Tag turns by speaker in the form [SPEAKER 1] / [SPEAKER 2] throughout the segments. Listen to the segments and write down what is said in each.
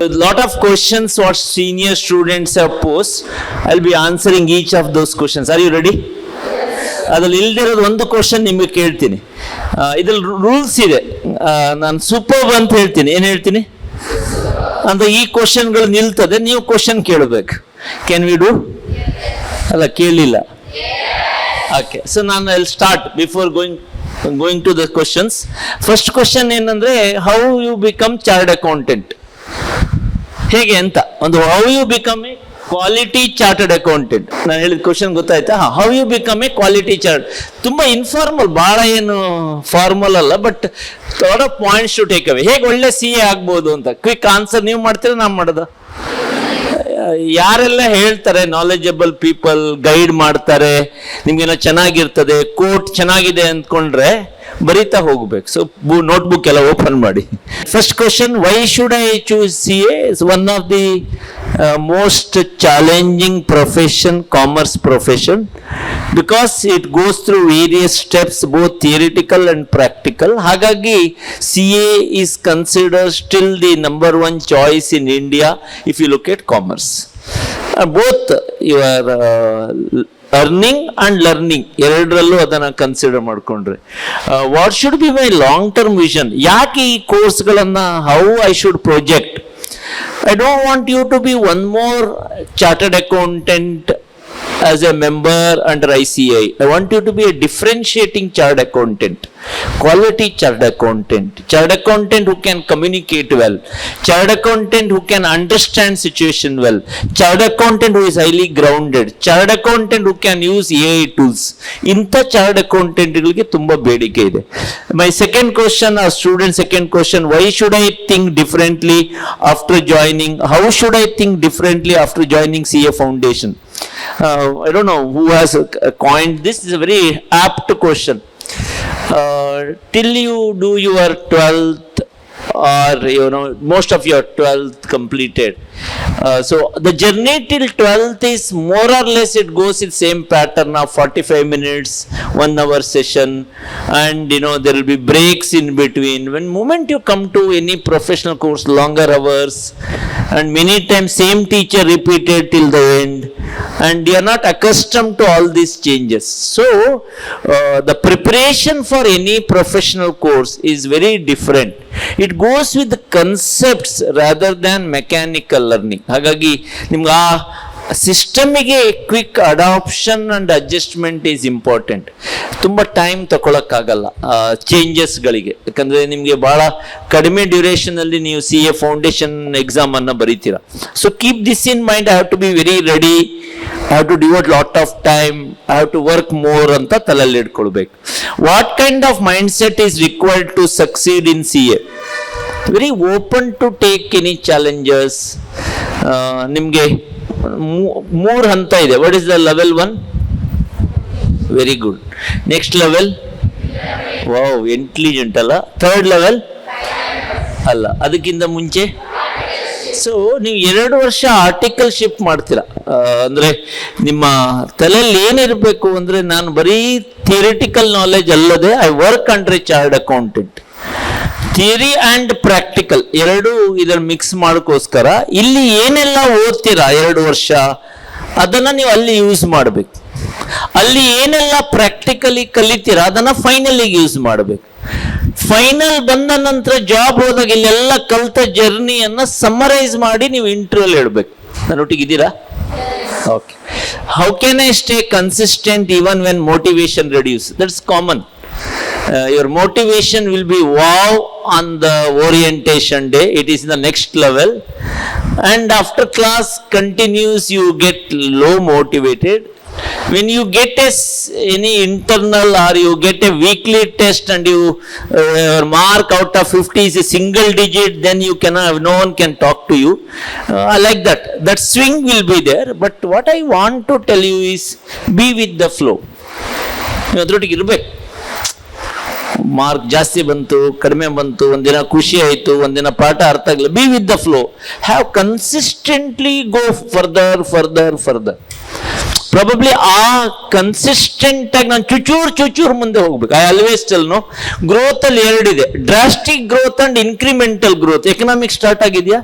[SPEAKER 1] A lot of questions what senior students have posed. I'll be answering each of those questions. Are you ready? ಅದ್ರಲ್ಲಿ ಇಲ್ದಿರೋದು ಒಂದು question ನಿಮಗೆ ಕೇಳ್ತೀನಿ. ಇದ್ರಲ್ಲಿ rules ಇದೆ. ನಾನು ಸೂಪರ್ ಅಂತ ಹೇಳ್ತೀನಿ. ಏನು ಹೇಳ್ತೀನಿ ಅಂದ್ರೆ ಈ ಕ್ವಶನ್ಗಳು ನಿಲ್ತದೆ, ನೀವು ಕ್ವಶನ್ ಕೇಳಬೇಕು. Can we do? ಅಲ್ಲ, ಕೇಳಲಿಲ್ಲ. ಓಕೆ, ಸೊ ನಾನು I'll start before going to the questions. First question ಏನಂದ್ರೆ, how you become chartered accountant? ಹೇಗೆ ಅಂತ ಒಂದು how you become a quality chartered accountant. ನಾನು ಹೇಳಿದ ಕ್ವಶನ್ ಗೊತ್ತಾಯ್ತಾ? How you become a quality chart. ತುಂಬಾ ಇನ್ಫಾರ್ಮಲ್, ಬಹಳ ಏನು ಫಾರ್ಮಲ್ ಅಲ್ಲ, but lot of points to take away. ಹೇಗೆ ಒಳ್ಳೆ CA ಆಗ್ಬೋದು ಅಂತ ಕ್ವಿಕ್ ಆನ್ಸರ್ ನೀವು ಮಾಡ್ತೀರಾ, ನಾವು ಮಾಡೋದು? ಯಾರೆಲ್ಲ ಹೇಳ್ತಾರೆ ನಾಲೆಜಬಲ್ ಪೀಪಲ್ ಗೈಡ್ ಮಾಡ್ತಾರೆ, ನಿಮ್ಗೇನೋ ಚೆನ್ನಾಗಿರ್ತದೆ, ಕೋಟ್ ಚೆನ್ನಾಗಿದೆ ಅಂದ್ಕೊಂಡ್ರೆ ಬರೀತಾ ಹೋಗ್ಬೇಕು. ಸೊ ನೋಟ್ಬುಕ್ ಎಲ್ಲ ಓಪನ್ ಮಾಡಿ. First question, why should I choose CA? Is one of the most challenging profession, commerce profession, because it goes through various steps, both theoretical and practical. ಹಾಗಾಗಿ CA is considered still the number one choice in India if you look at commerce. Both your earning and learning ಎರಡರಲ್ಲೂ ಅದನ್ನ consider ಮಾಡ್ಕೊಂಡ್ರೆ, what should be my long term vision? ಯಾಕೆ ಈ ಕೋರ್ಸ್ಗಳನ್ನ how I should project? I don't want you to be one more chartered accountant as a member under ICI. I want you to be a differentiating chartered accountant, quality chartered accountant who can communicate well, chartered accountant who can understand situation well, chartered accountant who is highly grounded, chartered accountant who can use AI tools. ಇಂಥ chartered accountant ಗಳಿಗೆ ತುಂಬಾ ಬೇಡಿಕೆ ಇದೆ. My second question, our student second question, why should I think differently after joining? How should I think differently after joining CA Foundation? I don't know who has coined this. Is a very apt question. Till you do your 12th or most of your 12th completed, so the journey till 12th is more or less it goes in same pattern of 45 minutes, 1 hour session, and there will be breaks in between. When moment you come to any professional course, longer hours, and many times same teacher repeated till the end, and you are not accustomed to all these changes. So the preparation for any professional course is very different. It goes with the concepts rather than mechanical learning. ಹಾಗಾಗಿ ನಿಮ್ಗೆ ಆ ಸಿಸ್ಟಮಿಗೆ quick adaption and adjustment is important. ತುಂಬ time ತಗೊಳಕ್ಕಾಗಲ್ಲ ಚೇಂಜಸ್ಗಳಿಗೆ, ಯಾಕಂದರೆ ನಿಮಗೆ ಭಾಳ ಕಡಿಮೆ ಡ್ಯೂರೇಷನಲ್ಲಿ ನೀವು CA ಫೌಂಡೇಶನ್ ಎಕ್ಸಾಮನ್ನು ಬರೀತೀರಾ. So keep this in mind. I have to be very ready, I have to devote lot of time, I have to work more ಅಂತ ತಲೆಯಲ್ಲಿ ಇಟ್ಕೊಳ್ಬೇಕು. What kind of mind set is required to succeed in CA? Very open to take any challenges. ನಿಮಗೆ 3 ಹಂತ ಇದೆ. What is the level 1? Very good. Next level, wow, intelligent ಅಲ್ಲ. Third level ಅಲ್ಲ, ಅದಕ್ಕಿಂತ ಮುಂಚೆ. ಸೊ ನೀವು 2 ವರ್ಷ ಆರ್ಟಿಕಲ್ಶಿಪ್ ಮಾಡ್ತೀರಾ. ಅಂದರೆ ನಿಮ್ಮ ತಲೆಯಲ್ಲಿ ಏನಿರಬೇಕು ಅಂದರೆ, ನಾನು ಬರೀ ಥಿಯರಿಟಿಕಲ್ ನಾಲೆಜ್ ಅಲ್ಲದೆ I work under A chartered accountant. Theory and practical ಎರಡು ಇದರ ಮಿಕ್ಸ್ ಮಾಡೋಕ್ಕೋಸ್ಕರ ಇಲ್ಲಿ ಏನೆಲ್ಲ ಓದ್ತೀರಾ 2 ವರ್ಷ, ಅದನ್ನು ನೀವು ಅಲ್ಲಿ ಯೂಸ್ ಮಾಡಬೇಕು. ಅಲ್ಲಿ ಏನೆಲ್ಲ ಪ್ರಾಕ್ಟಿಕಲಿ ಕಲಿತೀರಾ ಅದನ್ನು ಫೈನಲಿಗೆ ಯೂಸ್ ಮಾಡಬೇಕು. ಫೈನಲ್ ಬಂದ ನಂತರ ಜಾಬ್ ಹೋದಾಗ ಇಲ್ಲೆಲ್ಲ ಕಲಿತ ಜರ್ನಿಯನ್ನು ಸಮ್ಮರೈಸ್ ಮಾಡಿ ನೀವು ಇಂಟರ್ವ್ಯೂಲ್ ಇಡಬೇಕು. ನನ್ನೊಟ್ಟಿಗೆ ಇದ್ದೀರಾ? Okay. How can I stay consistent even when motivation reduce? That's common. Your motivation will be wow on the orientation day. It is the next level, and after class continues you get low motivated. When you get any internal or you get a weekly test and your mark out of 50 is a single digit, then you cannot, no one can talk to you. I like that swing will be there. But what I want to tell you is be with the flow. ಅದರೊಟ್ಟಿಗೆ ಇರಬೇಕು. Mark ಜಾಸ್ತಿ ಬಂತು, ಕಡಿಮೆ ಬಂತು, ಒಂದಿನ ಖುಷಿ ಆಯಿತು, ಒಂದಿನ ಪಾಠ ಅರ್ಥ ಆಗಲಿಲ್ಲ, be with the flow. Have consistently go further. Probably ಆ ಕನ್ಸಿಸ್ಟೆಂಟ್ ಆಗಿ ನಾನು ಚುಚೂರು ಮುಂದೆ ಹೋಗ್ಬೇಕು. ಐ ಆಲ್ವೇಸ್ ಟೆಲ್ ಗ್ರೋತ್ ಅಲ್ಲಿ 2 ಇದೆ, drastic growth and incremental growth. Economic start ಆಗಿದೆಯಾ?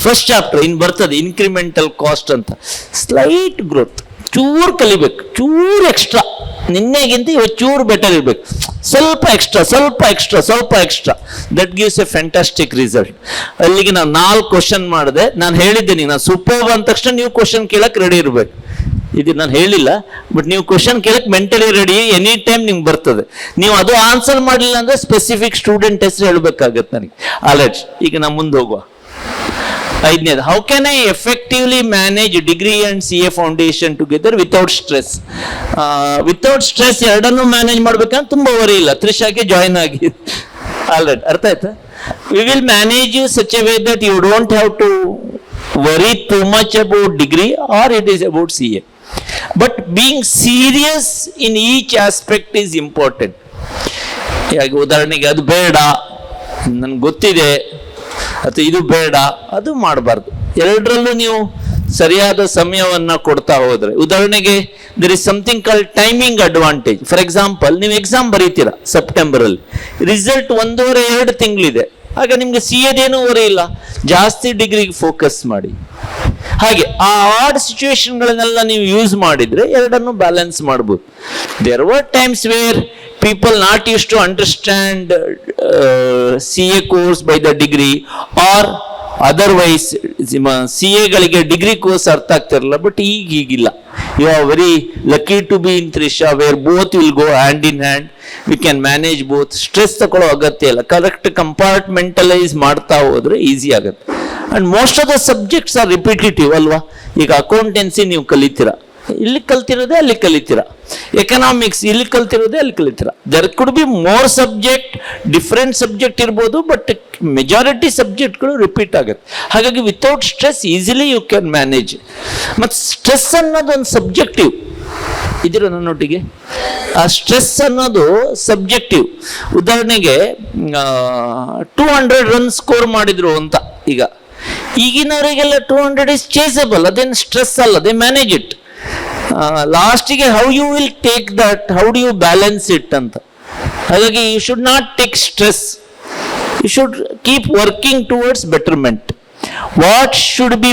[SPEAKER 1] ಫಸ್ಟ್ ಚಾಪ್ಟರ್ ಇನ್ನು ಬರ್ತದೆ ಇನ್ಕ್ರಿಮೆಂಟಲ್ ಕಾಸ್ಟ್ ಅಂತ. ಸ್ಲೈಟ್ ಗ್ರೋತ್, ಚೂರು ಕಲಿಬೇಕು, ಚೂರು ಎಕ್ಸ್ಟ್ರಾ, ನಿನ್ನೆಗಿಂತ ಇವತ್ತು ಚೂರು ಬೆಟರ್ ಇರಬೇಕು, ಸ್ವಲ್ಪ ಎಕ್ಸ್ಟ್ರಾ ಸ್ವಲ್ಪ ಎಕ್ಸ್ಟ್ರಾ ಸ್ವಲ್ಪ extra, that gives A fantastic result. ಅಲ್ಲಿಗೆ ನಾನು 4 ಕ್ವಶನ್ ಮಾಡಿದೆ. ನಾನು ಹೇಳಿದ್ದೀನಿ, ನಾನು ಸೂಪರ್ ಅಂದ ತಕ್ಷಣ ನೀವು ಕ್ವಶನ್ ಕೇಳಕ್ಕೆ ರೆಡಿ ಇರಬೇಕು. ಇದು ನಾನು ಹೇಳಿಲ್ಲ, ಬಟ್ ನೀವು ಕ್ವಶನ್ ಕೇಳಕ್ಕೆ ಮೆಂಟಲಿ ರೆಡಿ, ಎನಿ ಟೈಮ್ ನಿಮ್ಗೆ ಬರ್ತದೆ. ನೀವು ಅದು ಆನ್ಸರ್ ಮಾಡಲಿಲ್ಲ ಅಂದ್ರೆ ಸ್ಪೆಸಿಫಿಕ್ ಸ್ಟೂಡೆಂಟ್ ಹೆಸರು ಹೇಳಬೇಕಾಗತ್ತೆ ನನಗೆ. ಆಲ್ರೆಡಿ ಈಗ ನಾನು ಮುಂದೆ ಹೋಗುವ. 5ನೇದು, how can I effectively manage degree and CA foundation together without stress. Without stress ಎರಡನ್ನೂ ಮ್ಯಾನೇಜ್ ಮಾಡ್ಬೇಕಂತ ತುಂಬಾ ವರಿ ಇಲ್ಲ. ತ್ರಿಷಾಗೆ ಜಾಯಿನ್ ಆಗಿ ಆಲ್ರೆಡಿ ಅರ್ಥ ಆಯ್ತಾ? We will manage you such a way that you don't have to worry too much about degree or it is about CA, but being serious in each aspect is important. ಯಾಕೆ ಉದಾಹರಣೆಗೆ ಅದು ಬೇಡ ನನ್ಗೆ ಗೊತ್ತಿದೆ ಅಥವಾ ಇದು ಬೇಡ, ಅದು ಮಾಡಬಾರ್ದು. ಎರಡರಲ್ಲೂ ನೀವು ಸರಿಯಾದ ಸಮಯವನ್ನು ಕೊಡ್ತಾ ಹೋದ್ರೆ, ಉದಾಹರಣೆಗೆ there is something called timing advantage. For example, ನೀವು ಎಕ್ಸಾಮ್ ಬರೀತೀರಾ ಸೆಪ್ಟೆಂಬರಲ್ಲಿ, ರಿಸಲ್ಟ್ 1.5-2 ತಿಂಗಳಿದೆ, ಆಗ ನಿಮ್ಗೆ CAದೇನೂ ವರಿ ಇಲ್ಲ, ಜಾಸ್ತಿ ಡಿಗ್ರಿಗೆ ಫೋಕಸ್ ಮಾಡಿ. ಹಾಗೆ ಆ ಆಡ್ ಸಿಚುವೇಶನ್ಗಳನ್ನೆಲ್ಲ ನೀವು ಯೂಸ್ ಮಾಡಿದ್ರೆ ಎರಡನ್ನು ಬ್ಯಾಲೆನ್ಸ್ ಮಾಡ್ಬೋದು. There were times where people not use to understand CA course by the degree, or otherwise CAಗಳಿಗೆ ಡಿಗ್ರಿ ಕೋರ್ಸ್ ಅರ್ಥ ಆಗ್ತಿರಲ್ಲ. ಬಟ್ ಈಗಿಲ್ಲ. You are very lucky to be in ತ್ರಿಷಾ where both will go hand in hand. We can manage both. Stress ತಗೊಳ್ಳೋ ಅಗತ್ಯ ಇಲ್ಲ. Correct compartmentalise ಮಾಡ್ತಾ ಹೋದ್ರೆ ಈಸಿ ಆಗುತ್ತೆ. And most of the subjects are repetitive ಅಲ್ವಾ? ಈಗ ಅಕೌಂಟೆನ್ಸಿ ನೀವು ಕಲಿತೀರಾ, ಇಲ್ಲಿ ಕಲ್ತಿರೋದೇ ಅಲ್ಲಿ ಕಲಿತೀರಾ. ಎಕನಾಮಿಕ್ಸ್ ಇಲ್ಲಿ ಕಲ್ತಿರೋದೇ ಅಲ್ಲಿ ಕಲಿತೀರಾ. There could be more subject, different subject ಇರ್ಬೋದು, ಬಟ್ ಮೆಜಾರಿಟಿ ಸಬ್ಜೆಕ್ಟ್ಗಳು ರಿಪೀಟ್ ಆಗುತ್ತೆ. ಹಾಗಾಗಿ without stress easily you can manage. ಮತ್ತು ಸ್ಟ್ರೆಸ್ ಅನ್ನೋದು ಒಂದು ಸಬ್ಜೆಕ್ಟಿವ್. ಇದರ ನನ್ನೊಟ್ಟಿಗೆ ಆ ಸ್ಟ್ರೆಸ್ ಅನ್ನೋದು ಸಬ್ಜೆಕ್ಟಿವ್. ಉದಾಹರಣೆಗೆ 200 ರನ್ ಸ್ಕೋರ್ ಮಾಡಿದ್ರು ಅಂತ, ಈಗ ಈಗಿನವರಿಗೆಲ್ಲ 200 ಇಸ್ ಚೇಸಬಲ್, ಅದೇನು ಸ್ಟ್ರೆಸ್ ಅಲ್ಲ, ದೇ ಮ್ಯಾನೇಜ್ ಇಟ್. ಲಾಸ್ಟಿಗೆ how you will take that, how do you balance it ಅಂತ. ಹಾಗಾಗಿ you should not take stress, you should keep working towards betterment. What should be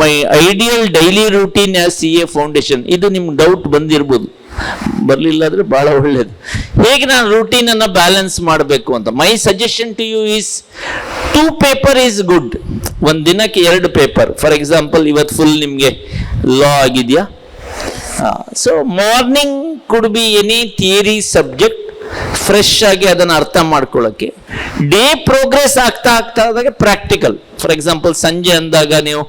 [SPEAKER 1] my ideal daily routine as CA foundation? ಇದು ನಿಮ್ಗೆ doubt ಬಂದಿರ್ಬೋದು, ಬರಲಿಲ್ಲ ಆದರೆ ಭಾಳ ಒಳ್ಳೆಯದು. ಹೇಗೆ ನಾನು ರೂಟೀನನ್ನು ಬ್ಯಾಲೆನ್ಸ್ ಮಾಡಬೇಕು ಅಂತ. My suggestion to you is 2 paper is good. ಒಂದು ದಿನಕ್ಕೆ 2 ಪೇಪರ್. ಫಾರ್ ಎಕ್ಸಾಂಪಲ್, ಇವತ್ತು ಫುಲ್ ನಿಮಗೆ ಲಾ ಆಗಿದೆಯಾ? So morning could be any theory subject, fresh ಆಗಿ ಅದನ್ನು ಅರ್ಥ ಮಾಡ್ಕೊಳ್ಳೋಕ್ಕೆ. ಡೇ ಪ್ರೋಗ್ರೆಸ್ ಆಗ್ತಾ ಆದಾಗ ಪ್ರಾಕ್ಟಿಕಲ್. ಫಾರ್ ಎಕ್ಸಾಂಪಲ್, ಸಂಜೆ ಅಂದಾಗ ನೀವು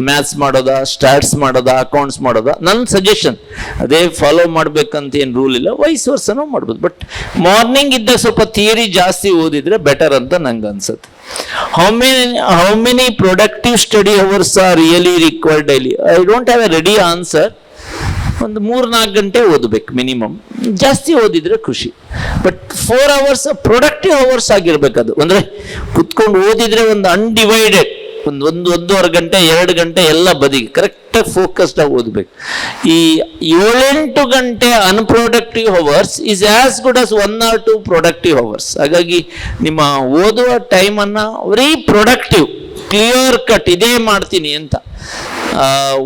[SPEAKER 1] ಮ್ಯಾಥ್ಸ್ ಮಾಡೋದಾ, ಸ್ಟಾಟ್ಸ್ ಮಾಡೋದಾ, ಅಕೌಂಟ್ಸ್ ಮಾಡೋದಾ, ನನ್ನ ಸಜೆಷನ್ ಅದೇ ಫಾಲೋ ಮಾಡ್ಬೇಕಂತ ಏನು ರೂಲ್ ಇಲ್ಲ, ವೈಸ್ ವರ್ಷನೂ ಮಾಡ್ಬೋದು. ಬಟ್ ಮಾರ್ನಿಂಗ್ ಇದ್ದಾಗ ಸ್ವಲ್ಪ ಥಿಯರಿ ಜಾಸ್ತಿ ಓದಿದ್ರೆ ಬೆಟರ್ ಅಂತ ನಂಗೆ ಅನ್ಸುತ್ತೆ. How many productive study hours are really required daily? I don't have A ready answer. ಒಂದು 3-4 ಗಂಟೆ ಓದಬೇಕು ಮಿನಿಮಮ್. ಜಾಸ್ತಿ ಓದಿದ್ರೆ ಖುಷಿ, ಬಟ್ 4 hours ಪ್ರೊಡಕ್ಟಿವ್ ಅವರ್ಸ್ ಆಗಿರ್ಬೇಕು. ಅದು ಅಂದರೆ ಕುತ್ಕೊಂಡು ಓದಿದ್ರೆ ಒಂದು ಅನ್ಡಿವೈಡೆಡ್ ಒಂದೂವರೆ ಗಂಟೆ 2 ಗಂಟೆ ಎಲ್ಲ ಬದಿಗೆ ಕರೆಕ್ಟಾಗಿ ಫೋಕಸ್ಡ್ ಆಗಿ ಓದಬೇಕು. ಈ 7-8 ಗಂಟೆ unproductive hours is as good as 1 or 2 productive hours. ಹಾಗಾಗಿ ನಿಮ್ಮ ಓದುವ ಟೈಮನ್ನು ವೆರಿ ಪ್ರೊಡಕ್ಟಿವ್, ಕ್ಲಿಯರ್ ಕಟ್ ಇದೇ ಮಾಡ್ತೀನಿ ಅಂತ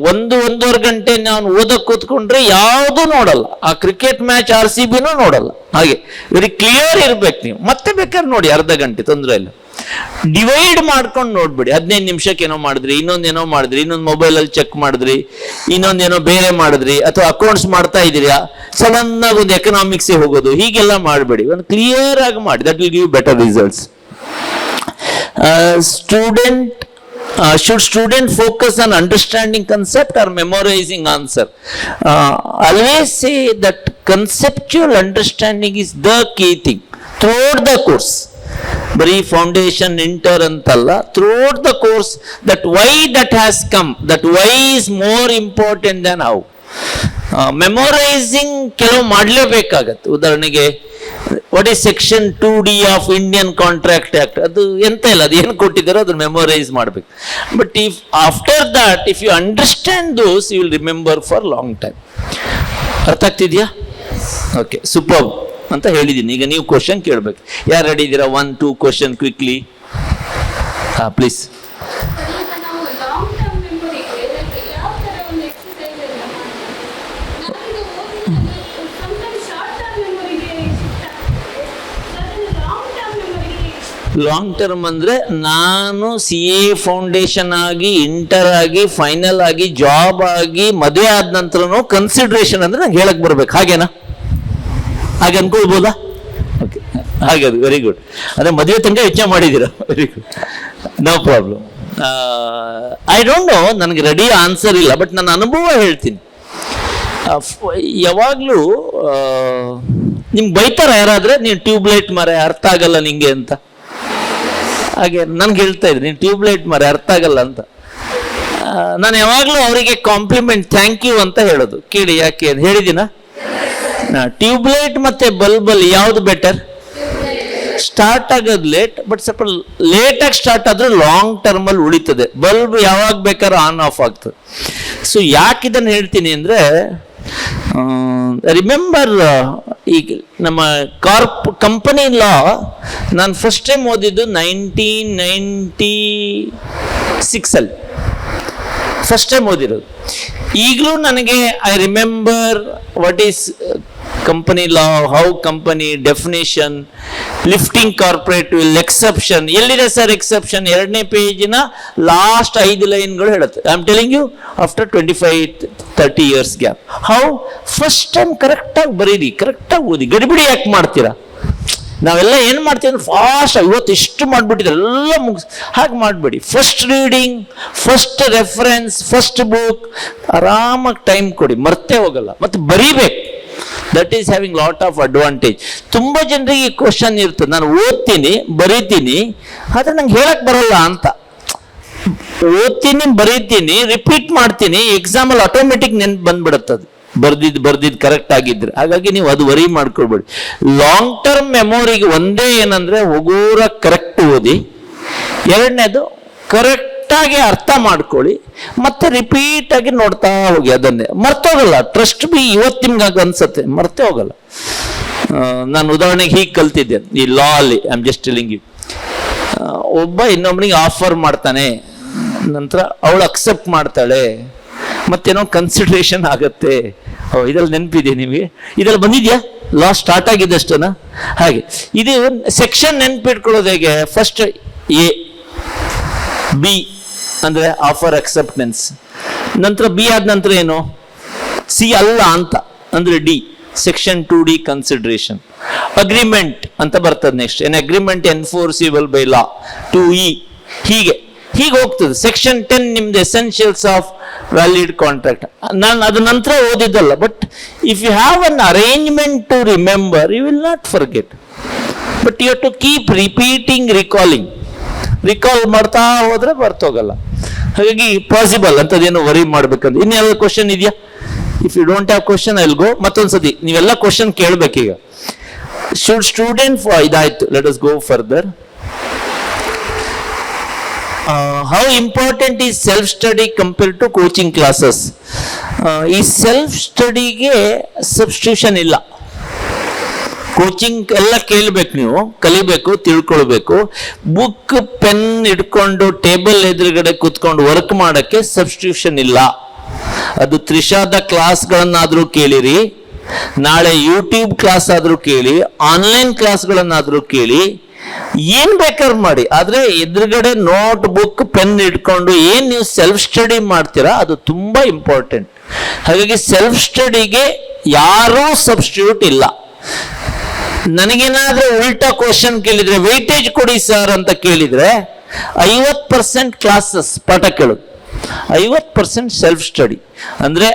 [SPEAKER 1] 1-1.5 ಗಂಟೆ ನಾನು ಓದಕ್ಕೆ ಕೂತ್ಕೊಂಡ್ರೆ ಯಾವುದೂ ನೋಡಲ್ಲ. ಆ ಕ್ರಿಕೆಟ್ ಮ್ಯಾಚ್ RCBನೂ ನೋಡಲ್ಲ. ಹಾಗೆ ವೆರಿ ಕ್ಲಿಯರ್ ಇರ್ಬೇಕು ನೀವು. ಮತ್ತೆ ಬೇಕಾದ್ರೆ ನೋಡಿ ಅರ್ಧ ಗಂಟೆ, ತೊಂದರೆ ಇಲ್ಲ. ಡಿವೈಡ್ ಮಾಡ್ಕೊಂಡು ನೋಡ್ಬಿಡಿ. 15 ನಿಮಿಷಕ್ಕೆ ಏನೋ ಮಾಡಿದ್ರಿ, ಇನ್ನೊಂದೇನೋ ಮಾಡಿದ್ರಿ, ಇನ್ನೊಂದು ಮೊಬೈಲಲ್ಲಿ ಚೆಕ್ ಮಾಡಿದ್ರಿ, ಇನ್ನೊಂದೇನೋ ಬೇರೆ ಮಾಡಿದ್ರಿ, ಅಥವಾ ಅಕೌಂಟ್ಸ್ ಮಾಡ್ತಾ ಇದ್ದೀರಾ, ಸಡನ್ ಆಗಿ ಒಂದು ಎಕನಾಮಿಕ್ಸೇ ಹೋಗೋದು, ಹೀಗೆಲ್ಲ ಮಾಡಬೇಡಿ. ಒಂದು ಕ್ಲಿಯರ್ ಆಗಿ ಮಾಡಿ. That will give better results. Should student focus on understanding concept or memorizing answer? Always say that conceptual understanding is the key thing throughout the course. ಬರೀ ಫೌಂಡೇಶನ್ ಇಂಟರ್ ಅಂತಲ್ಲ, throughout the course, that why that has come, that why is more important than how. Memorising ಕೆಲವು ಮಾಡಲೇಬೇಕಾಗತ್ತೆ. ಉದಾಹರಣೆಗೆ what is section 2D of Indian contract act, ಅದು ಎಂತ ಇಲ್ಲ, ಅದು ಏನು ಕೊಟ್ಟಿದ್ದಾರೋ ಅದನ್ನು ಮೆಮೊರೈಸ್ ಮಾಡಬೇಕು. But if after that if you understand those you will remember for long time. ಅರ್ಥ ಆಗ್ತಿದ್ಯಾ? ಓಕೆ, ಸೂಪರ್ ಅಂತ ಹೇಳಿದ್ದೀನಿ. ಈಗ ನೀವು ಕ್ವಶನ್ ಕೇಳಬೇಕು. ಯಾರು ರೆಡಿ ಇದ್ದೀರಾ? 1-2 question quickly. Please. Long term ಅಂದ್ರೆ ನಾನು CA ಫೌಂಡೇಶನ್ ಆಗಿ, ಇಂಟರ್ ಆಗಿ, ಫೈನಲ್ ಆಗಿ, ಜಾಬ್ ಆಗಿ, ಮದುವೆ ಆದ ನಂತರನೂ ಕನ್ಸಿಡರೇಷನ್ ಅಂದ್ರೆ ನಂಗೆ ಹೇಳಕ್ ಬರ್ಬೇಕು. ಹಾಗೇನಾ? ಹಾಗೆ ಅನ್ಕೊಳ್ಬೋದಾ? ಓಕೆ, ಹಾಗೆ ಅದು ವೆರಿ ಗುಡ್. ಅದೇ ಮದುವೆ ತನಕ ವೆಚ್ಚ ಮಾಡಿದ್ದೀರಾ, very good, no problem. I don't know, ನನಗೆ ರೆಡಿ ಆನ್ಸರ್ ಇಲ್ಲ, ಬಟ್ ನನ್ನ ಅನುಭವ ಹೇಳ್ತೀನಿ. ಯಾವಾಗಲೂ ನಿಮ್ಗೆ ಬೈತಾರ ಯಾರಾದ್ರೆ, ನೀನು ಟ್ಯೂಬ್ಲೈಟ್ ಮರೆ ಅರ್ಥ ಆಗಲ್ಲ ನಿಂಗೆ ಅಂತ. ಹಾಗೆ ನನ್ಗೆ ಹೇಳ್ತಾ ಇದ್ರಿ, ನೀನು ಟ್ಯೂಬ್ಲೈಟ್ ಮರೆ ಅರ್ಥ ಆಗಲ್ಲ ಅಂತ. ನಾನು ಯಾವಾಗಲೂ ಅವರಿಗೆ ಕಾಂಪ್ಲಿಮೆಂಟ್, ಥ್ಯಾಂಕ್ ಯು ಅಂತ ಹೇಳೋದು. ಕೇಳಿ ಯಾಕೆ ಅಂತ ಹೇಳಿದಿನ. ಟ್ಯೂಬ್ಲೈಟ್ ಮತ್ತೆ ಬಲ್ಬಲ್ಲಿ ಯಾವುದು ಬೆಟರ್? ಸ್ಟಾರ್ಟ್ ಆಗೋದು ಲೇಟ್, ಬಟ್ ಸ್ವಲ್ಪ ಲೇಟಾಗಿ ಸ್ಟಾರ್ಟ್ ಆದ್ರೆ ಲಾಂಗ್ ಟರ್ಮಲ್ಲಿ ಉಳಿತದೆ. ಬಲ್ಬ್ ಯಾವಾಗ ಬೇಕಾದ್ರೂ ಆನ್ ಆಫ್ ಆಗ್ತದೆ. ಸೊ ಯಾಕೆ ಇದನ್ನು ಹೇಳ್ತೀನಿ ಅಂದರೆ, ರಿಮೆಂಬರ್ ಈಗ ನಮ್ಮ ಕಂಪನಿ ಲಾ ನಾನು ಫಸ್ಟ್ ಟೈಮ್ ಓದಿದ್ದು 1996 ಫಸ್ಟ್ ಟೈಮ್ ಓದಿರೋದು. ಈಗಲೂ ನನಗೆ I remember what is company law, how company definition, lifting corporate veil, exception. ಎಲ್ಲಿದೆ ಸರ್ ಎಕ್ಸೆಪ್ಷನ್? 2ನೇ ಪೇಜಿನ ಲಾಸ್ಟ್ 5 ಲೈನ್ಗಳು ಹೇಳುತ್ತೆ. I am telling you after 25-30 years gap. How first time ಕರೆಕ್ಟಾಗಿ ಬರೀರಿ, ಕರೆಕ್ಟಾಗಿ ಓದಿ, ಗಡಿಬಿಡಿ ಯಾಕೆ ಮಾಡ್ತೀರಾ? ನಾವೆಲ್ಲ ಏನು ಮಾಡ್ತೀವಿ ಅಂದ್ರೆ ಫಾಸ್ಟ್, ಇವತ್ತು ಇಷ್ಟು ಮಾಡಿಬಿಟ್ಟಿದ್ರೆ ಎಲ್ಲ ಮುಗಿಸ್, ಹಾಗೆ ಮಾಡಬೇಡಿ. First reading, first reference, first book, ಆರಾಮಾಗಿ ಟೈಮ್ ಕೊಡಿ, ಮರ್ತೇ ಹೋಗಲ್ಲ. ಮತ್ತು ಬರೀಬೇಕು. That is having lot of advantage. ತುಂಬ ಜನರಿಗೆ ಈ ಕ್ವಶನ್ ಇರ್ತದೆ, ನಾನು ಓದ್ತೀನಿ ಬರೀತೀನಿ ಆದರೆ ನಂಗೆ ಹೇಳಕ್ ಬರಲ್ಲ ಅಂತ. ಓದ್ತೀನಿ ಬರೀತೀನಿ ರಿಪೀಟ್ ಮಾಡ್ತೀನಿ, ಎಕ್ಸಾಮಲ್ಲಿ ಆಟೋಮೆಟಿಕ್ ನೆನ್ಪು ಬಂದ್ಬಿಡುತ್ತದೆ ಬರ್ದಿದ್ದು ಕರೆಕ್ಟ್ ಆಗಿದ್ರೆ. ಹಾಗಾಗಿ ನೀವು ಅದು ವರಿ ಮಾಡ್ಕೊಳ್ಬೇಡಿ. ಲಾಂಗ್ ಟರ್ಮ್ ಮೆಮೊರಿಗೆ ಒಂದೇ ಏನಂದ್ರೆ ಒಗೂರ ಕರೆಕ್ಟ್ ಓದಿ, ಎರಡನೇದು ಕರೆಕ್ಟಾಗಿ ಅರ್ಥ ಮಾಡ್ಕೊಳ್ಳಿ, ಮತ್ತೆ ರಿಪೀಟ್ ಆಗಿ ನೋಡ್ತಾ ಹೋಗಿ. ಅದನ್ನೇ ಮರ್ತೋಗಲ್ಲ. ಟ್ರಸ್ಟ್ ಬಿ, ಇವತ್ತು ನಿಮ್ಗೆ ಅನ್ಸತ್ತೆ ಮರ್ತೇ ಹೋಗಲ್ಲ. ನಾನು ಉದಾಹರಣೆಗೆ ಹೀಗೆ ಕಲ್ತಿದ್ದೆ ಈ ಲಾ ಅಲ್ಲಿ. I am just telling you. ಒಬ್ಬ ಇನ್ನೊಬ್ಬನಿಗೆ ಆಫರ್ ಮಾಡ್ತಾನೆ, ನಂತರ ಅವಳು ಅಕ್ಸೆಪ್ಟ್ ಮಾಡ್ತಾಳೆ, ಮತ್ತೇನೋ ಕನ್ಸಿಡರೇಷನ್ ಆಗತ್ತೆ. ಇದ್ರಲ್ಲಿ ನೆನಪಿದೆ ನಿಮಗೆ? ಇದ್ರಲ್ಲಿ ಬಂದಿದ್ಯಾ? ಲಾ ಸ್ಟಾರ್ಟ್ ಆಗಿದ್ದಷ್ಟನ. ಹಾಗೆ ಇದು ಸೆಕ್ಷನ್ ನೆನ್ಪಿಟ್ಕೊಳ್ಳೋದು ಹೇಗೆ? ಫಸ್ಟ್ ಎ, ಬಿ ಅಂದ್ರೆ ಆಫರ್ ಅಕ್ಸೆಪ್ಟೆನ್ಸ್, ನಂತರ ಬಿ ಆದ ನಂತರ ಏನು? ಸಿ ಅಲ್ಲ ಅಂತ ಅಂದ್ರೆ D, section 2D consideration. Agreement ಅಂತ ಬರ್ತದೆ next, an agreement enforceable by law, 2E. ಹೀಗೆ ಹೋಗ್ತದೆ. ಸೆಕ್ಷನ್ 10 ನಿಮ್ದು ಎಸೆನ್ಷಿಯಲ್ಸ್ ಆಫ್ ವ್ಯಾಲಿಡ್ ಕಾಂಟ್ರಾಕ್ಟ್. ನಾನು ಅದ ನಂತರ ಓದಿದ್ದಲ್ಲ, but if you have an arrangement to remember, you will not forget, but you have to keep repeating, recall ಮಾಡ್ತಾ ಹೋದ್ರೆ ಬರ್ತೋಗಲ್ಲ. ಹಾಗಾಗಿ ಪಾಸಿಬಲ್ ಅಂತದೇನು ವರಿ ಮಾಡ್ಬೇಕಂತ. ಇನ್ಯಾವ ಕ್ವಶನ್ ಇದೆಯಾ? If you don't have question I will go. ಮತ್ತೊಂದ್ಸತಿ ನೀವೆಲ್ಲ ಕ್ವಶನ್ ಕೇಳಬೇಕೀಗ. Should student ಇದಾಯ್ತು, let us go further. How important is self study compared to coaching classes? ಈ ಸೆಲ್ಫ್ ಸ್ಟಡಿಗೆ ಸಬ್ಸ್ಟಿಟ್ಯೂಷನ್ ಇಲ್ಲ. ಕೋಚಿಂಗ್ ಎಲ್ಲ ಕೇಳಬೇಕು, ನೀವು ಕಲಿಬೇಕು, ತಿಳ್ಕೊಳ್ಬೇಕು. ಬುಕ್ ಪೆನ್ ಇಟ್ಕೊಂಡು ಟೇಬಲ್ ಎದುರುಗಡೆ ಕೂತ್ಕೊಂಡು ವರ್ಕ್ ಮಾಡೋಕ್ಕೆ ಸಬ್ಸ್ಟಿಟ್ಯೂಷನ್ ಇಲ್ಲ. ಅದು ತ್ರಿಷಾದ ಕ್ಲಾಸ್ಗಳನ್ನಾದರೂ ಕೇಳಿರಿ, ನಾಳೆ ಯೂಟ್ಯೂಬ್ ಕ್ಲಾಸ್ ಆದರೂ ಕೇಳಿ, ಆನ್ಲೈನ್ ಕ್ಲಾಸ್ಗಳನ್ನಾದರೂ ಕೇಳಿ, ಏನ್ ಬೇಕಾದ್ರೂ ಮಾಡಿ. ಆದ್ರೆ ಎದುರುಗಡೆ ನೋಟ್ ಬುಕ್ ಪೆನ್ ಇಟ್ಕೊಂಡು ಏನ್ ನೀವು ಸೆಲ್ಫ್ ಸ್ಟಡಿ ಮಾಡ್ತೀರಾ ಅದು ತುಂಬಾ ಇಂಪಾರ್ಟೆಂಟ್. ಹಾಗಾಗಿ ಸೆಲ್ಫ್ ಸ್ಟಡಿಗೆ ಯಾರೂ ಸಬ್ಸ್ಟಿಟ್ಯೂಟ್ ಇಲ್ಲ. ನನಗೇನಾದ್ರೂ ಉಲ್ಟಾ ಕ್ವಶನ್ ಕೇಳಿದ್ರೆ, ವೇಟೇಜ್ ಕೊಡಿ ಸರ್ ಅಂತ ಕೇಳಿದ್ರೆ, 50% ಕ್ಲಾಸಸ್ ಪಾಠ ಕೇಳೋದು, 50% ಸೆಲ್ಫ್ ಸ್ಟಡಿ. ಅಂದ್ರೆ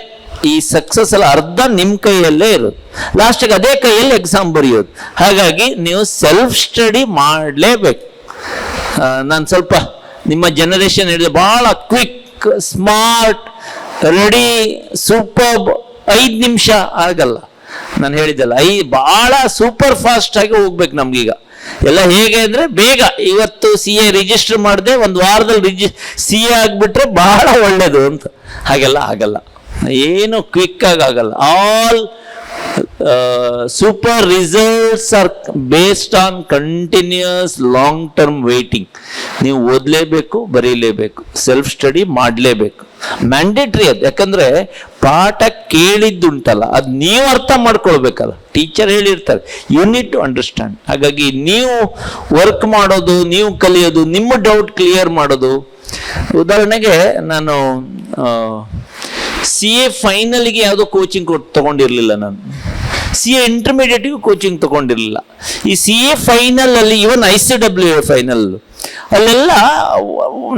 [SPEAKER 1] ಈ ಸಕ್ಸಸ್ ಎಲ್ಲ ಅರ್ಧ ನಿಮ್ಮ ಕೈಯಲ್ಲೇ ಇರೋದು, ಲಾಸ್ಟಿಗೆ ಅದೇ ಕೈಯಲ್ಲಿ ಎಕ್ಸಾಮ್ ಬರೆಯೋದು. ಹಾಗಾಗಿ ನೀವು ಸೆಲ್ಫ್ ಸ್ಟಡಿ ಮಾಡಲೇಬೇಕು. ನಾನು ಸ್ವಲ್ಪ ನಿಮ್ಮ ಜನರೇಷನ್ ಹೇಳಿದೆ, ಬಹಳ ಕ್ವಿಕ್, ಸ್ಮಾರ್ಟ್, ರೆಡಿ, ಸೂಪರ್, 5 ನಿಮಿಷ ಆಗಲ್ಲ. ನಾನು ಹೇಳಿದ್ದಲ್ಲ, ಬಹಳ ಸೂಪರ್ ಫಾಸ್ಟ್ ಆಗಿ ಹೋಗ್ಬೇಕು ನಮ್ಗೀಗ. ಎಲ್ಲ ಹೇಗೆ ಅಂದ್ರೆ ಬೇಗ, ಇವತ್ತು CA ರಿಜಿಸ್ಟರ್ ಮಾಡಿದೆ, ಒಂದು ವಾರದಲ್ಲಿ CA ಆಗಿಬಿಟ್ರೆ ಬಹಳ ಒಳ್ಳೇದು ಅಂತ. ಹಾಗೆಲ್ಲ ಆಗಲ್ಲ, ಏನು ಕ್ವಿಕ್ ಆಗಲ್ಲ. All super results are based on continuous long term waiting. ನೀವು ಓದಲೇಬೇಕು, ಬರೀಲೇಬೇಕು, ಸೆಲ್ಫ್ ಸ್ಟಡಿ ಮಾಡಲೇಬೇಕು, ಮ್ಯಾಂಡೇಟ್ರಿ ಅದು. ಯಾಕಂದ್ರೆ ಪಾಠ ಕೇಳಿದ್ದುಂಟಲ್ಲ ಅದು ನೀವು ಅರ್ಥ ಮಾಡ್ಕೊಳ್ಬೇಕಲ್ಲ. ಟೀಚರ್ ಹೇಳಿರ್ತಾರೆ, ಯು ನೀಡ್ ಟು ಅಂಡರ್ಸ್ಟ್ಯಾಂಡ್. ಹಾಗಾಗಿ ನೀವು ವರ್ಕ್ ಮಾಡೋದು, ನೀವು ಕಲಿಯೋದು, ನಿಮ್ಮ ಡೌಟ್ ಕ್ಲಿಯರ್ ಮಾಡೋದು. ಉದಾಹರಣೆಗೆ ನಾನು CA ಫೈನಲ್ಗೆ ಯಾವುದೋ ಕೋಚಿಂಗ್ ತಗೊಂಡಿರಲಿಲ್ಲ. ನಾನು CA ಇಂಟರ್ಮೀಡಿಯೇಟ್ಗೂ ಕೋಚಿಂಗ್ ತಗೊಂಡಿರಲಿಲ್ಲ. ಈ CA ಫೈನಲ್ ಅಲ್ಲಿ, ಇವನ್ ICWA ಫೈನಲ್ ಅಲ್ಲೆಲ್ಲ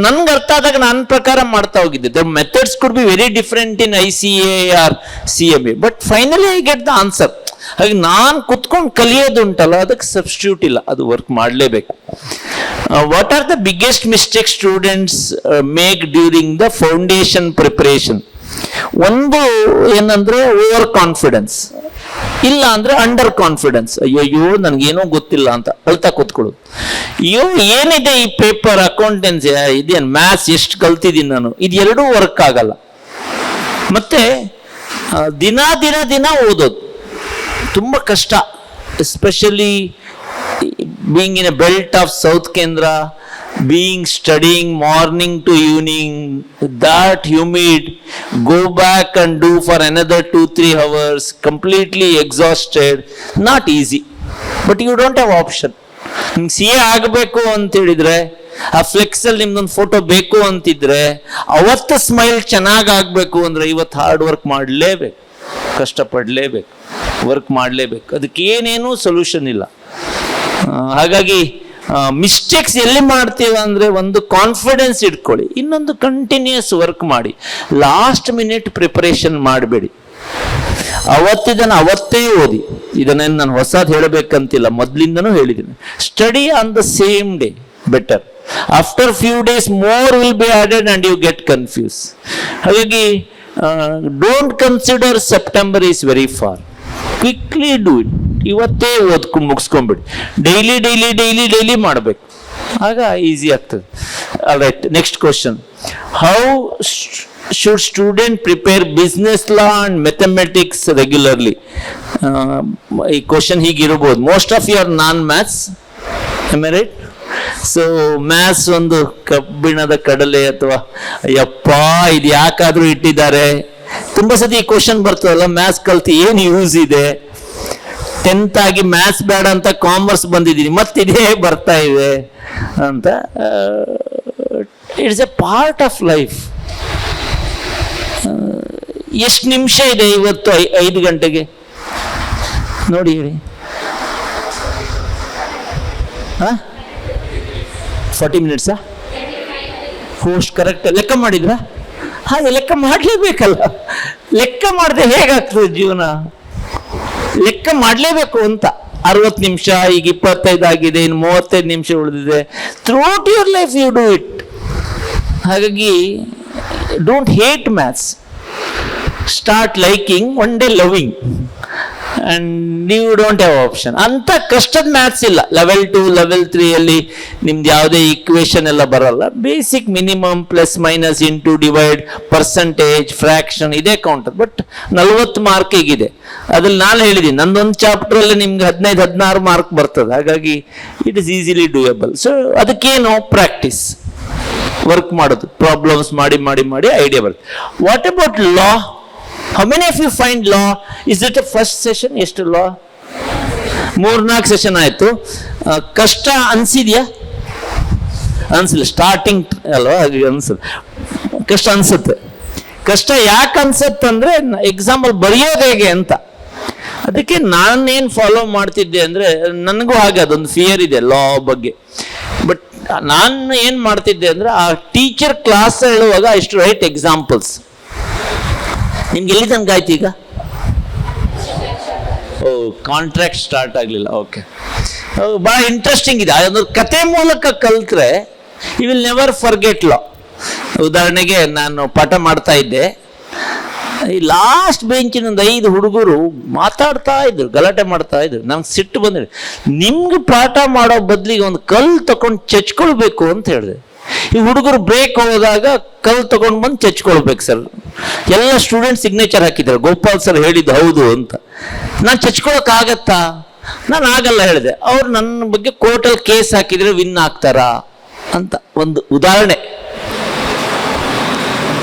[SPEAKER 1] ನನ್ಗೆ ಅರ್ಥ ಆದಾಗ ನನ್ನ ಪ್ರಕಾರ ಮಾಡ್ತಾ ಹೋಗಿದ್ದೆ. The methods could be very different in ICA or CMA, but finally I get the answer. ಹಾಗೆ ನಾನು ಕುತ್ಕೊಂಡು ಕಲಿಯೋದುಂಟಲ್ಲ, ಅದಕ್ಕೆ ಸಬ್ಸ್ಟಿಟ್ಯೂಟ್ ಇಲ್ಲ, ಅದು ವರ್ಕ್ ಮಾಡಲೇಬೇಕು. What are the biggest mistake students make during the foundation preparation? ಒಂದು ಏನಂದ್ರೆ ಓವರ್ ಕಾನ್ಫಿಡೆನ್ಸ್, ಇಲ್ಲ ಅಂದ್ರೆ ಅಂಡರ್ ಕಾನ್ಫಿಡೆನ್ಸ್. ಅಯ್ಯೋ ನನ್ಗೇನೋ ಗೊತ್ತಿಲ್ಲ ಅಂತ ಅಳ್ತಾ ಕೂತ್ಕೊಳ್ಳೋದು. ಅಯ್ಯೋ ಏನಿದೆ ಈ ಪೇಪರ್, ಅಕೌಂಟೆನ್ಸಿ ಇದೇನು, ಮ್ಯಾಥ್ಸ್ ಎಷ್ಟು ಕಲ್ತಿದ್ದೀನಿ ನಾನು, ಇದು ಎರಡೂ ವರ್ಕ್ ಆಗಲ್ಲ. ಮತ್ತೆ ದಿನ ದಿನ ದಿನ ಓದೋದು ತುಂಬಾ ಕಷ್ಟ. Especially being in a belt of south ಕೇಂದ್ರ, studying morning to evening, that humid, go back and do for another 2-3 hours, completely exhausted, not easy. But you don't have option. ನಿಮ್ಗೆ CA ಆಗಬೇಕು ಅಂತ ಹೇಳಿದ್ರೆ, ಆ ಫ್ಲೆಕ್ಸ್ ಅಲ್ಲಿ ನಿಮ್ದೊಂದು photo ಬೇಕು ಅಂತಿದ್ರೆ, ಅವತ್ತು ಸ್ಮೈಲ್ ಚೆನ್ನಾಗಿ ಆಗ್ಬೇಕು ಅಂದ್ರೆ ಇವತ್ತು ಹಾರ್ಡ್ ವರ್ಕ್ ಮಾಡಲೇಬೇಕು, ಕಷ್ಟಪಡಲೇಬೇಕು, ವರ್ಕ್ ಮಾಡಲೇಬೇಕು. ಅದಕ್ಕೆ ಏನೇನೂ ಸೊಲ್ಯೂಷನ್ ಇಲ್ಲ. ಹಾಗಾಗಿ ಮಿಸ್ಟೇಕ್ಸ್ ಎಲ್ಲಿ ಮಾಡ್ತೀವಿ ಅಂದ್ರೆ, ಒಂದು ಕಾನ್ಫಿಡೆನ್ಸ್ ಇಟ್ಕೊಳ್ಳಿ, ಇನ್ನೊಂದು ಕಂಟಿನ್ಯೂಸ್ ವರ್ಕ್ ಮಾಡಿ. ಲಾಸ್ಟ್ ಮಿನಿಟ್ ಪ್ರಿಪರೇಷನ್ ಮಾಡಬೇಡಿ. ಅವತ್ತೇ ಓದಿ. ಇದನ್ನೇನು ನಾನು ಹೊಸದು ಹೇಳಬೇಕಂತಿಲ್ಲ, ಮೊದಲಿಂದನೂ ಹೇಳಿದ್ದೀನಿ. Study on the same day better. After few days more will be added and you get confuse. ಹಾಗಾಗಿ don't consider September is very far. Quickly do it. ಇವತ್ತೇ ಮುಗಿಸ್ಕೊಂಡ್ಬಿಡಿ. ಡೈಲಿ ಮಾಡಬೇಕು, ಆಗ ಈಸಿ ಆಗ್ತದೆ. Right, next question. How should student prepare business law and mathematics regularly? ಈ question ಹೀಗಿರ್ಬೋದು. Most of your non maths, right? So maths ಒಂದು ಕಬ್ಬಿಣದ ಕಡಲೆ, ಅಥವಾ ಯಪ್ಪ ಇದು ಯಾಕಾದ್ರೂ ಇಟ್ಟಿದ್ದಾರೆ. ತುಂಬಾ ಸತಿ ಈ ಕ್ವಶನ್ ಬರ್ತದಲ್ಲ, ಮ್ಯಾಥ್ಸ್ ಕಲ್ತು ಏನು ಯೂಸ್ ಇದೆ? 10th ಆಗಿ ಮ್ಯಾಥ್ಸ್ ಬೇಡ ಅಂತ ಕಾಮರ್ಸ್ ಬಂದಿದ್ದೀನಿ, ಮತ್ತಿದೇ ಬರ್ತಾ ಇದೆ ಅಂತ. It's A part of life. ಎಷ್ಟು ನಿಮಿಷ ಇದೆ ಇವತ್ತು? 5 ಗಂಟೆಗೆ ನೋಡಿ ಹೇಳಿ. 40 minutes ಹೋಸ್ಟ್ ಕರೆಕ್ಟ್ ಲೆಕ್ಕ ಮಾಡಿದ್ರ? ಹಾಗೆ ಲೆಕ್ಕ ಮಾಡಲೇಬೇಕಲ್ಲ. ಲೆಕ್ಕ ಮಾಡದೆ ಹೇಗಾಗ್ತದೆ ಜೀವನ? ಲೆಕ್ಕ ಮಾಡಲೇಬೇಕು ಅಂತ. 60 ನಿಮಿಷ, ಈಗ 25 ಆಗಿದೆ, ಇನ್ನು 35 ನಿಮಿಷ ಉಳಿದಿದೆ. Throughout your life you do it. ಹಾಗಾಗಿ don't hate maths, start liking, one day loving, and you don't have option. ಅಂತ ಕಷ್ಟದ ಮ್ಯಾಥ್ಸ್ ಇಲ್ಲ. ಲೆವೆಲ್ 2 ಲೆವೆಲ್ 3 ಅಲ್ಲಿ ನಿಮ್ದು ಯಾವುದೇ ಈಕ್ವೇಶನ್ ಎಲ್ಲ ಬರಲ್ಲ. Basic minimum, plus minus, into, divide, percentage, fraction ಇದೇ ಕೌಂಟರ್. ಬಟ್ 40 ಮಾರ್ಕಿಗಿದೆ. ಅದ್ರಲ್ಲಿ ನಾನು ಹೇಳಿದ್ದೀನಿ, ನಂದೊಂದು ಚಾಪ್ಟರ್ ಅಲ್ಲಿ ನಿಮ್ಗೆ 15-16 ಮಾರ್ಕ್ ಬರ್ತದೆ. ಹಾಗಾಗಿ ಇಟ್ ಇಸ್ ಈಸಿಲಿ ಡೂಯಬಲ್. ಸೊ ಅದಕ್ಕೇನು ಪ್ರಾಕ್ಟೀಸ್, ವರ್ಕ್ ಮಾಡೋದು, ಪ್ರಾಬ್ಲಮ್ಸ್ ಮಾಡಿ ಮಾಡಿ ಮಾಡಿ ಐಡಿಯಾ ಬರುತ್ತೆ. What about law? How many of you find law? Is it a first session? ಎಷ್ಟು ಲಾ? 3-4 ಸೆಷನ್ ಆಯ್ತು. ಕಷ್ಟ ಅನ್ಸಿದ್ಯಾ? ಅನ್ಸಿಲ್ಲ. ಸ್ಟಾರ್ಟಿಂಗ್ ಅಲ್ವಾ, ಅನ್ಸುತ್ತೆ ಕಷ್ಟ ಅನ್ಸುತ್ತೆ. ಕಷ್ಟ ಯಾಕೆ ಅನ್ಸತ್ತಂದ್ರೆ, ಎಕ್ಸಾಂಪಲ್ ಬರೆಯೋದು ಹೇಗೆ ಅಂತ. ಅದಕ್ಕೆ ನಾನೇನು ಫಾಲೋ ಮಾಡ್ತಿದ್ದೆ ಅಂದ್ರೆ, ನನಗೂ ಹಾಗೆ ಅದೊಂದು ಫಿಯರ್ ಇದೆ ಲಾ ಬಗ್ಗೆ. ಬಟ್ ನಾನು ಏನು ಮಾಡ್ತಿದ್ದೆ ಅಂದ್ರೆ, ಆ ಟೀಚರ್ ಕ್ಲಾಸ್ ಹೇಳುವಾಗ ಇಷ್ಟು ರೈಟ್ ಎಕ್ಸಾಂಪಲ್ಸ್. ನಿಮ್ಗೆ ಎಲ್ಲಿ ತನಕ ಆಯ್ತು ಈಗ? ಕಾಂಟ್ರಾಕ್ಟ್ ಸ್ಟಾರ್ಟ್ ಆಗಲಿಲ್ಲ. ಓಕೆ, ಭಾಳ ಇಂಟ್ರೆಸ್ಟಿಂಗ್ ಇದೆ. ಅದೊಂದು ಕತೆ ಮೂಲಕ ಕಲ್ತ್ರೆ ಯು ವಿಲ್ ನೆವರ್ ಫರ್ಗೆಟ್ ಲಾ. ಉದಾಹರಣೆಗೆ ನಾನು ಪಾಠ ಮಾಡ್ತಾ ಇದ್ದೆ, ಈ ಲಾಸ್ಟ್ ಬೆಂಚಿನೊಂದು 5 ಹುಡುಗರು ಮಾತಾಡ್ತಾ ಇದ್ರು, ಗಲಾಟೆ ಮಾಡ್ತಾ ಇದ್ರು. ನಂಗೆ ಸಿಟ್ಟು ಬಂದಿದೆ. ನಿಮ್ಗೆ ಪಾಠ ಮಾಡೋ ಬದಲಿಗೆ ಒಂದು ಕಲ್ಲು ತಗೊಂಡು ಚಚ್ಕೊಳ್ಬೇಕು ಅಂತ ಹೇಳಿದೆ. ಈ ಹುಡುಗರು ಬ್ರೇಕ್ ಹೋದಾಗ ಕಲ್ಲು ತಗೊಂಡು ಬಂದು ಚಚ್ಕೊಳ್ಬೇಕು ಸರ್. ಎಲ್ಲ ಸ್ಟೂಡೆಂಟ್ ಸಿಗ್ನೇಚರ್ ಹಾಕಿದ್ದಾರೆ, ಗೋಪಾಲ್ ಸರ್ ಹೇಳಿದ್ದು ಹೌದು ಅಂತ. ನಾನು ಚಚ್ಕೊಳಕ್ ಆಗತ್ತಾ? ನಾನು ಆಗಲ್ಲ ಹೇಳಿದೆ. ಅವ್ರು ನನ್ನ ಬಗ್ಗೆ ಕೋರ್ಟಲ್ಲಿ ಕೇಸ್ ಹಾಕಿದ್ರೆ ವಿನ್ ಆಗ್ತಾರಾ ಅಂತ ಒಂದು ಉದಾಹರಣೆ.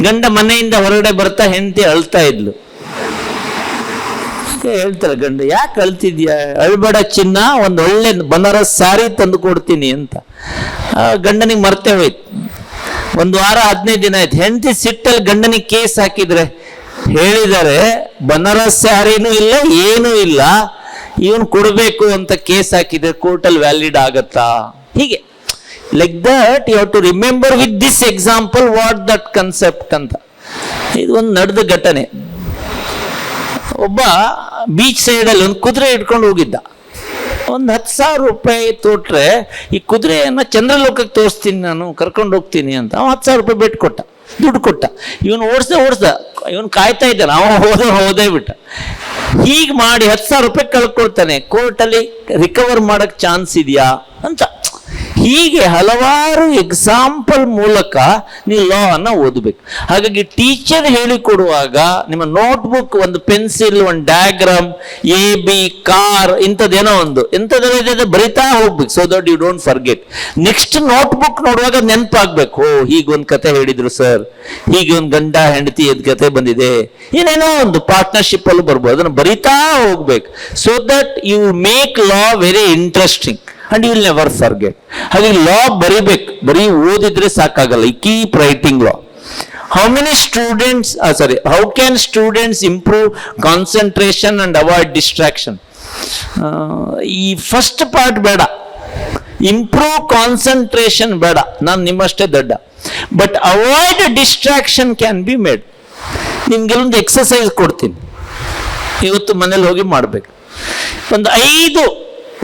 [SPEAKER 1] ಗಂಡ ಮನೆಯಿಂದ ಹೊರಗಡೆ ಬರ್ತಾ ಹೆಂಡತಿ ಅಳ್ತಾ ಇದ್ಲು. ಹೇಳ್ತಾರೆ ಗಂಡ, ಯಾಕೆ ಅಳ್ತಿದ್ಯಾ? ಅಳ್ಬೇಡ ಚಿನ್ನ, ಒಂದು ಒಳ್ಳೆ ಬನಾರಸ್ ಸ್ಯಾರಿ ತಂದು ಕೊಡ್ತೀನಿ ಅಂತ. ಗಂಡನಿಗೆ ಮರ್ತೇ ಹೋಯ್ತು. ಒಂದು ವಾರ 15 ದಿನ ಆಯ್ತು. ಹೆಂಡತಿ ಸಿಟ್ಟಲ್ಲಿ ಗಂಡನಿಗೆ ಕೇಸ್ ಹಾಕಿದ್ರೆ, ಹೇಳಿದ್ದಾರೆ ಬನಾರಸ್ ಸ್ಯಾರಿನೂ ಇಲ್ಲ ಏನೂ ಇಲ್ಲ, ಇವನು ಕೊಡಬೇಕು ಅಂತ ಕೇಸ್ ಹಾಕಿದ್ರೆ ಕೋರ್ಟಲ್ಲಿ ವ್ಯಾಲಿಡ್ ಆಗತ್ತಾ? ಹೀಗೆ like that you have to remember with this example what that concept ಅಂತ. ಇದು ಒಂದು ನಡೆದ ಘಟನೆ. ಒಬ್ಬ ಬೀಚ್ ಸೈಡಲ್ಲಿ ಒಂದು ಕುದುರೆ ಇಟ್ಕೊಂಡು ಹೋಗಿದ್ದ. ಒಂದು 10,000 ರೂಪಾಯಿ ತೋಟ್ರೆ ಈ ಕುದುರೆಯನ್ನು ಚಂದ್ರಲೋಕಕ್ಕೆ ತೋರಿಸ್ತೀನಿ, ನಾನು ಕರ್ಕೊಂಡು ಹೋಗ್ತೀನಿ ಅಂತ. ಅವ 10,000 ರೂಪಾಯಿ ಬೆಟ್ ಕೊಟ್ಟ, ದುಡ್ಡು ಕೊಟ್ಟ. ಇವನು ಓಡಿಸ್ದ, ಇವನು ಕಾಯ್ತಾ ಇದ್ದಾನೆ, ಅವ ಹೋದೇ ಬಿಟ್ಟ. ಹೀಗೆ ಮಾಡಿ 10,000 ರೂಪಾಯಿ ಕಳ್ಕೊಳ್ತಾನೆ. ಕೋರ್ಟಲ್ಲಿ ರಿಕವರ್ ಮಾಡಕ್ ಚಾನ್ಸ್ ಇದೆಯಾ ಅಂತ. ಹೀಗೆ ಹಲವಾರು ಎಕ್ಸಾಂಪಲ್ ಮೂಲಕ ನೀವು ಲಾ ಅನ್ನ ಓದಬೇಕು. ಹಾಗಾಗಿ ಟೀಚರ್ ಹೇಳಿಕೊಡುವಾಗ ನಿಮ್ಮ ನೋಟ್ಬುಕ್, ಒಂದು ಪೆನ್ಸಿಲ್, ಒಂದು ಡಯಾಗ್ರಾಮ್, AB, ಕಾರ್, ಇಂಥದ್ದೇನೋ ಒಂದು ಎಂಥದ್ದು ಬರಿತಾ ಹೋಗ್ಬೇಕು. So that you don't forget. Next notebook ನೋಡುವಾಗ ನೆನಪಾಗ್ಬೇಕು, ಓ ಹೀಗೊಂದು ಕತೆ ಹೇಳಿದ್ರು ಸರ್, ಹೀಗೆ ಒಂದು ಗಂಡ ಹೆಂಡತಿ ಕತೆ ಬಂದಿದೆ, ಏನೇನೋ ಒಂದು ಪಾರ್ಟ್ನರ್ಶಿಪ್ ಅಲ್ಲೂ ಬರ್ಬೋದು. ಅದನ್ನು ಬರಿತಾ ಹೋಗ್ಬೇಕು. So that you make law very interesting and you will never forget. ಹಾಗಾಗಿ ಲಾ ಬರಿಬೇಕು, ಬರೀ ಓದಿದ್ರೆ ಸಾಕಾಗಲ್ಲ. Keep writing law. How can students improve concentration and avoid distraction? ಈ ಫಸ್ಟ್ ಪಾರ್ಟ್ ಬೇಡ, ಇಂಪ್ರೂವ್ ಕಾನ್ಸಂಟ್ರೇಷನ್ ಬೇಡ, ನಾನು ನಿಮ್ಮಷ್ಟೇ ದೊಡ್ಡ. But avoid distraction can be made. ನಿಮ್ಗೆಲ್ಲೊಂದು ಎಕ್ಸಸೈಸ್ ಕೊಡ್ತೀನಿ, ಇವತ್ತು ಮನೇಲಿ ಹೋಗಿ ಮಾಡಬೇಕು. ಒಂದು 5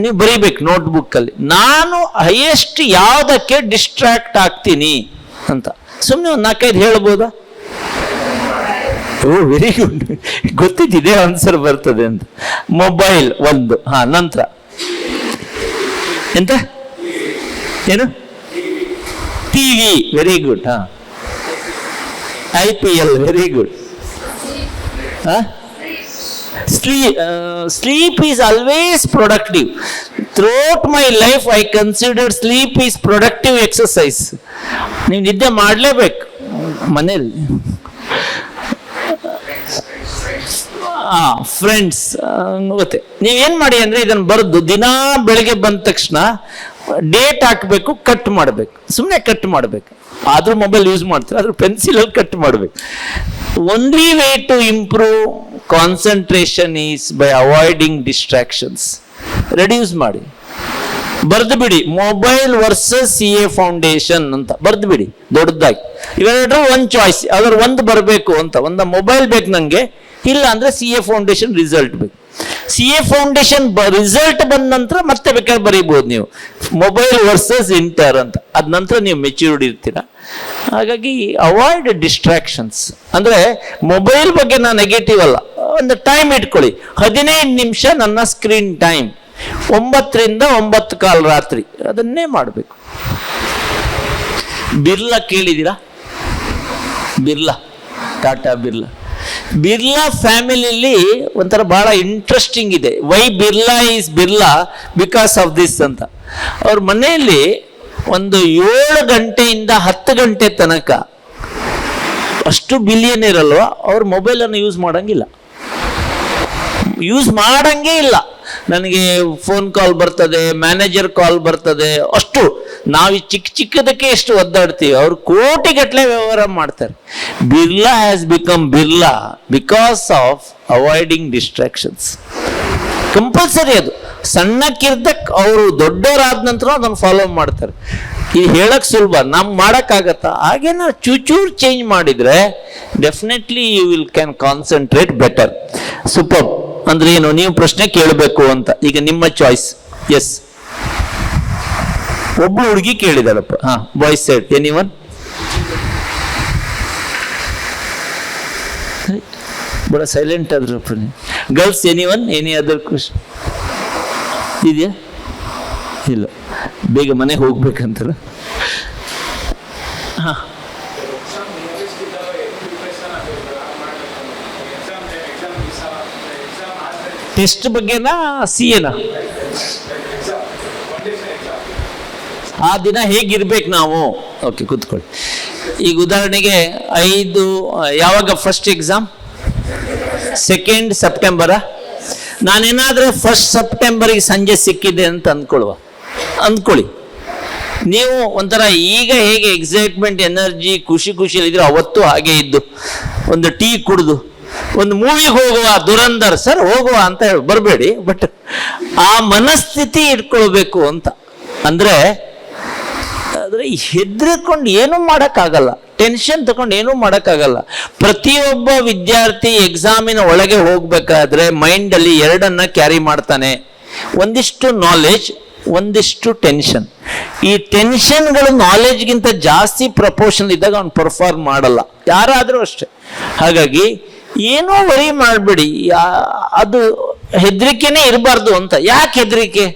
[SPEAKER 1] ನೀವು ಬರೀಬೇಕು ನೋಟ್ಬುಕ್ಕಲ್ಲಿ, ನಾನು ಹೈಯೆಸ್ಟ್ ಯಾವುದಕ್ಕೆ ಡಿಸ್ಟ್ರಾಕ್ಟ್ ಆಗ್ತೀನಿ ಅಂತ. ಸುಮ್ಮನೆ ಒಂದು 4-5 ಹೇಳ್ಬೋದಾ? ಓ ವೆರಿ ಗುಡ್, ಗೊತ್ತಿದ್ದಿದೆ ಆನ್ಸರ್ ಬರ್ತದೆ ಅಂತ. ಮೊಬೈಲ್ ಒಂದು, ನಂತರ ಎಂತ ಏನು? TV, very good. IPL, very good. Sleep is always productive. Throughout my life I consider sleep is productive exercise. ನೀವು ನಿದ್ದೆ ಮಾಡಲೇಬೇಕು ಮನೇಲಿ. ಫ್ರೆಂಡ್ಸ್ ಗೊತ್ತೆ, ನೀವೇನು ಮಾಡಿ ಅಂದರೆ ಇದನ್ನು ಬರೆದು ದಿನಾ ಬೆಳಗ್ಗೆ ಬಂದ ತಕ್ಷಣ ಡೇಟ್ ಹಾಕಬೇಕು, ಕಟ್ ಮಾಡಬೇಕು. ಸುಮ್ಮನೆ ಕಟ್ ಮಾಡಬೇಕು. ಆದ್ರೂ ಮೊಬೈಲ್ ಯೂಸ್ ಮಾಡ್ತಾರೆ, ಆದ್ರೂ ಪೆನ್ಸಿಲಲ್ಲಿ ಕಟ್ ಮಾಡಬೇಕು. Only way to improve concentration is by avoiding distractions. Reduce ಮಾಡಿ, ಬರ್ದು ಬಿಡಿ. ಮೊಬೈಲ್ ವರ್ಸಸ್ CA ಫೌಂಡೇಶನ್ ಅಂತ ಬರ್ದು ಬಿಡಿ ದೊಡ್ಡದಾಗಿ. ಇವೆರಡರೂ ಒಂದು ಚಾಯ್ಸ್, ಅದ್ರ ಒಂದು ಬರಬೇಕು ಅಂತ. ಒಂದು ಮೊಬೈಲ್ ಬೇಕು ನನಗೆ, ಇಲ್ಲ ಅಂದ್ರೆ CA ಫೌಂಡೇಶನ್ ರಿಸಲ್ಟ್ ಬೇಕು. CA ಫೌಂಡೇಶನ್ ರಿಸಲ್ಟ್ ಬಂದ ನಂತರ ಮತ್ತೆ ಬೇಕಾದ್ರೆ ಬರೀಬಹುದು ನೀವು ಮೊಬೈಲ್ ವರ್ಸಸ್ ಇಂಟರ್ ಅಂತ. ಅದ ನಂತರ ನೀವು ಮೆಚ್ಯೂರ್ಡ್ ಇರ್ತೀರಾ. ಹಾಗಾಗಿ ಅವಾಯ್ಡ್ ಡಿಸ್ಟ್ರಾಕ್ಷನ್ಸ್. ಅಂದ್ರೆ ಮೊಬೈಲ್ ಬಗ್ಗೆ ನಾನು ನೆಗೆಟಿವ್ ಅಲ್ಲ, ಒಂದು ಟೈಮ್ ಇಟ್ಕೊಳ್ಳಿ. 15 ನಿಮಿಷ ನನ್ನ ಸ್ಕ್ರೀನ್ ಟೈಮ್, 9 ರಿಂದ 9:15 ರಾತ್ರಿ, ಅದನ್ನೇ ಮಾಡಬೇಕು. ಬಿರ್ಲಾ ಕೇಳಿದ್ದೀರಾ? ಬಿರ್ಲಾ, ಟಾಟಾ ಬಿರ್ಲಾ ಫ್ಯಾಮಿಲಿಲಿ ಒಂಥರ ಬಹಳ ಇಂಟ್ರೆಸ್ಟಿಂಗ್ ಇದೆ. Why Birla is Birla because of this ಅಂತ. ಅವ್ರ ಮನೆಯಲ್ಲಿ ಒಂದು 7 ಗಂಟೆಯಿಂದ 10 ಗಂಟೆ ತನಕ, ಅಷ್ಟು ಬಿಲಿಯನೇರ್ ಅಲ್ವಾ, ಅವ್ರ ಮೊಬೈಲನ್ನು ಯೂಸ್ ಮಾಡಂಗೇ ಇಲ್ಲ. ನನಗೆ ಫೋನ್ ಕಾಲ್ ಬರ್ತದೆ, ಮ್ಯಾನೇಜರ್ ಕಾಲ್ ಬರ್ತದೆ, ಅಷ್ಟು ನಾವು ಚಿಕ್ಕದಕ್ಕೆ ಎಷ್ಟು ಒದ್ದಾಡ್ತೀವಿ, ಅವ್ರು ಕೋಟಿಗಟ್ಟಲೆ ವ್ಯವಹಾರ ಮಾಡ್ತಾರೆ. Birla has become Birla because of avoiding distractions. Compulsory ಅದು. ಸಣ್ಣಕ್ಕಿರ್ದಕ್ಕೆ ಅವರು ದೊಡ್ಡವರಾದ ನಂತರ ಅದನ್ನು ಫಾಲೋ ಮಾಡ್ತಾರೆ. ಇದು ಹೇಳಕ್ ಸುಲಭ, ನಮ್ಗೆ ಮಾಡೋಕ್ಕಾಗತ್ತಾ? ಹಾಗೆ ನಾವು ಚೂಚೂರು ಚೇಂಜ್ ಮಾಡಿದ್ರೆ definitely you will can concentrate better. Super. ಅಂದ್ರೆ ಏನು, ನೀವು ಪ್ರಶ್ನೆ ಕೇಳಬೇಕು ಅಂತ. ಈಗ ನಿಮ್ಮ ಚಾಯ್ಸ್. ಎಸ್, ಒಬ್ಳು ಹುಡುಗಿ ಕೇಳಿದಾಳಪ್ಪ. Boys side, anyone? ಬಡ ಸೈಲೆಂಟ್ ಆದ್ರಪ್ಪ. Girls, anyone? Any other question ಇದೆಯಾ? ಇಲ್ಲ, ಬೇಗ ಮನೆಗೆ ಹೋಗ್ಬೇಕಂತಲ್ಲ. ಟೆಸ್ಟ್ ಬಗ್ಗೆನಾ CAನಾ? ಆ ದಿನ ಹೇಗಿರ್ಬೇಕು ನಾವು? ಓಕೆ, ಕೂತ್ಕೊಳ್ಳಿ. ಈಗ ಉದಾಹರಣೆಗೆ 5 ಯಾವಾಗ ಫಸ್ಟ್ ಎಕ್ಸಾಮ್? 2 ಸೆಪ್ಟೆಂಬರಾ? ನಾನೇನಾದ್ರೆ 1 ಸೆಪ್ಟೆಂಬರ್ಗೆ ಸಂಜೆ ಸಿಕ್ಕಿದೆ ಅಂತ ಅಂದ್ಕೊಳ್ಳಿ. ನೀವು ಒಂಥರ ಈಗ ಹೇಗೆ ಎಕ್ಸೈಟ್ಮೆಂಟ್, ಎನರ್ಜಿ, ಖುಷಿಲಿದ್ರೆ ಅವತ್ತು ಹಾಗೆ ಇದ್ದು ಒಂದು ಟೀ ಕುಡಿದು ಒಂದು ಮೂವಿಗೆ ಹೋಗುವ, ದುರಂಧರ್ ಸರ್ ಹೋಗುವ ಅಂತ ಹೇಳಿ ಬರಬೇಡಿ. ಬಟ್ ಆ ಮನಸ್ಥಿತಿ ಇಟ್ಕೊಳ್ಬೇಕು ಅಂತ. ಅಂದ್ರೆ ಹೆದರ್ಕೊಂಡು ಏನೂ ಮಾಡೋಕ್ಕಾಗಲ್ಲ, ಟೆನ್ಷನ್ ತಗೊಂಡು ಏನೂ ಮಾಡೋಕ್ಕಾಗಲ್ಲ. ಪ್ರತಿಯೊಬ್ಬ ವಿದ್ಯಾರ್ಥಿ ಎಕ್ಸಾಮಿನ ಒಳಗೆ ಹೋಗ್ಬೇಕಾದ್ರೆ ಮೈಂಡಲ್ಲಿ 2 ಕ್ಯಾರಿ ಮಾಡ್ತಾನೆ. ಒಂದಿಷ್ಟು ನಾಲೆಜ್, ಒಂದಿಷ್ಟು ಟೆನ್ಷನ್. ಈ ಟೆನ್ಷನ್ಗಳು ನಾಲೆಜ್ಗಿಂತ ಜಾಸ್ತಿ ಪ್ರಪೋರ್ಷನ್ ಇದ್ದಾಗ ಅವ್ನು ಪರ್ಫಾರ್ಮ್ ಮಾಡಲ್ಲ, ಯಾರಾದರೂ ಅಷ್ಟೆ. ಹಾಗಾಗಿ ಏನೋ ವರಿ ಮಾಡಬೇಡಿ, ಅದು ಹೆದರಿಕೆನೇ ಇರಬಾರ್ದು ಅಂತ. ಯಾಕೆ ಹೆದರಿಕೆ?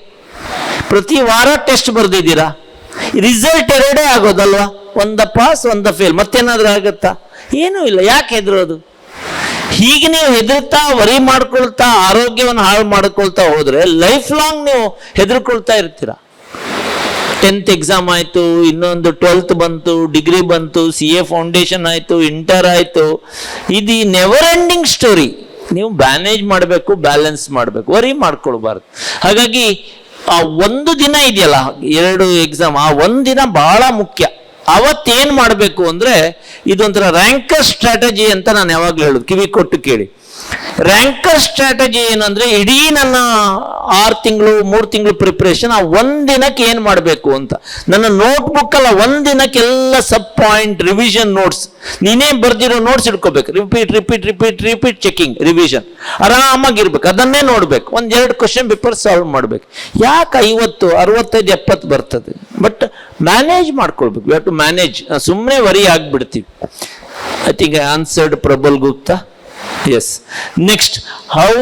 [SPEAKER 1] ಪ್ರತಿ ವಾರ ಟೆಸ್ಟ್ ಬರ್ದಿದ್ದೀರಾ, ರಿಸಲ್ಟ್ 2 ಆಗೋದಲ್ವಾ? ಒಂದ ಪಾಸ್ ಒಂದ ಫೇಲ್, ಮತ್ತೇನಾದ್ರೂ ಆಗುತ್ತಾ? ಏನೂ ಇಲ್ಲ. ಯಾಕೆ ಹೆದರೋದು? ಹೀಗೆ ನೀವು ಹೆದರ್ತಾ ವರಿ ಮಾಡ್ಕೊಳ್ತಾ ಆರೋಗ್ಯವನ್ನು ಹಾಳು ಮಾಡ್ಕೊಳ್ತಾ ಹೋದ್ರೆ ಲೈಫ್ ಲಾಂಗ್ ನೀವು ಹೆದರ್ಕೊಳ್ತಾ ಇರ್ತೀರ. 10th ಎಕ್ಸಾಮ್ ಆಯ್ತು, ಇನ್ನೊಂದು 12th ಬಂತು, ಡಿಗ್ರಿ ಬಂತು, CA ಫೌಂಡೇಶನ್ ಆಯ್ತು, ಇಂಟರ್ ಆಯ್ತು. ಇದು ನೆವರ್ ಎಂಡಿಂಗ್ ಸ್ಟೋರಿ. ನೀವು ಮ್ಯಾನೇಜ್ ಮಾಡಬೇಕು, ಬ್ಯಾಲೆನ್ಸ್ ಮಾಡಬೇಕು, ವರಿ ಮಾಡ್ಕೊಳ್ಬಾರ್ದು. ಹಾಗಾಗಿ ಆ ಒಂದು ದಿನ ಇದೆಯಲ್ಲ, 2 ಎಕ್ಸಾಮ್, ಆ ಒಂದಿನ ಬಹಳ ಮುಖ್ಯ. ಅವತ್ತೇನ್ ಮಾಡಬೇಕು ಅಂದ್ರೆ, ಇದೊಂಥರ ರ್ಯಾಂಕರ್ ಸ್ಟ್ರಾಟಜಿ ಅಂತ ನಾನು ಯಾವಾಗ್ಲೂ ಹೇಳುದು, ಕಿವಿ ಕೊಟ್ಟು ಕೇಳಿ. ರ್ಯಾಂಕರ್ ಸ್ಟ್ರಾಟಜಿ ಏನಂದ್ರೆ, ಇಡೀ ನನ್ನ 6 ತಿಂಗಳು 3 ತಿಂಗಳು ಪ್ರಿಪರೇಷನ್ ಆ ಒಂದಿನಕ್ಕೆ ಏನ್ ಮಾಡಬೇಕು ಅಂತ. ನನ್ನ ನೋಟ್ಬುಕ್ ಅಲ್ಲ, ಒಂದಿನಕ್ಕೆಲ್ಲ ಸಬ್ ಪಾಯಿಂಟ್, ರಿವಿಷನ್ ನೋಟ್ಸ್, ನೀನೇ ಬರ್ದಿರೋ ನೋಟ್ಸ್ ಇಟ್ಕೋಬೇಕು. ರಿಪೀಟ್ ಚೆಕಿಂಗ್, ರಿವಿಷನ್ ಆರಾಮಾಗಿರ್ಬೇಕು. ಅದನ್ನೇ ನೋಡ್ಬೇಕು. 1-2 ಕ್ವಶನ್ ಪೇಪರ್ ಸಾಲ್ವ್ ಮಾಡ್ಬೇಕು. ಯಾಕೆ 50, 65, 70 ಬರ್ತದೆ? ಬಟ್ ಮ್ಯಾನೇಜ್ ಮಾಡ್ಕೊಳ್ಬೇಕು. You have to manage. ಸುಮ್ಮನೆ ವರಿ ಆಗ್ಬಿಡ್ತೀವಿ. I think I answered Prabal Gupta. Yes. Next, how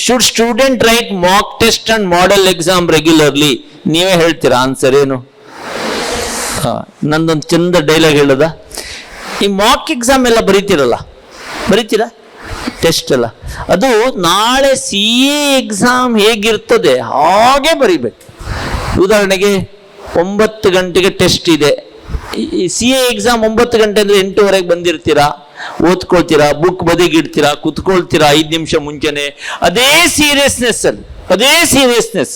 [SPEAKER 1] should student write mock test and model exam regularly? ನೀವೇ ಹೇಳ್ತೀರಾ ಆನ್ಸರ್ ಏನು? ನಂದೊಂದು ಚಂದ ಡೈಲಾಗ್ ಹೇಳೋದ? ಈ ಮಾಕ್ ಎಕ್ಸಾಮ್ ಎಲ್ಲ ಬರೀತೀರಾ ಟೆಸ್ಟ್ ಎಲ್ಲ, ಅದು ನಾಳೆ CA ಎಕ್ಸಾಮ್ ಹೇಗಿರ್ತದೆ ಹಾಗೆ ಬರೀಬೇಕು. ಉದಾಹರಣೆಗೆ 9 ಗಂಟೆಗೆ ಟೆಸ್ಟ್ ಇದೆ. ಈ CA ಎಕ್ಸಾಮ್ 9 ಗಂಟೆ ಅಂದ್ರೆ 8:15 ಬಂದಿರ್ತೀರಾ, ಓದ್ಕೊಳ್ತೀರಾ, ಬುಕ್ ಬದಿಗಿಡ್ತೀರಾ, ಕುತ್ಕೊಳ್ತೀರಾ 5 ನಿಮಿಷ ಮುಂಚೆನೆ. ಅದೇ ಸೀರಿಯಸ್ನೆಸ್.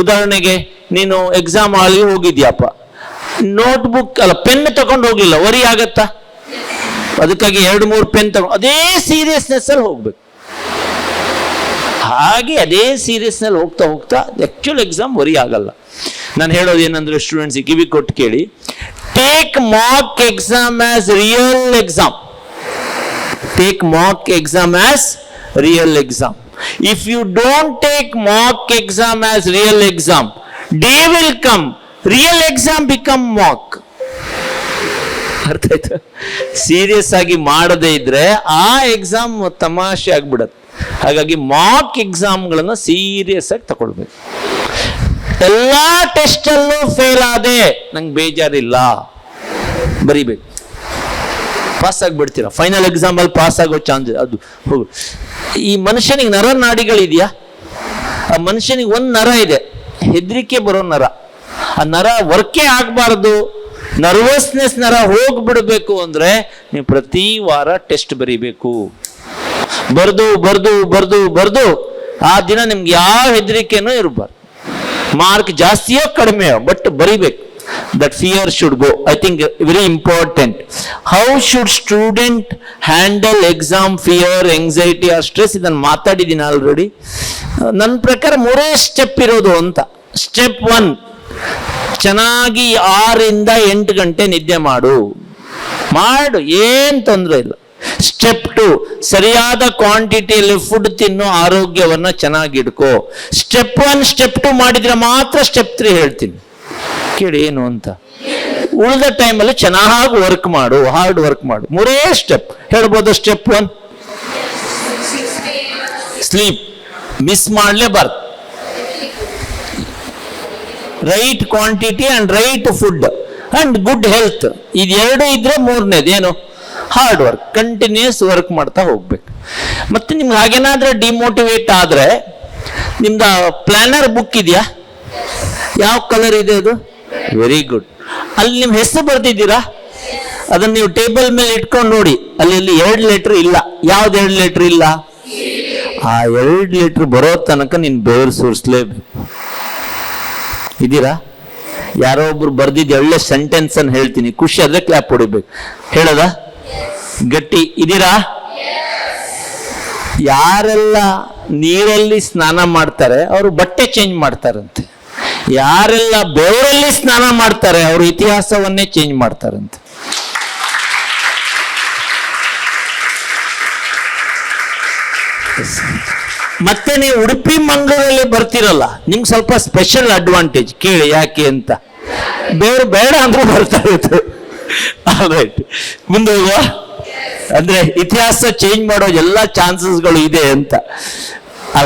[SPEAKER 1] ಉದಾಹರಣೆಗೆ ನೀನು ಎಕ್ಸಾಮ್ ಹಾಲಿಗೆ ಹೋಗಿದ್ಯಪ್ಪ, ನೋಟ್ಬುಕ್ ಅಲ್ಲ ಪೆನ್ ತಗೊಂಡು ಹೋಗ್ಲಿಲ್ಲ, ವರಿ ಆಗತ್ತಾ? ಅದಕ್ಕಾಗಿ 2-3 ಪೆನ್ ತಗೊಂಡು ಅದೇ ಸೀರಿಯಸ್ನೆಸ್ ಅಲ್ಲಿ ಹೋಗ್ಬೇಕು. ಹಾಗೆ ಅದೇ ಸೀರಿಯಸ್ನಲ್ಲಿ ಹೋಗ್ತಾ ಆಕ್ಚುಲ್ ಎಕ್ಸಾಮ್ ವರಿ ಆಗಲ್ಲ. ನಾನು ಹೇಳೋದು ಏನಂದ್ರೆ, ಸ್ಟೂಡೆಂಟ್ಸ್ ಕಿವಿ ಕೊಟ್ಟು ಕೇಳಿ, take mock exam as real exam. Take mock exam as real exam. If you don't take mock exam as real exam, day will come, real exam become mock. ಅರ್ಥ ಆಯ್ತು? Serious ಆಗಿ ಮಾಡದೇ ಇದ್ರೆ ಆ ಎಕ್ಸಾಮ್ ತಮಾಷೆ ಆಗ್ಬಿಡತ್ತೆ. ಹಾಗಾಗಿ ಮಾಕ್ ಎಕ್ಸಾಮ್ಗಳನ್ನ ಸೀರಿಯಸ್ ಆಗಿ ತಗೊಳ್ಬೇಕು. ಎಲ್ಲಾ ಟೆಸ್ಟ್ ಅಲ್ಲೂ ಫೇಲ್ ಆದೆ, ನಂಗೆ ಬೇಜಾರಿಲ್ಲ, ಬರಿಬೇಕು. ಪಾಸ್ ಆಗಿಬಿಡ್ತೀರಾ. ಫೈನಲ್ ಎಕ್ಸಾಮ್ ಅಲ್ಲಿ ಪಾಸ್ ಆಗೋ ಚಾನ್ಸ್ ಅದು ಹೋಗು. ಈ ಮನುಷ್ಯನಿಗೆ ನಾಡಿಗಳಿದೆಯಾ? ಆ ಮನುಷ್ಯನಿಗೆ ಒಂದು ನರ ಇದೆ, ಹೆದರಿಕೆ ಬರೋ ನರ. ಆ ನರ ವರ್ಕೇ ಆಗಬಾರ್ದು, ನರ್ವಸ್ನೆಸ್ ನರ ಹೋಗ್ಬಿಡ್ಬೇಕು ಅಂದ್ರೆ ನೀವು ಪ್ರತಿ ವಾರ ಟೆಸ್ಟ್ ಬರೀಬೇಕು. ಬರ್ದು ಆ ದಿನ ನಿಮ್ಗೆ ಯಾವ ಹೆದರಿಕೆನೂ ಇರಬಾರ್ದು. ಮಾರ್ಕ್ ಜಾಸ್ತಿಯೋ ಕಡಿಮೆಯೋ, ಬಟ್ ಬರೀಬೇಕು. That fear should go. I think very important. How should student handle exam fear, anxiety or stress? ಇದನ್ನು ಮಾತಾಡಿದ್ದೀನಿ ಆಲ್ರೆಡಿ. ನನ್ನ ಪ್ರಕಾರ 3 ಸ್ಟೆಪ್ ಇರೋದು ಅಂತ. ಸ್ಟೆಪ್ 1, ಚೆನ್ನಾಗಿ 6ರಿಂದ 8 ಗಂಟೆ ನಿದ್ದೆ ಮಾಡು, ಏನ್ ತೊಂದರೆ ಇಲ್ಲ. ಸ್ಟೆಪ್ 2, ಸರಿಯಾದ ಕ್ವಾಂಟಿಟಿಯಲ್ಲಿ ಫುಡ್ ತಿನ್ನು, ಆರೋಗ್ಯವನ್ನ ಚೆನ್ನಾಗಿಡ್ಕೋ. ಸ್ಟೆಪ್ 1 ಸ್ಟೆಪ್ 2 ಮಾಡಿದ್ರೆ ಮಾತ್ರ ಸ್ಟೆಪ್ 3 ಹೇಳ್ತೀನಿ, ಕೇಳಿ ಏನು ಅಂತ. ಉಳಿದ ಟೈಮಲ್ಲಿ ಚೆನ್ನಾಗಿ ವರ್ಕ್ ಮಾಡು, ಹಾರ್ಡ್ ವರ್ಕ್ ಮಾಡು. 3 ಸ್ಟೆಪ್ ಹೇಳ್ಬೋದು. ಸ್ಟೆಪ್ 1, ಸ್ಲೀಪ್ ಮಿಸ್ ಮಾಡಲೇಬಾರ್ದು. Right quantity and right food and good health. ಇದೆರಡು ಇದ್ರೆ 3ನೇದು ಏನು? ಹಾರ್ಡ್ ವರ್ಕ್, ಕಂಟಿನ್ಯೂಸ್ ವರ್ಕ್ ಮಾಡ್ತಾ ಹೋಗ್ಬೇಕು. ಮತ್ತೆ ನಿಮ್ಗೆ ಹಾಗೇನಾದ್ರೆ ಡಿಮೋಟಿವೇಟ್ ಆದ್ರೆ, ನಿಮ್ದು ಪ್ಲಾನರ್ ಬುಕ್ ಇದೆಯಾ? ಯಾವ ಕಲರ್ ಇದೆ ಅದು? Very good. ಅಲ್ಲಿ ನಿಮ್ಮ ಹೆಸರು ಬರ್ತಿದ್ದೀರಾ? ಅದನ್ನ ನೀವು ಟೇಬಲ್ ಮೇಲೆ ಇಟ್ಕೊಂಡು ನೋಡಿ. ಅಲ್ಲಿ 2 ಲೆಟರ್ ಇಲ್ಲ. ಯಾವ್ದು 2 ಲೆಟರ್ ಇಲ್ಲ? ಆ 2 ಲೀಟರ್ ಬರೋ ತನಕ ನೀನು ಬೆವರು ಸುರಿಸ್ಲೇಬೇಕು. ಇದ್ದೀರಾ? ಯಾರೋ ಒಬ್ರು ಬರ್ದಿದ್ದು ಒಳ್ಳೆ ಸೆಂಟೆನ್ಸ್ ಅನ್ನು ಹೇಳ್ತೀನಿ, ಖುಷಿ ಆದ್ರೆ ಕ್ಲಾಪ್ ಹೊಡಿಬೇಕು. ಹೇಳೋದಾ? ಗಟ್ಟಿ ಇದ್ದೀರಾ? ಯಾರೆಲ್ಲ ನೀರಲ್ಲಿ ಸ್ನಾನ ಮಾಡ್ತಾರೆ ಅವರು ಬಟ್ಟೆ ಚೇಂಜ್ ಮಾಡ್ತಾರಂತೆ. ಯಾರೆಲ್ಲ ಬೆವರಲ್ಲಿ ಸ್ನಾನ ಮಾಡ್ತಾರೆ ಅವರು ಇತಿಹಾಸವನ್ನೇ ಚೇಂಜ್ ಮಾಡ್ತಾರಂತೆ. ಮತ್ತೆ ನೀವು ಉಡುಪಿ ಮಂಗಳೂರಲ್ಲಿ ಬರ್ತಿರಲ್ಲ, ನಿಮ್ಗೆ ಸ್ವಲ್ಪ ಸ್ಪೆಷಲ್ ಅಡ್ವಾಂಟೇಜ್. ಕೇಳಿ ಯಾಕೆ ಅಂತ. ಬೇರೆ ಬೇಡ ಅಂದ್ರೂ ಬರ್ತಾ ಇತ್ತು. ರೈಟ್, ಮುಂದೆ ಹೋಗುವ. ಅಂದ್ರೆ ಇತಿಹಾಸ ಚೇಂಜ್ ಮಾಡೋ ಎಲ್ಲ ಚಾನ್ಸಸ್ಗಳು ಇದೆ ಅಂತ.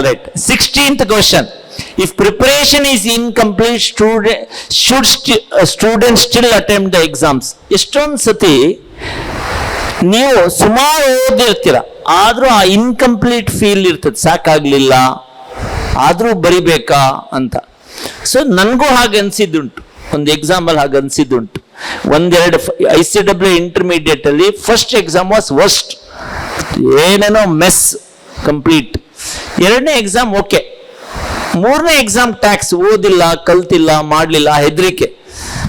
[SPEAKER 1] Right, 16th question. If preparation is incomplete student still attempt the exams. ಎಷ್ಟೊಂದು ಸತಿ ನೀವು ಸುಮಾರು ಓದಿರ್ತೀರ, ಆದ್ರೂ ಆ ಇನ್ಕಂಪ್ಲೀಟ್ ಫೀಲ್ ಇರ್ತದೆ, ಸಾಕಾಗ್ಲಿಲ್ಲ ಆದ್ರೂ ಬರಿಬೇಕಾ ಅಂತ. ಸೊ ನನಗೂ ಹಾಗೆ ಅನ್ಸಿದ್ದುಂಟು, ಒಂದು ಎಕ್ಸಾಂಪಲ್ ಹಾಗೆ ಅನ್ಸಿದ್ದುಂಟು. ಒಂದೆರಡು ICW ಇಂಟರ್ಮೀಡಿಯೇಟ್ ಅಲ್ಲಿ ಫಸ್ಟ್ ಎಕ್ಸಾಮ್ ವಾಸ್ ವರ್ಸ್ಟ್, ಏನೇನೋ ಮೆಸ್ ಕಂಪ್ಲೀಟ್. 2ನೇ ಎಕ್ಸಾಮ್ ಓಕೆ, 3ನೇ ಎಕ್ಸಾಮ್ ಟ್ಯಾಕ್ಸ್, ಓದಿಲ್ಲ, ಕಲ್ತಿಲ್ಲ, ಮಾಡಲಿಲ್ಲ, ಹೆದರಿಕೆ.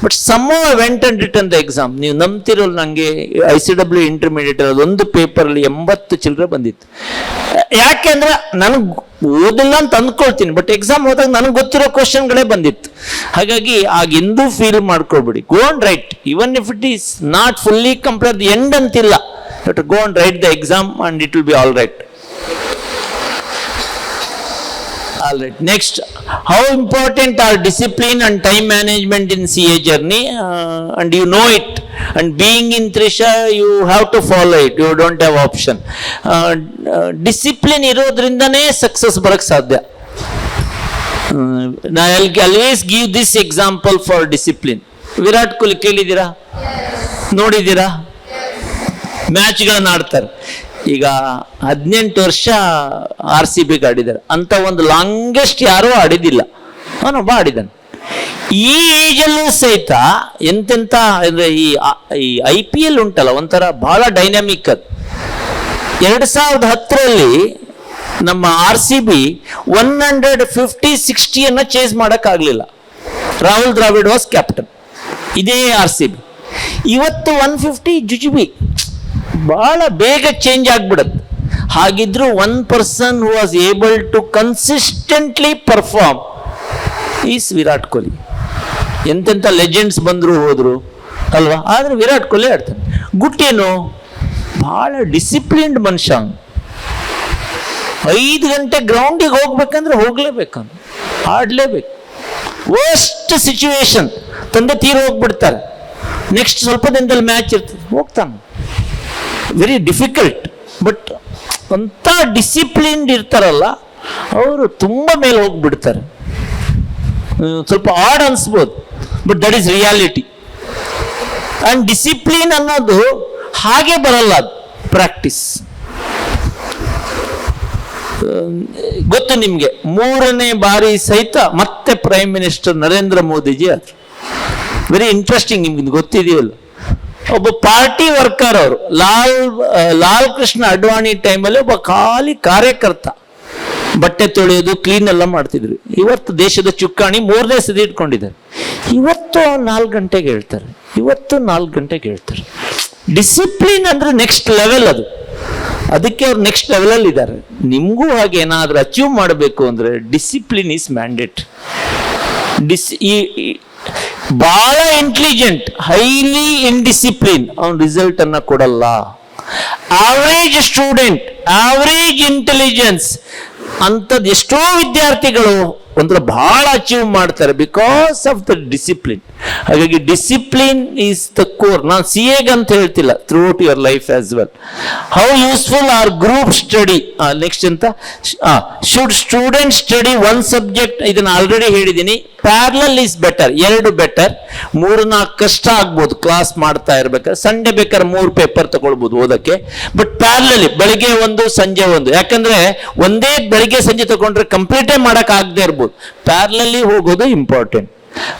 [SPEAKER 1] But some went and return the exam. ನೀವು ನಂಬ್ತಿರೋಲ್ಲ, ನನಗೆ ICW ಇಂಟರ್ಮೀಡಿಯೇಟ್ ಅದೊಂದು ಪೇಪರಲ್ಲಿ 80 ಚಿಲ್ಲರೆ ಬಂದಿತ್ತು. ಯಾಕೆಂದ್ರೆ ನನಗೆ ಓದಿಲ್ಲ ಅಂತ ಅಂದ್ಕೊಳ್ತೀನಿ, ಬಟ್ ಎಕ್ಸಾಮ್ ಹೋದಾಗ ನನಗೆ ಗೊತ್ತಿರೋ ಕ್ವಶನ್ಗಳೇ ಬಂದಿತ್ತು. ಹಾಗಾಗಿ ಆಗೆಂದೂ ಫೀಲ್ ಮಾಡ್ಕೊಳ್ಬಿಡಿ. Go and right, even if it is not fully complete the end ಅಂತಿಲ್ಲ, but go and right the exam and it will be all right. All right. Next, how important are discipline and time management in CA journey? And you know it. And being in Trisha, you have to follow it. You don't have option. Discipline ಇರೋದ್ರಿಂದನೇ success ಬರಕ್ಕೆ ಸಾಧ್ಯ. I'll always give this example for discipline. Virat Kohli ಕೇಳಿದ್ದೀರಾ? ನೋಡಿದ್ದೀರಾ? ಮ್ಯಾಚ್ಗಳನ್ನ ಆಡ್ತಾರೆ. ಈಗ 18 ವರ್ಷ RCB ಆಡಿದ್ದಾರೆ ಅಂತ ಒಂದು ಲಾಂಗೆಸ್ಟ್ ಯಾರೂ ಆಡಿದಿಲ್ಲ, ಅವನೊಬ್ಬ ಆಡಿದ್ದಾನೆ. ಈ ಏಜಲ್ಲೂ ಸಹಿತ ಎಂತೆಂಥ ಅಂದರೆ ಈ IPL ಉಂಟಲ್ಲ, ಒಂಥರ ಬಹಳ ಡೈನಾಮಿಕ್. ಅದು 2010ರಲ್ಲಿ ನಮ್ಮ RCB 150-60 ಚೇಸ್ ಮಾಡೋಕ್ಕಾಗಲಿಲ್ಲ. ರಾಹುಲ್ ದ್ರಾವಿಡ್ ವಾಸ್ ಕ್ಯಾಪ್ಟನ್, ಇದೇ RCB. ಇವತ್ತು 150 ಜುಜುಬಿ, ಬಹಳ ಬೇಗ ಚೇಂಜ್ ಆಗ್ಬಿಡುತ್ತೆ. ಹಾಗಿದ್ರು 1 person who was able to consistently perform is Virat Kohli. ಎಂತೆಂಥ ಲೆಜೆಂಡ್ಸ್ ಬಂದ್ರು ಹೋದ್ರು ಅಲ್ವಾ, ಆದ್ರೆ ವಿರಾಟ್ ಕೊಹ್ಲಿ ಆಡ್ತಾನೆ. ಗುಟ್ಟೇನು, ಬಹಳ ಡಿಸಿಪ್ಲಿನ್ಡ್ ಮನುಷ್ಯ. 5 ಗಂಟೆ ಗ್ರೌಂಡಿಗೆ ಹೋಗ್ಬೇಕಂದ್ರೆ ಹೋಗ್ಲೇಬೇಕಂತ, ಆಡ್ಲೇಬೇಕು. ವರ್ಸ್ಟ್ ಸಿಚುವೇಶನ್, ತಂದೆ ತೀರು ಹೋಗ್ಬಿಡ್ತಾರೆ, ನೆಕ್ಸ್ಟ್ ಸ್ವಲ್ಪ ದಿನದಲ್ಲಿ ಮ್ಯಾಚ್ ಇರ್ತದೆ, ಹೋಗ್ತಾನೆ. Very difficult. ಬಟ್ ಅಂಥ ಡಿಸಿಪ್ಲಿನ್ಡ್ ಇರ್ತಾರಲ್ಲ ಅವರು ತುಂಬ ಮೇಲೆ ಹೋಗ್ಬಿಡ್ತಾರೆ. ಸ್ವಲ್ಪ ಆಡ್ ಅನ್ಸ್ಬೋದು, but that is reality. And discipline ಅನ್ನೋದು ಹಾಗೆ ಬರಲ್ಲ, ಅದು ಪ್ರಾಕ್ಟೀಸ್. ಗೊತ್ತು ನಿಮಗೆ, 3ನೇ ಬಾರಿ ಸಹಿತ ಮತ್ತೆ ಪ್ರೈಮ್ ಮಿನಿಸ್ಟರ್ ನರೇಂದ್ರ ಮೋದಿಜಿ ಆದ್ರು. ವೆರಿ ಇಂಟ್ರೆಸ್ಟಿಂಗ್, ನಿಮ್ಗೆ ಗೊತ್ತಿದೆಯಲ್ಲ. ಒಬ್ಬ ಪಾರ್ಟಿ ವರ್ಕರ್ ಅವರು, ಲಾಲ್ ಕೃಷ್ಣ ಅಡ್ವಾಣಿ ಟೈಮಲ್ಲಿ ಒಬ್ಬ ಖಾಲಿ ಕಾರ್ಯಕರ್ತ, ಬಟ್ಟೆ ತೊಳೆಯೋದು ಕ್ಲೀನ್ ಎಲ್ಲ ಮಾಡ್ತಿದ್ರು. ಇವತ್ತು ದೇಶದ ಚುಕ್ಕಾಣಿ 3ನೇ ಸದಿ ಇಟ್ಕೊಂಡಿದ್ದಾರೆ. ಇವತ್ತು 4 ಗಂಟೆಗೆ ಹೇಳ್ತಾರೆ, ಇವತ್ತು 4 ಗಂಟೆಗೆ ಹೇಳ್ತಾರೆ. ಡಿಸಿಪ್ಲಿನ್ ಅಂದ್ರೆ ನೆಕ್ಸ್ಟ್ ಲೆವೆಲ್ ಅದು. ಅದಕ್ಕೆ ಅವ್ರು ನೆಕ್ಸ್ಟ್ ಲೆವೆಲಲ್ಲಿ ಇದ್ದಾರೆ. ನಿಮಗೂ ಹಾಗೆ ಏನಾದರೂ ಅಚೀವ್ ಮಾಡಬೇಕು ಅಂದ್ರೆ ಡಿಸಿಪ್ಲಿನ್ ಈಸ್ ಮ್ಯಾಂಡೇಟ್. ಬಹಳ ಇಂಟೆಲಿಜೆಂಟ್, ಹೈಲಿ ಇನ್ಡಿಸಿಪ್ಲಿನ್, ಅವನ ರಿಸಲ್ಟ್ ಅನ್ನ ಕೊಡಲ್ಲ. ಆವರೇಜ್ ಸ್ಟೂಡೆಂಟ್, ಆವರೇಜ್ ಇಂಟೆಲಿಜೆನ್ಸ್ ಅಂಥದ್ದು ಎಷ್ಟೋ ವಿದ್ಯಾರ್ಥಿಗಳು ಒಂಥರ ಬಹಳ ಅಚೀವ್ ಮಾಡ್ತಾರೆ ಬಿಕಾಸ್ ಆಫ್ ದ ಡಿಸಿಪ್ಲಿನ್. ಹಾಗಾಗಿ ಡಿಸಿಪ್ಲಿನ್ ಈಸ್ ದ ಕೋರ್. ನಾನು CA ಅಂತ ಹೇಳ್ತಿಲ್ಲ, throughout your life as well. How useful are group study. Next ಅಂತ, ಶುಡ್ ಸ್ಟೂಡೆಂಟ್ ಸ್ಟಡಿ 1 ಸಬ್ಜೆಕ್ಟ್. ಇದನ್ನ ಆಲ್ರೆಡಿ ಹೇಳಿದ್ದೀನಿ. Parallel is better, 2 better. 3-4 ಕಷ್ಟ ಆಗ್ಬೋದು ಕ್ಲಾಸ್ ಮಾಡ್ತಾ ಇರ್ಬೇಕಾದ್ರೆ. ಸಂಡೇ ಬೇಕಾದ್ರೆ 3 ಪೇಪರ್ ತಗೊಳ್ಬೋದು ಓದಕ್ಕೆ. ಬಟ್ ಪ್ಯಾರಲಲ್ಲಿ ಬೆಳಿಗ್ಗೆ 1, ಸಂಜೆ 1. ಯಾಕಂದ್ರೆ ಒಂದೇ ಬೆಳಿಗ್ಗೆ ಸಂಜೆ ತಗೊಂಡ್ರೆ ಕಂಪ್ಲೀಟೇ ಮಾಡಕ್ ಆಗದೆ ಇರ್ಬೋದು. ಪ್ಯಾರಲಲ್ಲಿ ಹೋಗೋದು important.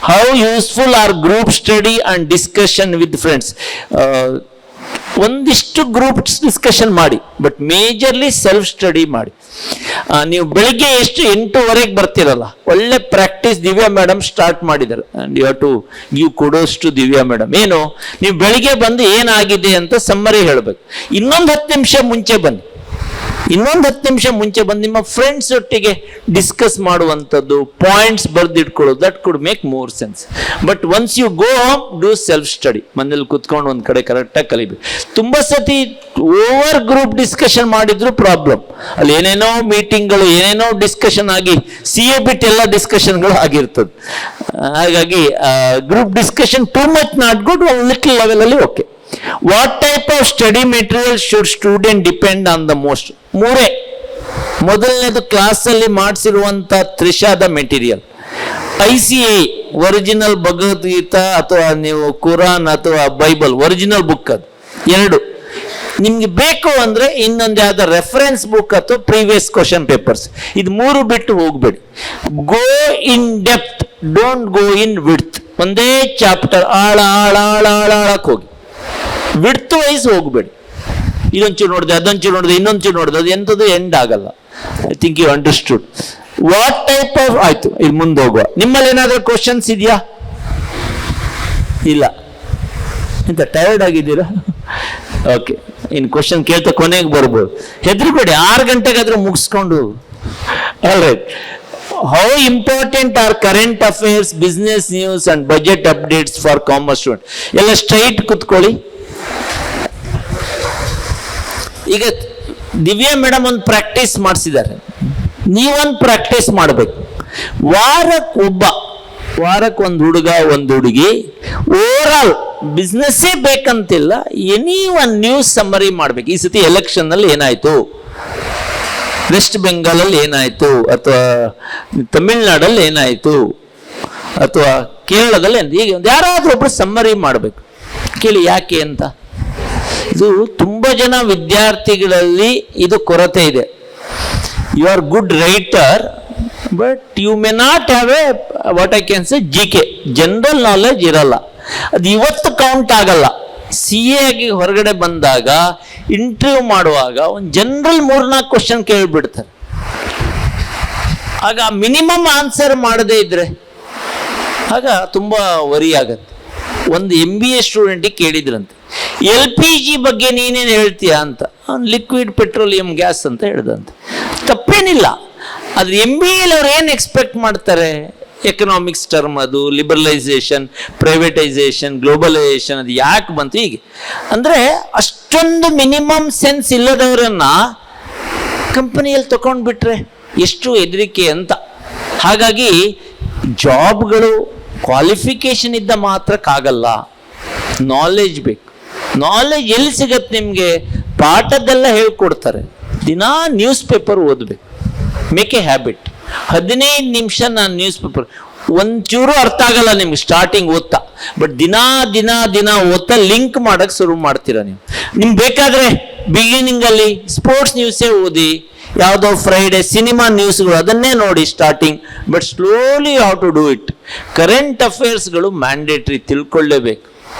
[SPEAKER 1] How useful are group study and discussion with friends. ಒಂದಿಷ್ಟು ಗ್ರೂಪ್ಸ್ ಡಿಸ್ಕಷನ್ ಮಾಡಿ, ಬಟ್ ಮೇಜರ್ಲಿ ಸೆಲ್ಫ್ ಸ್ಟಡಿ ಮಾಡಿ. ನೀವು ಬೆಳಿಗ್ಗೆ 8:00 ಬರ್ತಿರಲ್ಲ, ಒಳ್ಳೆ ಪ್ರಾಕ್ಟೀಸ್ ದಿವ್ಯಾ ಮೇಡಮ್ ಸ್ಟಾರ್ಟ್ ಮಾಡಿದ್ದಾರೆ. And you have to give kudos to Divya madam. ಏನು, ನೀವು ಬೆಳಿಗ್ಗೆ ಬಂದು ಏನಾಗಿದೆ ಅಂತ ಸಮ್ಮರಿ ಹೇಳಬೇಕು. ಇನ್ನೊಂದು 10 ನಿಮಿಷ ಮುಂಚೆ ಬನ್ನಿ, ನಿಮ್ಮ ಫ್ರೆಂಡ್ಸ್ ಒಟ್ಟಿಗೆ ಡಿಸ್ಕಸ್ ಮಾಡುವಂಥದ್ದು, ಪಾಯಿಂಟ್ಸ್ ಬರೆದಿಟ್ಕೊಳ್ಳೋದು, that could make more sense. But once you go home, do self study. ಮನೇಲಿ ಕುತ್ಕೊಂಡು ಒಂದು ಕಡೆ ಕರೆಕ್ಟಾಗಿ ಕಲಿಬೇಕು. ತುಂಬ ಸತಿ ಓವರ್ ಗ್ರೂಪ್ ಡಿಸ್ಕಷನ್ ಮಾಡಿದ್ರು ಪ್ರಾಬ್ಲಮ್. ಅಲ್ಲಿ ಏನೇನೋ ಮೀಟಿಂಗ್ಗಳು, ಏನೇನೋ ಡಿಸ್ಕಷನ್ ಆಗಿ CA ಬಿಟ್ಟು ಎಲ್ಲ ಡಿಸ್ಕಷನ್ಗಳು ಆಗಿರ್ತದೆ. ಹಾಗಾಗಿ group discussion too much not good, ಒಂದು ಲಿಟಲ್ ಲೆವೆಲಲ್ಲಿ okay. What type of study material should student depend on the most? 3. ಮೊದಲನೇದು ಕ್ಲಾಸಲ್ಲಿ ಮಾಡಿಸಿರುವಂಥ ತ್ರಿಷಾದ ಮೆಟೀರಿಯಲ್, ICAI ಒರಿಜಿನಲ್ ಭಗವದ್ಗೀತಾ ಅಥವಾ ನೀವು ಕುರಾನ್ ಅಥವಾ ಬೈಬಲ್ ಒರಿಜಿನಲ್ ಬುಕ್. ಅದು 2. ನಿಮ್ಗೆ ಬೇಕು ಅಂದ್ರೆ ಇನ್ನೊಂದು ಯಾವ್ದು ರೆಫರೆನ್ಸ್ ಬುಕ್ ಅಥವಾ ಪ್ರೀವಿಯಸ್ ಕ್ವಶನ್ ಪೇಪರ್ಸ್. ಇದು 3 ಬಿಟ್ಟು ಹೋಗ್ಬೇಡಿ. Go in depth, don't go in width. ಒಂದೇ ಚಾಪ್ಟರ್ ಆಳಕ್ಕೆ ಹೋಗಿ, ವಿಡ್ತ್ ವೈಸ್ ಹೋಗ್ಬೇಡಿ. ಇದೊಂಚೂರು ನೋಡಿದೆ, ಅದೊಂಚೂರು ನೋಡಿದೆ, ಇನ್ನೊಂಚೂರು ನೋಡಿದೆ, ಅದು ಎಂಥದ್ದು ಎಂಡ್ ಆಗಲ್ಲ. I think you understood. What type of ಆಯ್ತು, ಇಲ್ಲಿ ಮುಂದೆ ಹೋಗುವ. ನಿಮ್ಮಲ್ಲಿ ಏನಾದರೂ ಕ್ವಶನ್ಸ್ ಇದೆಯಾ? ಇಲ್ಲ, ಎಂತ ಟಯರ್ಡ್ ಆಗಿದ್ದೀರಾ? ಓಕೆ, ಇನ್ನು ಕ್ವಶನ್ ಕೇಳ್ತಾ ಕೊನೆಗೆ ಬರ್ಬೋದು. ಹೆದರ್ಬೇಡಿ, 6 ಗಂಟೆಗಾದ್ರೂ ಮುಗಿಸ್ಕೊಂಡು. All right. How important are current affairs, business news and budget updates for commerce student? ಎಲ್ಲ ಸ್ಟ್ರೈಟ್ ಕುತ್ಕೊಳ್ಳಿ. ಈಗ ದಿವ್ಯಾ ಮೇಡಮ್ ಒಂದು ಪ್ರಾಕ್ಟೀಸ್ ಮಾಡಿಸಿದ್ದಾರೆ, ನೀವೊಂದು ಪ್ರಾಕ್ಟೀಸ್ ಮಾಡಬೇಕು. ವಾರಕ್ಕೆ ಒಂದು ಹುಡುಗ ಒಂದು ಹುಡುಗಿ ಓವರ್ ಆಲ್ ಬಿಸ್ನೆಸ್ಸೇ ಬೇಕಂತಿಲ್ಲ, ಎನಿ ಒಂದು ನ್ಯೂಸ್ ಸಮ್ಮರಿ ಮಾಡ್ಬೇಕು. ಈ ಸತಿ ಎಲೆಕ್ಷನ್ ನಲ್ಲಿ ಏನಾಯ್ತು, ವೆಸ್ಟ್ ಬೆಂಗಾಲಲ್ಲಿ ಏನಾಯ್ತು, ಅಥವಾ ತಮಿಳ್ನಾಡಲ್ಲಿ ಏನಾಯ್ತು, ಅಥವಾ ಕೇರಳದಲ್ಲಿ ಈಗ ಯಾರಾದ್ರೂ ಒಬ್ರು ಸಮ್ಮರಿ ಮಾಡಬೇಕು. ಕೇಳಿ ಯಾಕೆ ಅಂತ. ಇದು ತುಂಬ ಜನ ವಿದ್ಯಾರ್ಥಿಗಳಲ್ಲಿ ಇದು ಕೊರತೆ ಇದೆ. You are good writer, but you may not have a what I can say GK, general knowledge ಇರಲ್ಲ. ಅದು ಇವತ್ತು ಕೌಂಟ್ ಆಗಲ್ಲ. CA ಆಗಿ ಹೊರಗಡೆ ಬಂದಾಗ ಇಂಟರ್ವ್ಯೂ ಮಾಡುವಾಗ ಒಂದು ಜನರಲ್ 3-4 ಕ್ವಶನ್ ಕೇಳಿಬಿಡ್ತಾರೆ. ಆಗ ಮಿನಿಮಮ್ ಆನ್ಸರ್ ಮಾಡದೇ ಇದ್ರೆ ಆಗ ತುಂಬ ವರಿ ಆಗತ್ತೆ. ಒಂದು MBA ಸ್ಟೂಡೆಂಟಿಗೆ ಕೇಳಿದ್ರಂತೆ, LPG ಬಗ್ಗೆ ನೀನೇನು ಹೇಳ್ತೀಯಾ ಅಂತ. ಲಿಕ್ವಿಡ್ ಪೆಟ್ರೋಲಿಯಂ ಗ್ಯಾಸ್ ಅಂತ ಹೇಳ್ದಂತೆ. ತಪ್ಪೇನಿಲ್ಲ, ಆದ್ರೆ MBA ಅವ್ರು ಏನು ಎಕ್ಸ್ಪೆಕ್ಟ್ ಮಾಡ್ತಾರೆ? ಎಕನಾಮಿಕ್ಸ್ ಟರ್ಮ್, ಅದು ಲಿಬರಲೈಸೇಷನ್, ಪ್ರೈವೇಟೈಸೇಷನ್, ಗ್ಲೋಬಲೈಸೇಷನ್, ಅದು ಯಾಕೆ ಬಂತು ಹೀಗೆ ಅಂದರೆ ಅಷ್ಟೊಂದು ಮಿನಿಮಮ್ ಸೆನ್ಸ್ ಇಲ್ಲದವರನ್ನ ಕಂಪನಿಯಲ್ಲಿ ತಗೊಂಡ್ಬಿಟ್ರೆ ಎಷ್ಟು ಹೆದರಿಕೆ ಅಂತ. ಹಾಗಾಗಿ ಜಾಬ್ಗಳು ಕ್ವಾಲಿಫಿಕೇಶನ್ ಇದ್ದ ಮಾತ್ರಕ್ಕಾಗಲ್ಲ, ನಾಲೆಜ್ ಬೇಕು. ನಾಲೆಜ್ ಎಲ್ಲಿ ಸಿಗತ್ತೆ ನಿಮಗೆ? ಪಾಠದೆಲ್ಲ ಹೇಳ್ಕೊಡ್ತಾರೆ. ದಿನಾ ನ್ಯೂಸ್ ಪೇಪರ್ ಓದಬೇಕು, ಮೇಕ್ ಎ ಹ್ಯಾಬಿಟ್. 15 ನಿಮಿಷ ನಾನು ನ್ಯೂಸ್ ಪೇಪರ್, ಒಂಚೂರು ಅರ್ಥ ಆಗಲ್ಲ ನಿಮ್ಗೆ ಸ್ಟಾರ್ಟಿಂಗ್ ಓದ್ತಾ, ಬಟ್ ದಿನ ಓದ್ತಾ ಲಿಂಕ್ ಮಾಡಕ್ಕೆ ಶುರು ಮಾಡ್ತೀರಾ ನೀವು. ನಿಮ್ಗೆ ಬೇಕಾದ್ರೆ ಬಿಗಿನಿಂಗ್ ಅಲ್ಲಿ ಸ್ಪೋರ್ಟ್ಸ್ ನ್ಯೂಸೇ ಓದಿ, ಯಾವುದೋ ಫ್ರೈಡೆ ಸಿನಿಮಾ ನ್ಯೂಸ್ಗಳು ಅದನ್ನೇ ನೋಡಿ starting, but slowly how to do it. Current ಅಫೇರ್ಸ್ಗಳು ಮ್ಯಾಂಡೇಟ್ರಿ, ತಿಳ್ಕೊಳ್ಳೇಬೇಕು.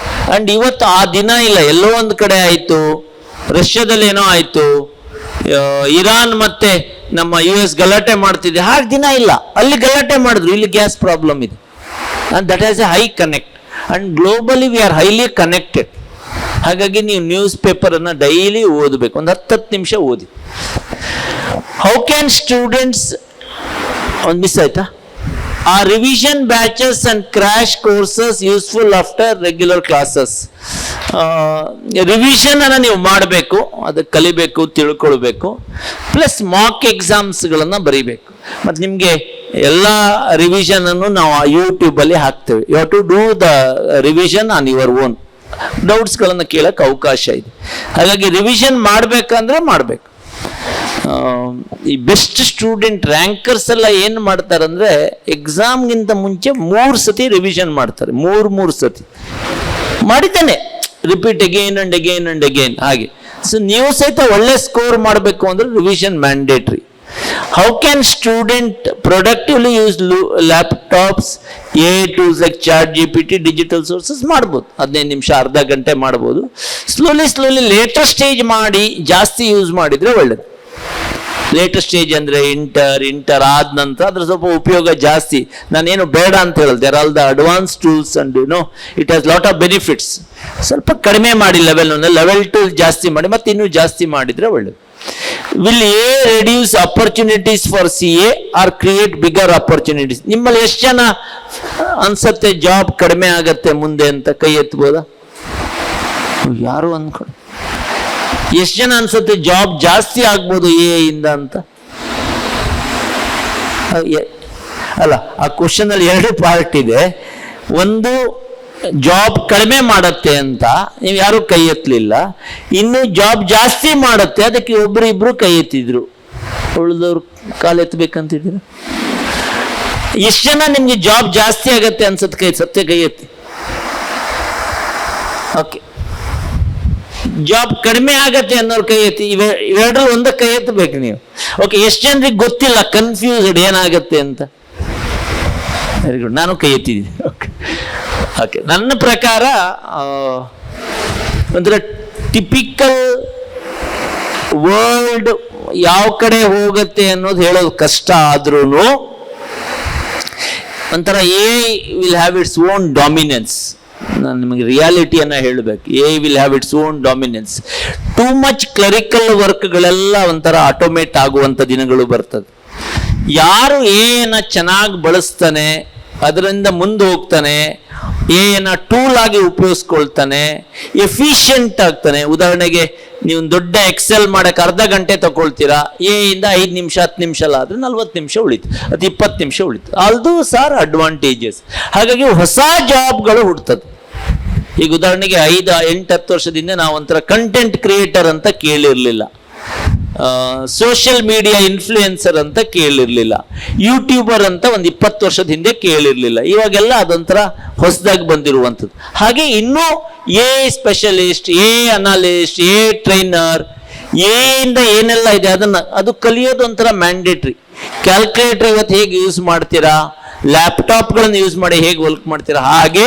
[SPEAKER 1] ಅಂಡ್ ಇವತ್ತು ಆ ದಿನ ಇಲ್ಲ. ಎಲ್ಲೋ ಒಂದು ಕಡೆ ಆಯಿತು, ರಷ್ಯಾದಲ್ಲಿ ಏನೋ ಆಯಿತು, ಇರಾನ್ ಮತ್ತೆ ನಮ್ಮ US ಗಲಾಟೆ ಮಾಡ್ತಿದೆ, ಹಾಗೆ ದಿನ ಇಲ್ಲ. ಅಲ್ಲಿ ಗಲಾಟೆ ಮಾಡಿದ್ರು, ಇಲ್ಲಿ ಗ್ಯಾಸ್ ಪ್ರಾಬ್ಲಮ್ ಇದೆ. And that has A high connect. And globally we are highly connected. ಹಾಗಾಗಿ ನೀವು ನ್ಯೂಸ್ ಪೇಪರನ್ನು ಡೈಲಿ ಓದಬೇಕು, ಒಂದು 10 ನಿಮಿಷ ಓದಿ. ಹೌ ಕ್ಯಾನ್ ಸ್ಟೂಡೆಂಟ್ಸ್, ಒಂದು ಮಿಸ್ ಆಯ್ತಾ? ಆ revision batches and crash courses useful after regular classes. Revision ಅನ್ನು ನೀವು ಮಾಡಬೇಕು, ಅದಕ್ಕೆ ಕಲಿಬೇಕು, ತಿಳ್ಕೊಳ್ಬೇಕು. ಪ್ಲಸ್ ಮಾಕ್ ಎಕ್ಸಾಮ್ಸ್ಗಳನ್ನು ಬರೀಬೇಕು. ಮತ್ತು ನಿಮಗೆ ಎಲ್ಲ ರಿವಿಷನ್ ಅನ್ನು ನಾವು ಯೂಟ್ಯೂಬಲ್ಲಿ ಹಾಕ್ತೇವೆ. You have to do the revision on your own. ಡೌಟ್ಸ್ಗಳನ್ನು ಕೇಳಕ್ಕೆ ಅವಕಾಶ ಇದೆ. ಹಾಗಾಗಿ ರಿವಿಷನ್ ಮಾಡಬೇಕಂದ್ರೆ ಮಾಡಬೇಕು. ಈ ಬೆಸ್ಟ್ ಸ್ಟೂಡೆಂಟ್ ರ್ಯಾಂಕರ್ಸ್ ಎಲ್ಲ ಏನು ಮಾಡ್ತಾರಂದ್ರೆ ಎಕ್ಸಾಮ್ಗಿಂತ ಮುಂಚೆ 3 ಸತಿ ರಿವಿಷನ್ ಮಾಡ್ತಾರೆ. 3 ಸತಿ ಮಾಡಿದ್ದಾನೆ, ರಿಪೀಟ್ ಅಗೇನ್ ಅಂಡ್ ಅಗೇನ್ ಹಾಗೆ. ಸೊ ನೀವು ಸಹಿತ ಒಳ್ಳೆ ಸ್ಕೋರ್ ಮಾಡಬೇಕು ಅಂದ್ರೆ revision mandatory. How can student productively use laptops, AI tools like ChatGPT, digital sources ಮಾಡ್ಬೋದು, 15 ನಿಮಿಷ ಅರ್ಧ ಗಂಟೆ ಮಾಡ್ಬೋದು. ಸ್ಲೋಲಿ ಲೇಟರ್ ಸ್ಟೇಜ್ ಮಾಡಿ ಜಾಸ್ತಿ ಯೂಸ್ ಮಾಡಿದರೆ ಒಳ್ಳೇದು. ಲೇಟರ್ ಸ್ಟೇಜ್ ಅಂದರೆ ಇಂಟರ್ ಆದ ನಂತರ ಅದ್ರ ಸ್ವಲ್ಪ ಉಪಯೋಗ ಜಾಸ್ತಿ. ನಾನೇನು ಬೇಡ ಅಂತ ಹೇಳಲ್ಲ, there all the advance tools and it has lot of benefits. ಸ್ವಲ್ಪ ಕಡಿಮೆ ಮಾಡಿ ಲೆವೆಲ್ 2 ಜಾಸ್ತಿ ಮಾಡಿ ಮತ್ತೆ ಇನ್ನೂ ಜಾಸ್ತಿ ಮಾಡಿದರೆ ಒಳ್ಳೇದು. Will a reduce opportunities for CA or create bigger opportunities? ನಿಮ್ಮಲ್ಲಿ ಎಷ್ಟು ಜನ ಅನ್ಸತ್ತೆ ಜಾಬ್ ಕಡಿಮೆ ಆಗತ್ತೆ ಮುಂದೆ ಅಂತ? ಕೈ ಎತ್ಬೋದಾ? ಯಾರು ಅನ್ಕೊಂಡು. ಎಷ್ಟು ಜನ ಅನ್ಸುತ್ತೆ ಜಾಬ್ ಜಾಸ್ತಿ ಆಗ್ಬೋದು AI ಇಂದ ಅಂತ? ಅಲ್ಲ, ಆ ಕ್ವಶನ್ ಅಲ್ಲಿ 2 ಪಾರ್ಟ್ ಇದೆ. ಒಂದು ಜಾಬ್ ಕಡಿಮೆ ಮಾಡತ್ತೆ ಅಂತ ನೀವು ಯಾರು ಕೈ ಎತ್ತಲಿಲ್ಲ. ಇನ್ನು ಜಾಬ್ ಜಾಸ್ತಿ ಮಾಡತ್ತೆ, ಅದಕ್ಕೆ ಇಬ್ರು ಕೈ ಎತ್ತಿದ್ರು. ಉಳಿದವ್ರು ಕಾಲು ಎತ್ತಬೇಕಂತಿದ್ರು. ಎಷ್ಟು ಜನ ನಿಮ್ಗೆ ಜಾಬ್ ಜಾಸ್ತಿ ಆಗತ್ತೆ ಅನ್ಸತ್ತೆ? ಸತ್ಯ ಕೈ ಎತ್ತಿ. ಓಕೆ, ಜಾಬ್ ಕಡಿಮೆ ಆಗತ್ತೆ ಅನ್ನೋರು ಕೈ ಎತ್ತಿ. ಇವೆರಡರಲ್ಲಿ ಒಂದ ಕೈ ಎತ್ತಬೇಕು ನೀವು. ಓಕೆ, ಎಷ್ಟು ಜನರಿಗೆ ಗೊತ್ತಿಲ್ಲ, ಕನ್ಫ್ಯೂಸ್ಡ್ ಏನಾಗತ್ತೆ ಅಂತ? ವೆರಿ ಗುಡ್, ನಾನು ಕೈ ಎತ್ತಿದ್ದೀನಿ. ಓಕೆ, ನನ್ನ ಪ್ರಕಾರ ಒಂಥರ ಟಿಪಿಕಲ್ ವರ್ಲ್ಡ್ ಯಾವ ಕಡೆ ಹೋಗುತ್ತೆ ಅನ್ನೋದು ಹೇಳೋದು ಕಷ್ಟ ಆದ್ರೂ ಒಂಥರ AI will have its own dominance. ನಾನು ನಿಮಗೆ ರಿಯಾಲಿಟಿಯನ್ನು ಹೇಳಬೇಕು. AI will have its own dominance. Too much clerical ವರ್ಕ್ಗಳೆಲ್ಲ ಒಂಥರ ಆಟೋಮೇಟ್ ಆಗುವಂಥ ದಿನಗಳು ಬರ್ತದೆ. ಯಾರು AI ಚೆನ್ನಾಗಿ ಬಳಸ್ತಾನೆ, ಅದರಿಂದ ಮುಂದೆ ಹೋಗ್ತಾನೆ, AI ಟೂಲ್ ಆಗಿ ಉಪಯೋಗಿಸ್ಕೊಳ್ತಾನೆ, ಎಫಿಷಿಯಂಟ್ ಆಗ್ತಾನೆ. ಉದಾಹರಣೆಗೆ ನೀವು ದೊಡ್ಡ ಎಕ್ಸೆಲ್ ಮಾಡಕ್ಕೆ ಅರ್ಧ ಗಂಟೆ ತಗೊಳ್ತೀರಾ, AI ಇಂದ 5 ನಿಮಿಷ 10 ನಿಮಿಷ ಆದ್ರೆ 40 ನಿಮಿಷ ಉಳಿತು, ಅದು 20 ನಿಮಿಷ ಉಳಿತು. Although sir advantages. ಹಾಗಾಗಿ ಹೊಸ ಜಾಬ್ಗಳು ಹುಡ್ತದೆ. ಈಗ ಉದಾಹರಣೆಗೆ 5-8-10 ವರ್ಷದಿಂದ ನಾವು ಒಂಥರ ಕಂಟೆಂಟ್ ಕ್ರಿಯೇಟರ್ ಅಂತ ಕೇಳಿರ್ಲಿಲ್ಲ, ಸೋಷಿಯಲ್ ಮೀಡಿಯಾ ಇನ್ಫ್ಲೂಯೆನ್ಸರ್ ಅಂತ ಕೇಳಿರ್ಲಿಲ್ಲ, ಯೂಟ್ಯೂಬರ್ ಅಂತ ಒಂದು 20 ವರ್ಷದ ಹಿಂದೆ ಕೇಳಿರ್ಲಿಲ್ಲ. ಇವಾಗೆಲ್ಲ ಅದೊಂಥರ ಹೊಸದಾಗಿ ಬಂದಿರುವಂಥದ್ದು. ಹಾಗೆ ಇನ್ನೂ AI specialist, AI analyst, AI trainer, AI ಇಂದ ಏನೆಲ್ಲ ಇದೆ ಅದು ಕಲಿಯೋದು ಒಂಥರ ಮ್ಯಾಂಡೇಟ್ರಿ. ಕ್ಯಾಲ್ಕುಲೇಟರ್ ಇವತ್ತು ಹೇಗೆ ಯೂಸ್ ಮಾಡ್ತೀರಾ, ಲ್ಯಾಪ್ಟಾಪ್ಗಳನ್ನು ಯೂಸ್ ಮಾಡಿ ಹೇಗೆ ವರ್ಕ್ ಮಾಡ್ತೀರಾ, ಹಾಗೆ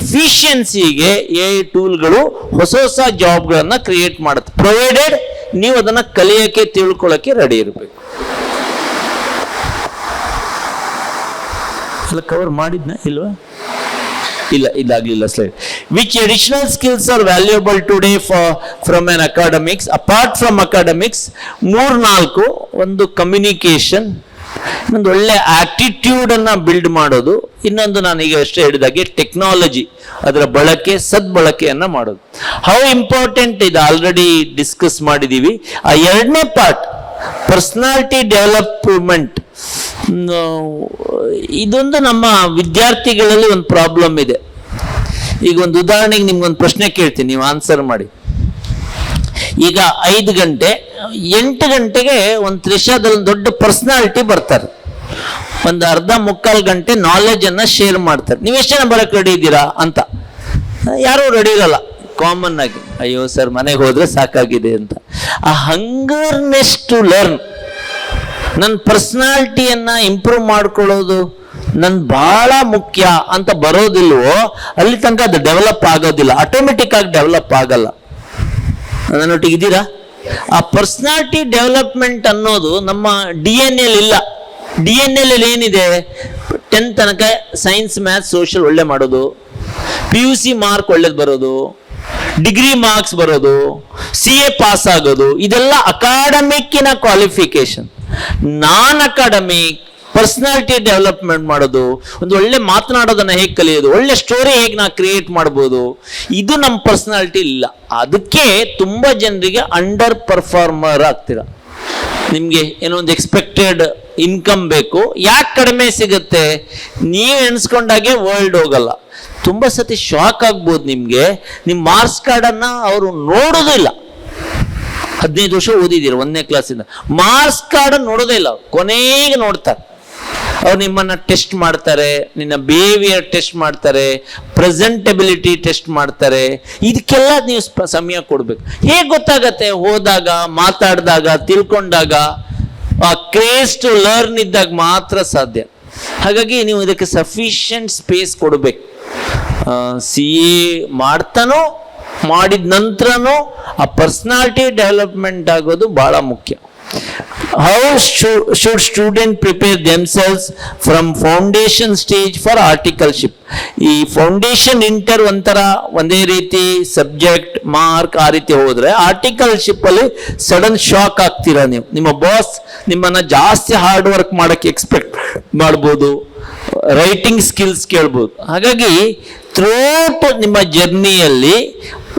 [SPEAKER 1] ಎಫಿಷಿಯನ್ಸಿಗೆ AI ಟೂಲ್ಗಳು ಹೊಸ ಹೊಸ ಜಾಬ್ಗಳನ್ನು ಕ್ರಿಯೇಟ್ ಮಾಡುತ್ತೆ, ಪ್ರೊವೈಡೆಡ್ ನೀವು ಅದನ್ನ ಕಲಿಯಕ್ಕೆ ತಿಳ್ಕೊಳ್ಳೋಕೆ ರೆಡಿ ಇರಬೇಕು. ಅಲ್ಲ, ಕವರ್ ಮಾಡಿದ್ನ ಇಲ್ವಾ? ಇಲ್ಲ, ಇದಾಗಲಿಲ್ಲ slide. Which additional skills are valuable today from on academics? Apart from academics 3-4. ಒಂದು ಕಮ್ಯುನಿಕೇಶನ್, ಇನ್ನೊಂದು ಒಳ್ಳೆ ಆಟಿಟ್ಯೂಡ್ ಅನ್ನ ಬಿಲ್ಡ್ ಮಾಡೋದು, ಇನ್ನೊಂದು ನಾನು ಈಗ ಅಷ್ಟೇ ಹೇಳಿದಾಗೆ ಟೆಕ್ನಾಲಜಿ, ಅದರ ಬಳಕೆ, ಸದ್ಬಳಕೆಯನ್ನ ಮಾಡೋದು. ಹೌ ಇಂಪಾರ್ಟೆಂಟ್ ಇದು ಆಲ್ರೆಡಿ ಡಿಸ್ಕಸ್ ಮಾಡಿದೀವಿ. ಆ 2ನೇ ಪಾರ್ಟ್ ಪರ್ಸನಾಲಿಟಿ ಡೆವಲಪ್ಮೆಂಟ್. ಇದೊಂದು ನಮ್ಮ ವಿದ್ಯಾರ್ಥಿಗಳಲ್ಲಿ ಒಂದು ಪ್ರಾಬ್ಲಮ್ ಇದೆ. ಈಗ ಒಂದು ಉದಾಹರಣೆಗೆ ನಿಮ್ಗೊಂದು ಪ್ರಶ್ನೆ ಕೇಳ್ತೀನಿ, ನೀವು ಆನ್ಸರ್ ಮಾಡಿ. ಈಗ 5 ಗಂಟೆ 8 ಗಂಟೆಗೆ ಒಂದು ತ್ರಿಷಾದಲ್ಲಿ ದೊಡ್ಡ ಪರ್ಸನಾಲಿಟಿ ಬರ್ತಾರೆ, ಒಂದು ಅರ್ಧ-ಮುಕ್ಕಾಲು ಗಂಟೆ ನಾಲೆಜ್ ಅನ್ನ ಶೇರ್ ಮಾಡ್ತಾರೆ. ನೀವು ಎಷ್ಟು ಜನ ಬರಕ್ಕೆ ರೆಡಿ ಇದ್ದೀರಾ ಅಂತ? ಯಾರೂ ರೆಡಿ ಇರಲ್ಲ ಕಾಮನ್ ಆಗಿ. ಅಯ್ಯೋ ಸರ್, ಮನೆಗೆ ಹೋದ್ರೆ ಸಾಕಾಗಿದೆ ಅಂತ. ಆ ಹಂಗರ್ನೆಸ್ ಟು ಲರ್ನ್, ನನ್ನ ಪರ್ಸನಾಲಿಟಿಯನ್ನ ಇಂಪ್ರೂವ್ ಮಾಡ್ಕೊಳ್ಳೋದು ನನ್ ಬಹಳ ಮುಖ್ಯ ಅಂತ ಬರೋದಿಲ್ವೋ ಅಲ್ಲಿ ತನಕ ಅದು ಡೆವಲಪ್ ಆಗೋದಿಲ್ಲ, ಆಟೋಮೆಟಿಕ್ ಆಗಿ ಡೆವಲಪ್ ಆಗಲ್ಲ. ನನ್ನೊಟ್ಟಿಗೆ ಇದ್ದೀರಾ? ಆ ಪರ್ಸನಾಲಿಟಿ ಡೆವಲಪ್ಮೆಂಟ್ ಅನ್ನೋದು ನಮ್ಮ DNA ಇಲ್ಲ. DNA ಏನಿದೆ? 10th ತನಕ ಸೈನ್ಸ್, ಮ್ಯಾಥ್ಸ್, ಸೋಷಿಯಲ್ ಒಳ್ಳೆ ಮಾಡೋದು, PUC ಮಾರ್ಕ್ ಒಳ್ಳೇದು ಬರೋದು, ಡಿಗ್ರಿ ಮಾರ್ಕ್ಸ್ ಬರೋದು, CA ಪಾಸ್ ಆಗೋದು, ಇದೆಲ್ಲ ಅಕಾಡೆಮಿಕ್ಕಿನ ಕ್ವಾಲಿಫಿಕೇಶನ್. ನಾನ್ ಅಕಾಡೆಮಿಕ್ ಪರ್ಸನಾಲಿಟಿ ಡೆವಲಪ್ಮೆಂಟ್ ಮಾಡೋದು, ಒಂದು ಒಳ್ಳೆ ಮಾತನಾಡೋದನ್ನ ಹೇಗೆ ಕಲಿಯೋದು, ಒಳ್ಳೆ ಸ್ಟೋರಿ ಹೇಗೆ ನಾ ಕ್ರಿಯೇಟ್ ಮಾಡ್ಬೋದು, ಇದು ನಮ್ಮ ಪರ್ಸನಾಲಿಟಿ ಇಲ್ಲ. ಅದಕ್ಕೆ ತುಂಬಾ ಜನರಿಗೆ ಅಂಡರ್ ಪರ್ಫಾರ್ಮರ್ ಆಗ್ತೀರಾ. ನಿಮ್ಗೆ ಏನೋ ಒಂದು ಎಕ್ಸ್ಪೆಕ್ಟೆಡ್ ಇನ್ಕಮ್ ಬೇಕು, ಯಾಕೆ ಕಡಿಮೆ ಸಿಗುತ್ತೆ? ನೀವು ಎಣಿಸ್ಕೊಂಡಾಗೆ ವರ್ಲ್ಡ್ ಹೋಗಲ್ಲ. ತುಂಬಾ ಸತಿ ಶಾಕ್ ಆಗ್ಬೋದು ನಿಮ್ಗೆ, ನಿಮ್ ಮಾರ್ಕ್ಸ್ ಕಾರ್ಡನ್ನ ಅವರು ನೋಡೋದಿಲ್ಲ. 15 ವರ್ಷ ಓದಿದ್ದೀರ 1ನೇ ಕ್ಲಾಸಿಂದ, ಮಾರ್ಕ್ಸ್ ಕಾರ್ಡ್ ನೋಡೋದೇ ಇಲ್ಲ, ಕೊನೆಗೆ ನೋಡ್ತಾರೆ. ಅವ್ರು ನಿಮ್ಮನ್ನ ಟೆಸ್ಟ್ ಮಾಡ್ತಾರೆ, ನಿನ್ನ ಬಿಹೇವಿಯರ್ ಟೆಸ್ಟ್ ಮಾಡ್ತಾರೆ, ಪ್ರೆಸೆಂಟಬಿಲಿಟಿ ಟೆಸ್ಟ್ ಮಾಡ್ತಾರೆ. ಇದಕ್ಕೆಲ್ಲ ನೀವು ಸಮಯ ಕೊಡ್ಬೇಕು. ಹೇಗೆ ಗೊತ್ತಾಗತ್ತೆ? ಹೋದಾಗ, ಮಾತಾಡಿದಾಗ, ತಿಳ್ಕೊಂಡಾಗ. ಆ ಕ್ರೇಜ್ ಟು ಲರ್ನ್ ಇದ್ದಾಗ ಮಾತ್ರ ಸಾಧ್ಯ. ಹಾಗಾಗಿ ನೀವು ಇದಕ್ಕೆ ಸಫಿಷಿಯಂಟ್ ಸ್ಪೇಸ್ ಕೊಡಬೇಕು. CA ಮಾಡ್ತಾನೋ ಮಾಡಿದ ನಂತರನೂ ಆ ಪರ್ಸನಾಲಿಟಿ ಡೆವಲಪ್ಮೆಂಟ್ ಆಗೋದು ಬಹಳ ಮುಖ್ಯ. How should students prepare themselves from foundation stage for articleship? ಈ ಫೌಂಡೇಶನ್ ಇಂಟರ್ ಒಂದೇ ರೀತಿ ಸಬ್ಜೆಕ್ಟ್ ಮಾರ್ಕ್ ಆ ರೀತಿ ಹೋದ್ರೆ ಆರ್ಟಿಕಲ್ಶಿಪ್ ಅಲ್ಲಿ ಸಡನ್ ಶಾಕ್ ಆಗ್ತೀರಾ ನೀವು. ನಿಮ್ಮ ಬಾಸ್ ನಿಮ್ಮನ್ನ ಜಾಸ್ತಿ ಹಾರ್ಡ್ ವರ್ಕ್ ಮಾಡಕ್ಕೆ ಎಕ್ಸ್ಪೆಕ್ಟ್ ಮಾಡ್ಬೋದು, ರೈಟಿಂಗ್ ಸ್ಕಿಲ್ಸ್ ಕೇಳ್ಬೋದು. ಹಾಗಾಗಿ ಥ್ರೂಔಟ್ ನಿಮ್ಮ ಜರ್ನಿಯಲ್ಲಿ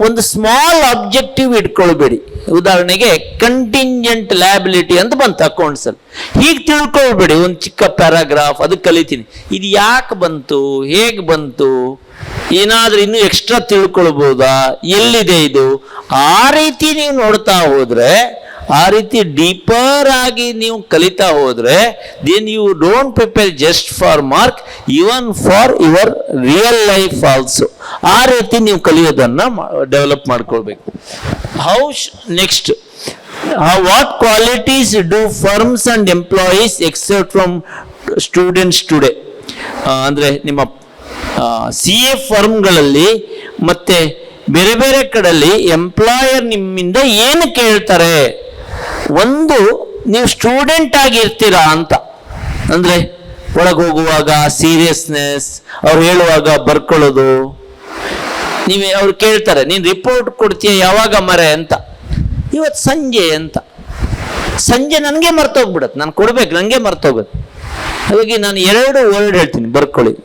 [SPEAKER 1] ಒಂದು ಸ್ಮಾಲ್ ಅಬ್ಜೆಕ್ಟಿವ್ ಇಟ್ಕೊಳ್ಬೇಡಿ. ಉದಾಹರಣೆಗೆ ಕಂಟಿಂಜೆಂಟ್ ಲಯಬಿಲಿಟಿ ಅಂತ ಬಂತು ಅಕೌಂಟ್ಸ್ ಅಲ್ಲಿ, ಹೀಗೆ ತಿಳ್ಕೊಳ್ಬೇಡಿ ಒಂದು ಚಿಕ್ಕ ಪ್ಯಾರಾಗ್ರಾಫ್ ಅದು ಕಲಿತೀನಿ, ಇದು ಯಾಕೆ ಬಂತು, ಹೇಗೆ ಬಂತು, ಏನಾದ್ರೂ ಇನ್ನೂ ಎಕ್ಸ್ಟ್ರಾ ತಿಳ್ಕೊಳ್ಬೋದಾ, ಎಲ್ಲಿದೆ ಇದು, ಆ ರೀತಿ ನೀವು ನೋಡ್ತಾ ಹೋದ್ರೆ, ಆ ರೀತಿ ಡೀಪರ್ ಆಗಿ ನೀವು ಕಲಿತಾ ಹೋದ್ರೆ, then you don't prepare just for mark, even for your real life also. ಆ ರೀತಿ ನೀವು ಕಲಿಯೋದನ್ನ ಡೆವಲಪ್ ಮಾಡ್ಕೊಳ್ಬೇಕು. Next, what qualities do firms and employees expect from students today? ಅಂದ್ರೆ ನಿಮ್ಮ CA ಫರ್ಮ್ಗಳಲ್ಲಿ ಮತ್ತೆ ಬೇರೆ ಬೇರೆ ಕಡೆಯಲ್ಲಿ ಎಂಪ್ಲಾಯರ್ ನಿಮ್ಮಿಂದ ಏನು ಕೇಳ್ತಾರೆ? ಒಂದು, ನೀವು ಸ್ಟೂಡೆಂಟ್ ಆಗಿರ್ತೀರಾ ಅಂತ, ಅಂದ್ರೆ ಒಳಗೆ ಹೋಗುವಾಗ ಸೀರಿಯಸ್ನೆಸ್, ಅವ್ರು ಹೇಳುವಾಗ ಬರ್ಕೊಳ್ಳೋದು. ಅವ್ರು ಕೇಳ್ತಾರೆ, ನೀನು ರಿಪೋರ್ಟ್ ಕೊಡ್ತೀಯ ಯಾವಾಗ ಮರೆ ಅಂತ, ಇವತ್ತು ಸಂಜೆ ಅಂತ. ಸಂಜೆ ನನಗೆ ಮರ್ತೋಗ್ಬಿಡತ್ತೆ, ನಾನು ಕೊಡ್ಬೇಕು, ನನಗೆ ಮರ್ತೋಗುತ್ತೆ. ಹಾಗಾಗಿ ನಾನು 2 ವರ್ಡ್ ಹೇಳ್ತೀನಿ, ಬರ್ಕೊಳ್ಳಿ.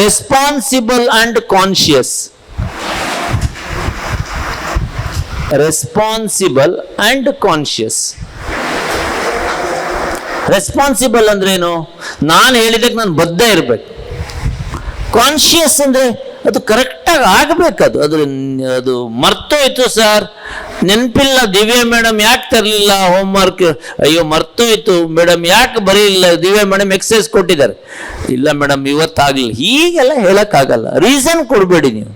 [SPEAKER 1] Responsible and conscious. Responsible and conscious. Responsible ಅಂದ್ರೇನು? ನಾನು ಹೇಳಿದಕ್ಕೆ ನಾನು ಬದ್ಧ ಇರಬೇಕು. ಕಾನ್ಶಿಯಸ್ ಅಂದ್ರೆ ಅದು ಕರೆಕ್ಟಾಗಿ ಆಗಬೇಕು. ಅದು ಮರ್ತೋಯ್ತು ಸರ್, ನೆನಪಿಲ್ಲ, ದಿವ್ಯಾ ಮೇಡಮ್ ಯಾಕೆ ತರಲಿಲ್ಲ ಹೋಮ್ವರ್ಕ್, ಅಯ್ಯೋ ಮರ್ತೋಯ್ತು ಮೇಡಮ್ ಯಾಕೆ ಬರೀಲ್ಲ, ದಿವ್ಯಾ ಮೇಡಮ್ ಎಕ್ಸಸೈಸ್ ಕೊಟ್ಟಿದ್ದಾರೆ, ಇಲ್ಲ ಮೇಡಮ್ ಇವತ್ತಾಗಲಿಲ್ಲ, ಹೀಗೆಲ್ಲ ಹೇಳಕ್ಕಾಗಲ್ಲ. ರೀಸನ್ ಕೊಡಬೇಡಿ. ನೀವು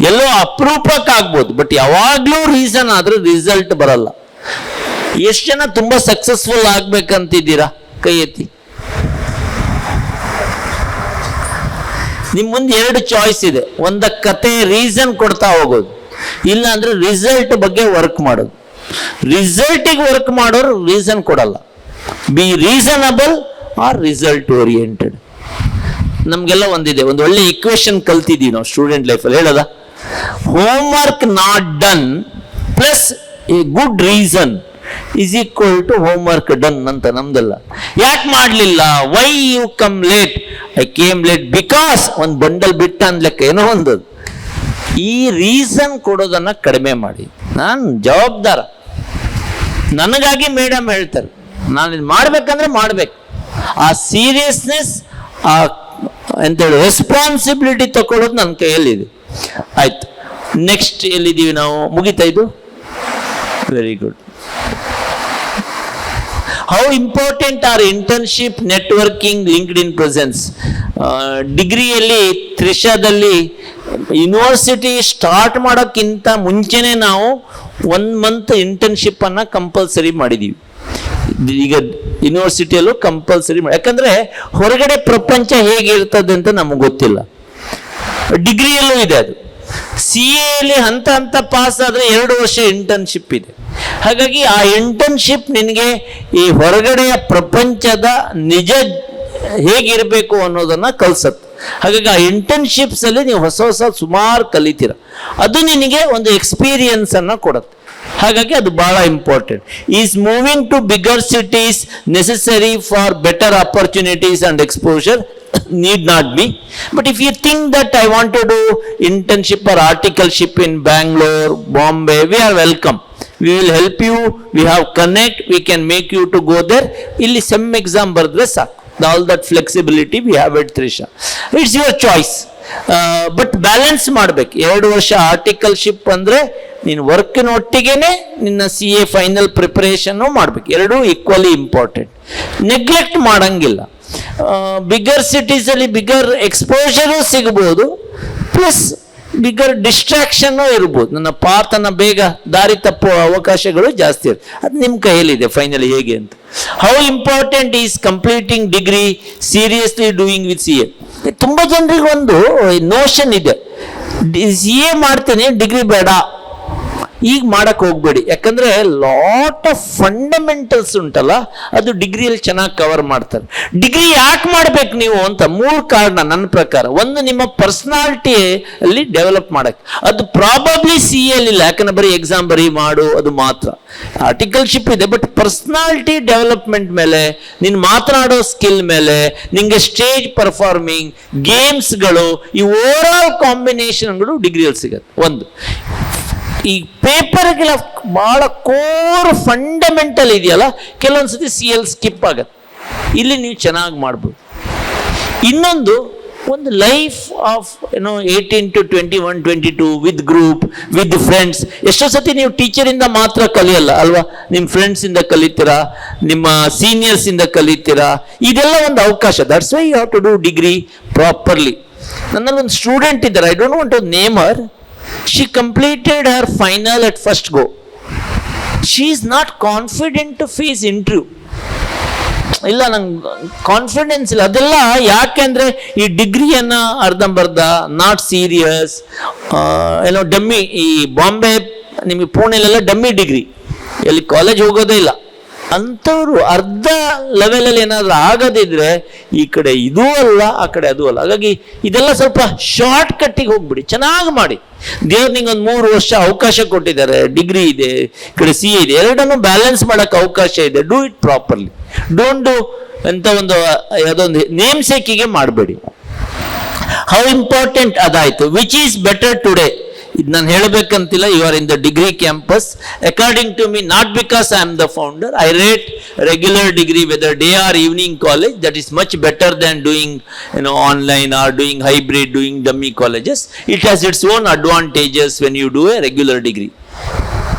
[SPEAKER 1] ಎಲ್ಲೋ ಅಪರೂಪಕ್ಕೆ ಆಗ್ಬೋದು, ಬಟ್ ಯಾವಾಗ್ಲೂ ರೀಸನ್ ಆದ್ರೆ ರಿಸಲ್ಟ್ ಬರಲ್ಲ. ಎಷ್ಟು ಜನ ತುಂಬಾ ಸಕ್ಸಸ್ಫುಲ್ ಆಗ್ಬೇಕಂತಿದ್ದೀರಾ? ಕೈ ಎತ್ತಿ. ನಿಮ್ ಮುಂದೆ 2 ಚಾಯ್ಸ್ ಇದೆ. ಒಂದ ಕತೆ ರೀಸನ್ ಕೊಡ್ತಾ ಹೋಗೋದು, ಇಲ್ಲ ಅಂದ್ರೆ ರಿಸಲ್ಟ್ ಬಗ್ಗೆ ವರ್ಕ್ ಮಾಡೋದು. ರಿಸಲ್ಟಿಗೆ ವರ್ಕ್ ಮಾಡೋರು ರೀಸನ್ ಕೊಡಲ್ಲ. Be reasonable or result oriented. ನಮ್ಗೆಲ್ಲ ಒಂದಿದೆ, ಒಂದು ಒಳ್ಳೆ ಇಕ್ವೇಶನ್ ಕಲ್ತಿದೀವಿ ನಾವು ಸ್ಟೂಡೆಂಟ್ ಲೈಫಲ್ಲಿ. ಹೇಳದ, homework not done plus a good reason is equal to homework done ಅಂತ ನಮ್ದೆಲ್ಲ. ಯಾಕೆ ಮಾಡ್ಲಿಲ್ಲ? Why you come late? I came late because ಒಂದು ಬಂಡಲ್ ಬಿಟ್ಟ ಅನ್ಲೆಕ್ಕ ಏನೋ ಒಂದು. ಈ ರೀಸನ್ ಕೊಡೋದನ್ನ ಕಡಿಮೆ ಮಾಡಿ. ನಾನು ಜವಾಬ್ದಾರ, ನನಗಾಗಿ ಮೇಡಮ್ ಹೇಳ್ತಾರೆ, ನಾನು ಇದು ಮಾಡ್ಬೇಕಂದ್ರೆ ಮಾಡ್ಬೇಕು. ಆ ಸೀರಿಯಸ್ನೆಸ್, ಆ ಎಂತೇಳಿ ರೆಸ್ಪಾನ್ಸಿಬಿಲಿಟಿ ತಗೊಳ್ಳೋದು ನನ್ನ ಕೈಯಲ್ಲಿದೆ. ಆಯ್ತು, ನೆಕ್ಸ್ಟ್ ಎಲ್ಲಿದ್ದೀವಿ ನಾವು? ಮುಗಿತಾ ಇದು? Very good. How important are internship, networking, LinkedIn presence? ಡಿಗ್ರಿಯಲ್ಲಿ ತ್ರಿಷಾದಲ್ಲಿ ಯೂನಿವರ್ಸಿಟಿ ಸ್ಟಾರ್ಟ್ ಮಾಡೋಕ್ಕಿಂತ ಮುಂಚೆನೆ ನಾವು 1 ಮಂತ್ ಇಂಟರ್ನ್ಶಿಪ್ ಅನ್ನ ಕಂಪಲ್ಸರಿ ಮಾಡಿದೀವಿ. ಈಗ ಯೂನಿವರ್ಸಿಟಿಯಲ್ಲೂ ಕಂಪಲ್ಸರಿ ಮಾಡಿ, ಯಾಕಂದ್ರೆ ಹೊರಗಡೆ ಪ್ರಪಂಚ ಹೇಗಿರ್ತದೆ ಅಂತ ನಮಗೆ ಗೊತ್ತಿಲ್ಲ. ಡಿಗ್ರಿಯಲ್ಲೂ ಇದೆ ಅದು. CA ಅಲ್ಲಿ ಹಂತ ಹಂತ ಪಾಸ್ ಆದ್ರೆ 2 ವರ್ಷ ಇಂಟರ್ನ್ಶಿಪ್ ಇದೆ. ಹಾಗಾಗಿ ಆ ಇಂಟರ್ನ್ಶಿಪ್ ನಿನಗೆ ಈ ಹೊರಗಡೆಯ ಪ್ರಪಂಚದ ನಿಜ ಹೇಗಿರಬೇಕು ಅನ್ನೋದನ್ನ ಕಲ್ಸತ್ತೆ. ಹಾಗಾಗಿ ಆ ಇಂಟರ್ನ್ಶಿಪ್ಸ್ ಅಲ್ಲಿ ನೀವು ಹೊಸ ಹೊಸ ಸುಮಾರು ಕಲಿತೀರ, ಅದು ನಿನಗೆ ಒಂದು ಎಕ್ಸ್ಪೀರಿಯನ್ಸ್ ಅನ್ನ ಕೊಡುತ್ತೆ. ಹಾಗಾಗಿ ಅದು ಬಹಳ important. Is moving to bigger cities necessary for better opportunities and exposure? Need not be. But if you think that I want to do internship or articleship in Bangalore, Bombay, we are welcome. We will help you. We have connect. We can make you to go there. Illi sem exam bardre saku. All that flexibility we have at Trisha. It's your choice. But balance ಮಾಡಬೇಕು. 2 ವರ್ಷ articleship ಅಂದ್ರೆ ನೀನು ವರ್ಕಿನ ಒಟ್ಟಿಗೆನೆ ನಿನ್ನ CA final preparation ಮಾಡಬೇಕು. 2 equally important. Neglect ಮಾಡಂಗಿಲ್ಲ. Bigger cities ಅಲ್ಲಿ bigger exposure ಸಿಗಬಹುದು, plus bigger ಡಿಸ್ಟ್ರಾಕ್ಷನ್ನು ಇರ್ಬೋದು. ನನ್ನ ಪಾತನ ಬೇಗ ದಾರಿ ತಪ್ಪುವ ಅವಕಾಶಗಳು ಜಾಸ್ತಿ ಇರುತ್ತೆ. ಅದು ನಿಮ್ಮ ಕೈಯಲ್ಲಿದೆ ಫೈನಲಿ ಹೇಗೆ ಅಂತ. How important is completing degree seriously doing with CA. ತುಂಬ ಜನರಿಗೆ ಒಂದು ನೋಷನ್ ಇದೆ, CA ಮಾಡ್ತೇನೆ ಡಿಗ್ರಿ ಬೇಡ, ಈಗ ಮಾಡಕ್ಕೆ ಹೋಗ್ಬೇಡಿ. ಯಾಕಂದ್ರೆ ಲಾಟ್ ಆಫ್ ಫಂಡಮೆಂಟಲ್ಸ್ ಉಂಟಲ್ಲ, ಅದು ಡಿಗ್ರಿಯಲ್ಲಿ ಚೆನ್ನಾಗಿ ಕವರ್ ಮಾಡ್ತಾರೆ. ಡಿಗ್ರಿ ಯಾಕೆ ಮಾಡ್ಬೇಕು ನೀವು ಅಂತ 3 ಕಾರಣ ನನ್ನ ಪ್ರಕಾರ. ಒಂದು, ನಿಮ್ಮ ಪರ್ಸನಾಲಿಟಿ ಅಲ್ಲಿ ಡೆವಲಪ್ ಮಾಡಕ್ಕೆ. ಅದು ಪ್ರಾಬಬ್ಲಿ CA ಇಲ್ಲ, ಯಾಕಂದ್ರೆ ಬರೀ ಎಕ್ಸಾಮ್ ಬರೀ ಮಾಡು ಅದು ಮಾತ್ರ. ಆರ್ಟಿಕಲ್ಶಿಪ್ ಇದೆ, ಬಟ್ ಪರ್ಸನಾಲಿಟಿ ಡೆವಲಪ್ಮೆಂಟ್ ಮೇಲೆ, ನೀನು ಮಾತನಾಡೋ ಸ್ಕಿಲ್ ಮೇಲೆ, ನಿಂಗೆ ಸ್ಟೇಜ್ ಪರ್ಫಾರ್ಮಿಂಗ್, ಗೇಮ್ಸ್ಗಳು, ಈ ಓವರ್ ಆಲ್ ಕಾಂಬಿನೇಷನ್ಗಳು ಡಿಗ್ರಿಯಲ್ಲಿ ಸಿಗುತ್ತೆ. ಒಂದು, ಈ ಪೇಪರ್ಗೆಲ್ಲ ಬಹಳ ಕೋರ್ ಫಂಡಮೆಂಟಲ್ ಇದೆಯಲ್ಲ, ಕೆಲವೊಂದ್ಸತಿ CL ಸ್ಕಿಪ್ ಆಗತ್ತೆ. ಇಲ್ಲಿ ನೀವು ಚೆನ್ನಾಗಿ ಮಾಡ್ಬೋದು. ಇನ್ನೊಂದು, ಒಂದು life of 18 to 21, 22 with group, with friends. ಎಷ್ಟೋ ಸತಿ ನೀವು ಟೀಚರಿಂದ ಮಾತ್ರ ಕಲಿಯಲ್ಲ ಅಲ್ವಾ, ನಿಮ್ಮ ಫ್ರೆಂಡ್ಸಿಂದ ಕಲಿತೀರಾ, ನಿಮ್ಮ ಸೀನಿಯರ್ಸಿಂದ ಕಲಿತೀರಾ. ಇದೆಲ್ಲ ಒಂದು ಅವಕಾಶ. That's why you have to do degree properly. ನನ್ನಲ್ಲಿ ಒಂದು ಸ್ಟೂಡೆಂಟ್ ಇದ್ದಾರೆ, I don't want to name her. She completed her final at first go. She is not confident to face interview. ಇಲ್ಲ, ನಂಗೆ ಕಾನ್ಫಿಡೆನ್ಸ್ ಇಲ್ಲ. ಅದೆಲ್ಲ ಯಾಕೆಂದ್ರೆ ಈ ಡಿಗ್ರಿಯನ್ನ ಅರ್ಧಂಬರ್ಧ, ನಾಟ್ ಸೀರಿಯಸ್, ಡಮ್ಮಿ. ಈ ಬಾಂಬೆ, ನಿಮಗೆ ಪುಣೆಲೆಲ್ಲ ಡಮ್ಮಿ ಡಿಗ್ರಿ, ಎಲ್ಲಿ ಕಾಲೇಜ್ ಹೋಗೋದೇ ಇಲ್ಲ ಅಂಥವ್ರು ಅರ್ಧ ಲೆವೆಲಲ್ಲಿ ಏನಾದರೂ ಆಗದಿದ್ರೆ ಈ ಕಡೆ ಇದೂ ಅಲ್ಲ, ಆ ಕಡೆ ಅದೂ ಅಲ್ಲ. ಹಾಗಾಗಿ ಇದೆಲ್ಲ ಸ್ವಲ್ಪ ಶಾರ್ಟ್ ಕಟ್ಟಿಗೆ ಹೋಗ್ಬಿಡಿ, ಚೆನ್ನಾಗಿ ಮಾಡಿ. ದೇವ್ರು ನಿಂಗೆ ಒಂದು 3 ವರ್ಷ ಅವಕಾಶ ಕೊಟ್ಟಿದ್ದಾರೆ, ಡಿಗ್ರಿ ಇದೆ, ಈ ಕಡೆ CA ಇದೆ, ಎರಡನ್ನೂ ಬ್ಯಾಲೆನ್ಸ್ ಮಾಡೋಕ್ಕೆ ಅವಕಾಶ ಇದೆ. Do it properly. Don't do ಅಂತ ಒಂದು ಯಾವುದೊಂದು ನೇಮ್ ಸೇಕಿಗೆ ಮಾಡಬೇಡಿ. ಹೌ ಇಂಪಾರ್ಟೆಂಟ್ ಅದಾಯಿತು. Which is better today. ಇದು ನಾನು ಹೇಳಬೇಕಂತಿಲ್ಲ. You are in the degree campus. According to me, not because I am the founder, I rate regular degree whether day or evening college. That is much better than doing online or doing hybrid, doing dummy colleges. It has its own advantages when you do a regular degree.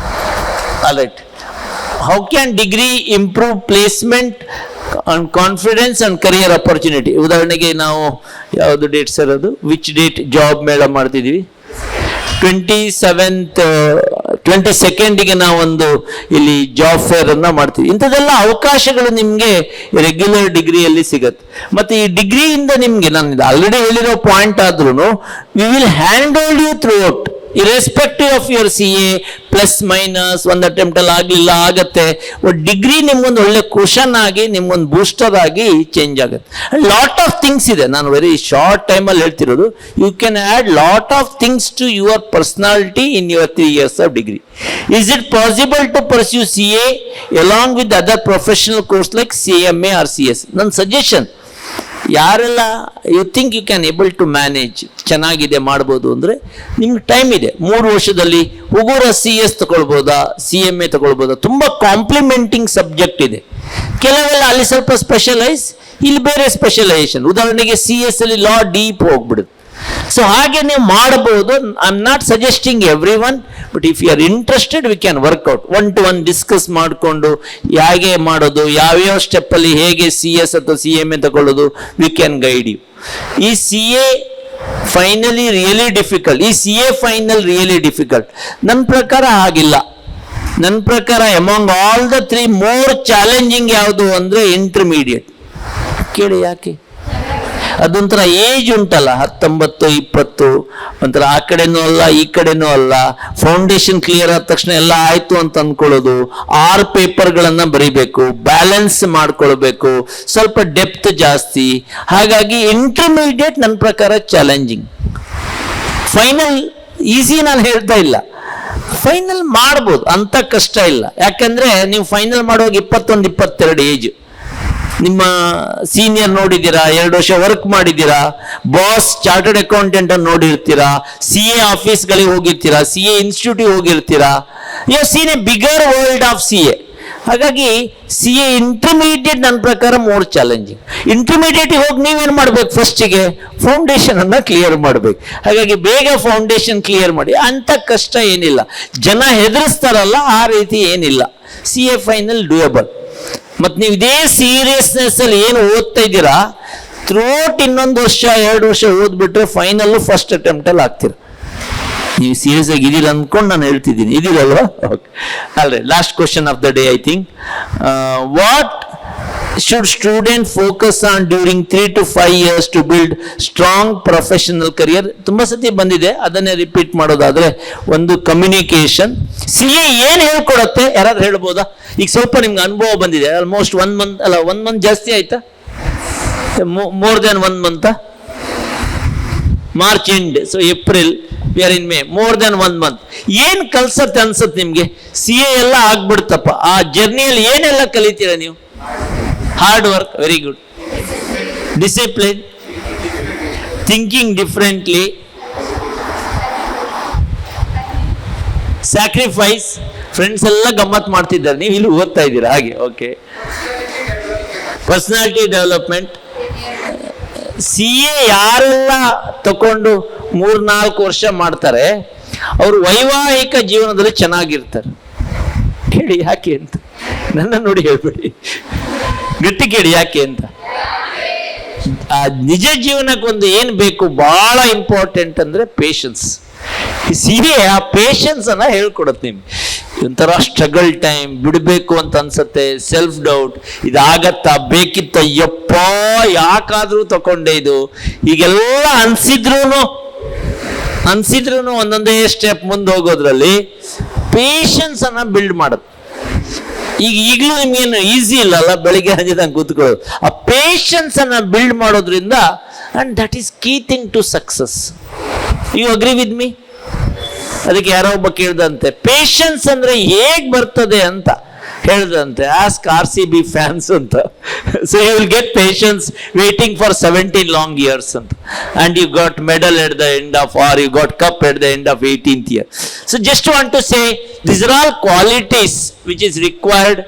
[SPEAKER 1] All right. How can degree improve placement and confidence and career opportunity? ಉದಾಹರಣೆಗೆ ನಾವು ಯಾವುದು date sir, ಅದು which date job ಮೇಳ ಮಾಡ್ತಿದ್ದೀವಿ? 22ಗೆ ನಾವೊಂದು ಇಲ್ಲಿ job fair ಅನ್ನ ಮಾಡ್ತೀವಿ. ಇಂಥದ್ದೆಲ್ಲ ಅವಕಾಶಗಳು ನಿಮಗೆ ರೆಗ್ಯುಲರ್ ಡಿಗ್ರಿಯಲ್ಲಿ ಸಿಗತ್ತೆ. ಮತ್ತೆ ಈ ಡಿಗ್ರಿಯಿಂದ ನಿಮ್ಗೆ ನಾನು ಆಲ್ರೆಡಿ ಹೇಳಿರೋ ಪಾಯಿಂಟ್ ಆದ್ರೂ we will handle you throughout, irrespective of your CA plus minus. ಒಂದು ಅಟೆಂಪ್ಟ್ ಅಲ್ಲಿ ಆಗ್ಲಿಲ್ಲ, ಆಗತ್ತೆ. ಡಿಗ್ರಿ ನಿಮ್ಗೊಂದು ಒಳ್ಳೆ ಕುಷನ್ ಆಗಿ, ನಿಮ್ಗೊಂದು ಬೂಸ್ಟರ್ ಆಗಿ ಚೇಂಜ್ ಆಗುತ್ತೆ. ಲಾಟ್ ಆಫ್ ಥಿಂಗ್ಸ್ ಇದೆ, ನಾನು ವೆರಿ ಶಾರ್ಟ್ ಟೈಮಲ್ಲಿ ಹೇಳ್ತಿರೋದು. You can add lot of things to your personality in your 3 years of degree. Is it possible to pursue CA along with other professional course like CMA or CS? ನನ್ನ suggestion, ಯಾರೆಲ್ಲ you think you can able to manage, ಚೆನ್ನಾಗಿದೆ ಮಾಡ್ಬೋದು ಅಂದರೆ ನಿಮ್ಗೆ time ಇದೆ. 3 ವರ್ಷದಲ್ಲಿ ಹುಗುರ CS ತಗೊಳ್ಬೋದಾ, CMA ತಗೊಳ್ಬೋದಾ? ತುಂಬ complementing subject ಇದೆ. ಕೆಲವೆಲ್ಲ ಅಲ್ಲಿ ಸ್ವಲ್ಪ ಸ್ಪೆಷಲೈಸ್, ಇಲ್ಲಿ ಬೇರೆ ಸ್ಪೆಷಲೈಸೇಷನ್. ಉದಾಹರಣೆಗೆ CS ಅಲ್ಲಿ ಲಾ ಡೀಪ್ ಹೋಗ್ಬಿಡುತ್ತೆ. ಸೊ ಹಾಗೆ ನೀವು ಮಾಡಬಹುದು. I am not suggesting everyone, but if you are interested we can work out. 1-to-1 discuss ಮಾಡಿಕೊಂಡು ಹೇಗೆ ಮಾಡೋದು, ಯಾವ್ಯಾವ ಸ್ಟೆಪ್ಪಲ್ಲಿ ಹೇಗೆ CS ಅಥವಾ CMA ತಗೊಳ್ಳೋದು, ವಿ ಕ್ಯಾನ್ ಗೈಡ್ ಯು. ಈ CA ಫೈನಲಿ ರಿಯಲಿ ಡಿಫಿಕಲ್ಟ್, ಈ CA ಫೈನಲ್ ರಿಯಲಿ ಡಿಫಿಕಲ್ಟ್. ನನ್ನ ಪ್ರಕಾರ ಆಗಿಲ್ಲ. ನನ್ನ ಪ್ರಕಾರ among all the 3 more challenging ಯಾವುದು ಅಂದರೆ ಇಂಟರ್ಮೀಡಿಯೇಟ್. ಕೇಳಿ ಯಾಕೆ? ಅದೊಂಥರ ಏಜ್ ಉಂಟಲ್ಲ, 19-20, ಒಂಥರ ಆ ಕಡೆನೂ ಅಲ್ಲ ಈ ಕಡೆನೂ ಅಲ್ಲ. ಫೌಂಡೇಶನ್ ಕ್ಲಿಯರ್ ಆದ ತಕ್ಷಣ ಎಲ್ಲ ಆಯ್ತು ಅಂತ ಅನ್ಕೊಳ್ಳೋದು. 6 ಪೇಪರ್ಗಳನ್ನ ಬರೀಬೇಕು, ಬ್ಯಾಲೆನ್ಸ್ ಮಾಡ್ಕೊಳ್ಬೇಕು, ಸ್ವಲ್ಪ ಡೆಪ್ತ್ ಜಾಸ್ತಿ. ಹಾಗಾಗಿ ಇಂಟರ್ಮೀಡಿಯೇಟ್ ನನ್ನ ಪ್ರಕಾರ ಚಾಲೆಂಜಿಂಗ್. ಫೈನಲ್ ಈಸಿ ನಾನು ಹೇಳ್ತಾ ಇಲ್ಲ, ಫೈನಲ್ ಮಾಡ್ಬೋದು, ಅಂತ ಕಷ್ಟ ಇಲ್ಲ. ಯಾಕಂದ್ರೆ ನೀವು ಫೈನಲ್ ಮಾಡುವಾಗ 21-22 ಏಜ್. ನಿಮ್ಮ ಸೀನಿಯರ್ ನೋಡಿದ್ದೀರಾ, 2 ವರ್ಷ ವರ್ಕ್ ಮಾಡಿದ್ದೀರಾ, ಬಾಸ್ ಚಾರ್ಟರ್ಡ್ ಅಕೌಂಟೆಂಟ್ ಅನ್ನು ನೋಡಿರ್ತೀರಾ, CA ಆಫೀಸ್ಗಳಿಗೆ ಹೋಗಿರ್ತೀರಾ, CA ಇನ್ಸ್ಟಿಟ್ಯೂಟಿಗೆ ಹೋಗಿರ್ತೀರಾ. You have seen a bigger world of CA. ಹಾಗಾಗಿ CA ಇಂಟರ್ಮೀಡಿಯೇಟ್ ನನ್ನ ಪ್ರಕಾರ ಮೋರ್ ಚಾಲೆಂಜಿಂಗ್. ಇಂಟರ್ಮೀಡಿಯೇಟಿಗೆ ಹೋಗಿ ನೀವೇನು ಮಾಡ್ಬೇಕು? ಫಸ್ಟಿಗೆ ಫೌಂಡೇಶನ್ ಅನ್ನ ಕ್ಲಿಯರ್ ಮಾಡ್ಬೇಕು. ಹಾಗಾಗಿ ಬೇಗ ಫೌಂಡೇಶನ್ ಕ್ಲಿಯರ್ ಮಾಡಿ, ಅಂತ ಕಷ್ಟ ಏನಿಲ್ಲ. ಜನ ಹೆದರಿಸ್ತಾರಲ್ಲ ಆ ರೀತಿ ಏನಿಲ್ಲ. CA final doable. ಮತ್ತು ನೀವು ಇದೇ ಸೀರಿಯಸ್ನೆಸ್ ಅಲ್ಲಿ ಏನು ಓದ್ತಾ ಇದ್ದೀರಾ, ಥ್ರೂಟ್ 1 ವರ್ಷ 2 ವರ್ಷ ಓದ್ಬಿಟ್ರೆ ಫೈನಲ್ಲು ಫಸ್ಟ್ ಅಟೆಂಪ್ಟ್ ಅಲ್ಲಿ ಆಗ್ತೀರ. ನೀವು ಸೀರಿಯಸ್ ಆಗಿ ಇದೀರ ಅಂದ್ಕೊಂಡು ನಾನು ಹೇಳ್ತಿದ್ದೀನಿ, ಇದೀರಲ್ವಾ? ಓಕೆ, ಅಲ್ರಿ. Last question of the day, I think. What should student focus on during 3 to 5 years to build strong professional career? ತುಂಬಾ ಸತಿ ಬಂದಿದೆ, ಅದನ್ನೇ ರಿಪೀಟ್ ಮಾಡೋದಾದ್ರೆ, ಒಂದು ಕಮ್ಯುನಿಕೇಶನ್. CA ಏನ್ ಹೇಳ್ಕೊಡತ್ತೆ ಯಾರಾದ್ರೂ ಹೇಳ್ಬೋದಾ? ಈಗ ಸ್ವಲ್ಪ ನಿಮ್ಗೆ ಅನುಭವ ಬಂದಿದೆ, ಆಲ್ಮೋಸ್ಟ್ 1 ಮಂತ್, ಅಲ್ಲ 1 ಮಂತ್ ಜಾಸ್ತಿ ಆಯ್ತಾ? More than 1 month. March end, so April, we are in May, more than 1 month. ಏನ್ ಕಲ್ಸತ್ತೆ ಅನ್ಸತ್ತೆ ನಿಮ್ಗೆ? CA ಎಲ್ಲ ಆಗ್ಬಿಡ್ತಪ್ಪ. ಆ ಜರ್ನಿಯಲ್ಲಿ ಏನೆಲ್ಲ ಕಲಿತೀರಾ ನೀವು? Hard work, very good. Discipline, thinking differently, sacrifice. Friends ಎಲ್ಲ ಗಮ್ಮತ್ ಮಾಡ್ತಿದ್ದಾರೆ, ನೀವು ಇಲ್ಲಿ ಓದ್ತಾ ಇದ್ದೀರಾ ಹಾಗೆ. Okay, personality development. CA ಯಾರೆಲ್ಲ ತಕೊಂಡು 3-4 ವರ್ಷ ಮಾಡ್ತಾರೆ, ಅವರು ವೈವಾಹಿಕ ಜೀವನದಲ್ಲಿ ಚೆನ್ನಾಗಿರ್ತಾರೆ. ಕೇಳಿ ಯಾಕೆ ಅಂತ, ನನ್ನ ನೋಡಿ ಹೇಳ್ಬೇಡಿ, ಗಟ್ಟಿ ಕೇಳಿ ಯಾಕೆ ಅಂತ. ನಿಜ ಜೀವನಕ್ಕೊಂದು ಏನು ಬೇಕು, ಬಹಳ ಇಂಪಾರ್ಟೆಂಟ್ ಅಂದ್ರೆ ಪೇಷನ್ಸ್. CA ಆ ಪೇಷನ್ಸ್ ಅನ್ನ ಹೇಳ್ಕೊಡುತ್ತೆ ನಿಮ್ಗೆ. ಒಂಥರ ಸ್ಟ್ರಗಲ್ ಟೈಮ್, ಬಿಡಬೇಕು ಅಂತ ಅನ್ಸತ್ತೆ, ಸೆಲ್ಫ್ ಡೌಟ್, ಇದಾಗತ್ತಾ, ಬೇಕಿತ್ತ, ಯಪ್ಪ ಯಾಕಾದ್ರೂ ತಕೊಂಡೆ ಇದು, ಈಗೆಲ್ಲ ಅನ್ಸಿದ್ರು ಒಂದೊಂದೇ ಸ್ಟೆಪ್ ಮುಂದೆ ಹೋಗೋದ್ರಲ್ಲಿ ಪೇಷನ್ಸ್ ಅನ್ನ ಬಿಲ್ಡ್ ಮಾಡುತ್ತೆ. ಈಗಲೂ ನಿಮ್ಗೇನು ಈಸಿ ಇಲ್ಲಲ್ಲ, ಬೆಳಿಗ್ಗೆ ಹಂಜಿದಂಗೆ ಕೂತ್ಕೊಳ್ಳೋದು. ಆ ಪೇಷನ್ಸ್ ಅನ್ನ ಬಿಲ್ಡ್ ಮಾಡೋದ್ರಿಂದ, and that is key thing to success. You agree with me? ಅದಕ್ಕೆ ಯಾರೋ ಒಬ್ಬ ಕೇಳ್ದಂತೆ, ಪೇಷನ್ಸ್ ಅಂದ್ರೆ ಹೇಗ್ ಬರ್ತದೆ ಅಂತ ಹೇಳ್ದಂತೆ. ಆಸ್ಕ್ RCB ಫ್ಯಾನ್ಸ್ ಅಂತ. So you will get patience waiting for 17 long years ಅಂತ. And you got medal at the end of, or you got cup at the end of 18th year. So just want to say, these are all qualities which is required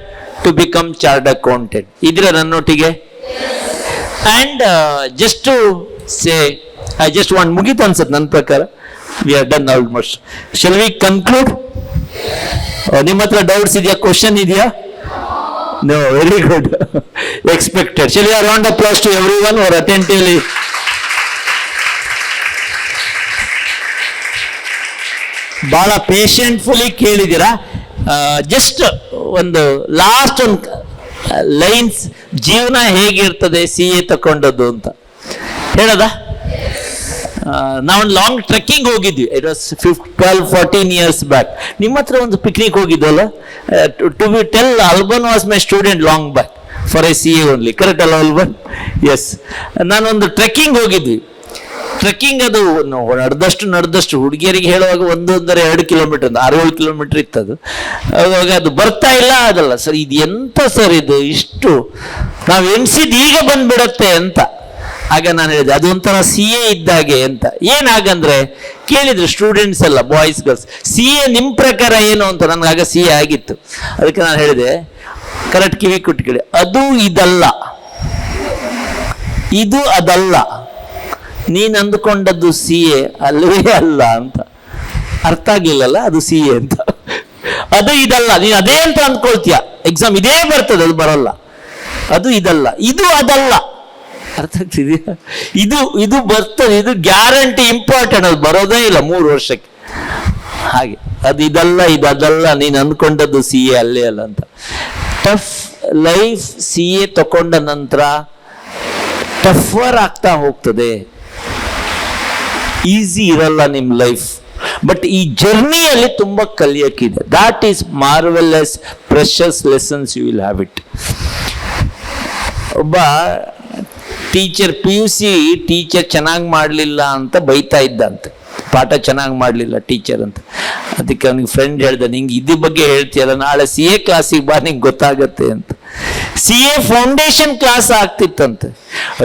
[SPEAKER 1] to become chartered accountant. Idra nannottige. And just to say, I just want mugita ansat nan prakara. We are done almost. Shall we conclude? ನಿಮ್ಮ ಹತ್ರ doubts ಇದೆಯಾ? Question ಇದೆಯಾ? No, very good. Expected. Shall we have a round of applause to everyone who are attentively. ಬಹಳ ಪೇಷಂಟ್ಫುಲಿ ಕೇಳಿದ್ದೀರಾ. Just ಒಂದು last ಒಂದು lines, ಜೀವನ ಹೇಗಿರ್ತದೆ CA ತಗೊಂಡದ್ದು ಅಂತ ಹೇಳದ. ನಾವೊಂದು ಲಾಂಗ್ ಟ್ರೆಕ್ಕಿಂಗ್ ಹೋಗಿದ್ವಿ. It was 12-14 years back. ನಿಮ್ಮ ಹತ್ರ ಒಂದು ಪಿಕ್ನಿಕ್ ಹೋಗಿದ್ವಲ್ಲ. ಟು ಬಿ ಟೆಲ್, ಅಲ್ಬನ್ was my student long back for a CA only. Correct ಅಲ್ಲ ಅಲ್ಬನ್? ಎಸ್. ನಾನೊಂದು ಟ್ರೆಕ್ಕಿಂಗ್ ಹೋಗಿದ್ವಿ. ಟ್ರೆಕ್ಕಿಂಗ್ ಅದು ನಡೆದಷ್ಟು ಹುಡುಗಿಯರಿಗೆ ಹೇಳುವಾಗ 1-1.5 ಕಿಲೋಮೀಟರ್, 6-7 ಕಿಲೋಮೀಟರ್ ಇತ್ತದು. ಅವಾಗ ಅದು ಬರ್ತಾ ಇಲ್ಲ, ಅದಲ್ಲ ಸರ್, ಇದು ಎಂತ ಸರ್ ಇದು, ಇಷ್ಟು ನಾವು ಎಣ್ಸಿದ್ ಈಗ ಬಂದ್ಬಿಡತ್ತೆ ಅಂತ. ಆಗ ನಾನು ಹೇಳಿದೆ, ಅದೊಂಥರ CA ಇದ್ದಾಗೆ ಅಂತ. ಏನಾಗಂದ್ರೆ ಕೇಳಿದ್ರು ಸ್ಟೂಡೆಂಟ್ಸ್ ಎಲ್ಲ, ಬಾಯ್ಸ್ ಗರ್ಲ್ಸ್, CA ನಿಮ್ ಪ್ರಕಾರ ಏನು ಅಂತ. ನನಗಾಗ CA ಆಗಿತ್ತು. ಅದಕ್ಕೆ ನಾನು ಹೇಳಿದೆ, ಕರೆಕ್ಟ್ ಕಿವಿ ಕೊಟ್ಟು ಕೇಳಿ, ಅದು ಇದಲ್ಲ, ಇದು ಅದಲ್ಲ, ನೀನ್ ಅಂದುಕೊಂಡದ್ದು CA ಅಲ್ಲವೇ ಅಲ್ಲ ಅಂತ. ಅರ್ಥ ಆಗಿಲ್ಲಲ್ಲ, ಅದು CA ಅಂತ. ಅದು ಇದಲ್ಲ, ನೀನ್ ಅದೇ ಅಂತ ಅಂದ್ಕೊಳ್ತೀಯ, ಎಕ್ಸಾಮ್ ಇದೇ ಬರ್ತದೆ, ಅದು ಬರಲ್ಲ. ಅದು ಇದಲ್ಲ, ಇದು ಅದಲ್ಲ. ಅರ್ಥ ಆಗ್ತಿದೆಯಾ? ಇದು ಬರ್ತದೆ, ಇದು ಗ್ಯಾರಂಟಿ ಇಂಪಾರ್ಟೆಂಟ್, ಅದು ಬರೋದೇ ಇಲ್ಲ 3 ವರ್ಷಕ್ಕೆ. ಹಾಗೆ ಅದು ಇದಲ್ಲ, ಇದು ಅದಲ್ಲ, ನೀನು ಅಂದ್ಕೊಂಡದ್ದು CA ಅಲ್ಲೇ ಅಲ್ಲ ಅಂತ. ಟಫ್ ಲೈಫ್ CA ತಕೊಂಡ ನಂತರ ಟಫರ್ ಆಗ್ತಾ ಹೋಗ್ತದೆ. ಈಸಿ ಇರಲ್ಲ ನಿಮ್ ಲೈಫ್. ಬಟ್ ಈ ಜರ್ನಿಯಲ್ಲಿ ತುಂಬಾ ಕಲಿಯಕ್ಕಿದೆ. That is marvellous precious lessons, you will have it. ಒಬ್ಬ ಟೀಚರ್, PUC ಟೀಚರ್ ಚೆನ್ನಾಗಿ ಮಾಡಲಿಲ್ಲ ಅಂತ ಬೈತಾ ಇದ್ದಂತೆ, ಪಾಠ ಚೆನ್ನಾಗಿ ಮಾಡಲಿಲ್ಲ ಟೀಚರ್ ಅಂತ. ಅದಕ್ಕೆ ಅವನಿಗೆ ಫ್ರೆಂಡ್ ಹೇಳ್ದ, ನಿಂಗೆ ಇದ್ರ ಬಗ್ಗೆ ಹೇಳ್ತೀಯಲ್ಲ, ನಾಳೆ CA ಕ್ಲಾಸಿಗೆ ಬಾ, ನಿಂಗೆ ಗೊತ್ತಾಗತ್ತೆ ಅಂತ. CA ಫೌಂಡೇಶನ್ ಕ್ಲಾಸ್ ಆಗ್ತಿತ್ತಂತೆ.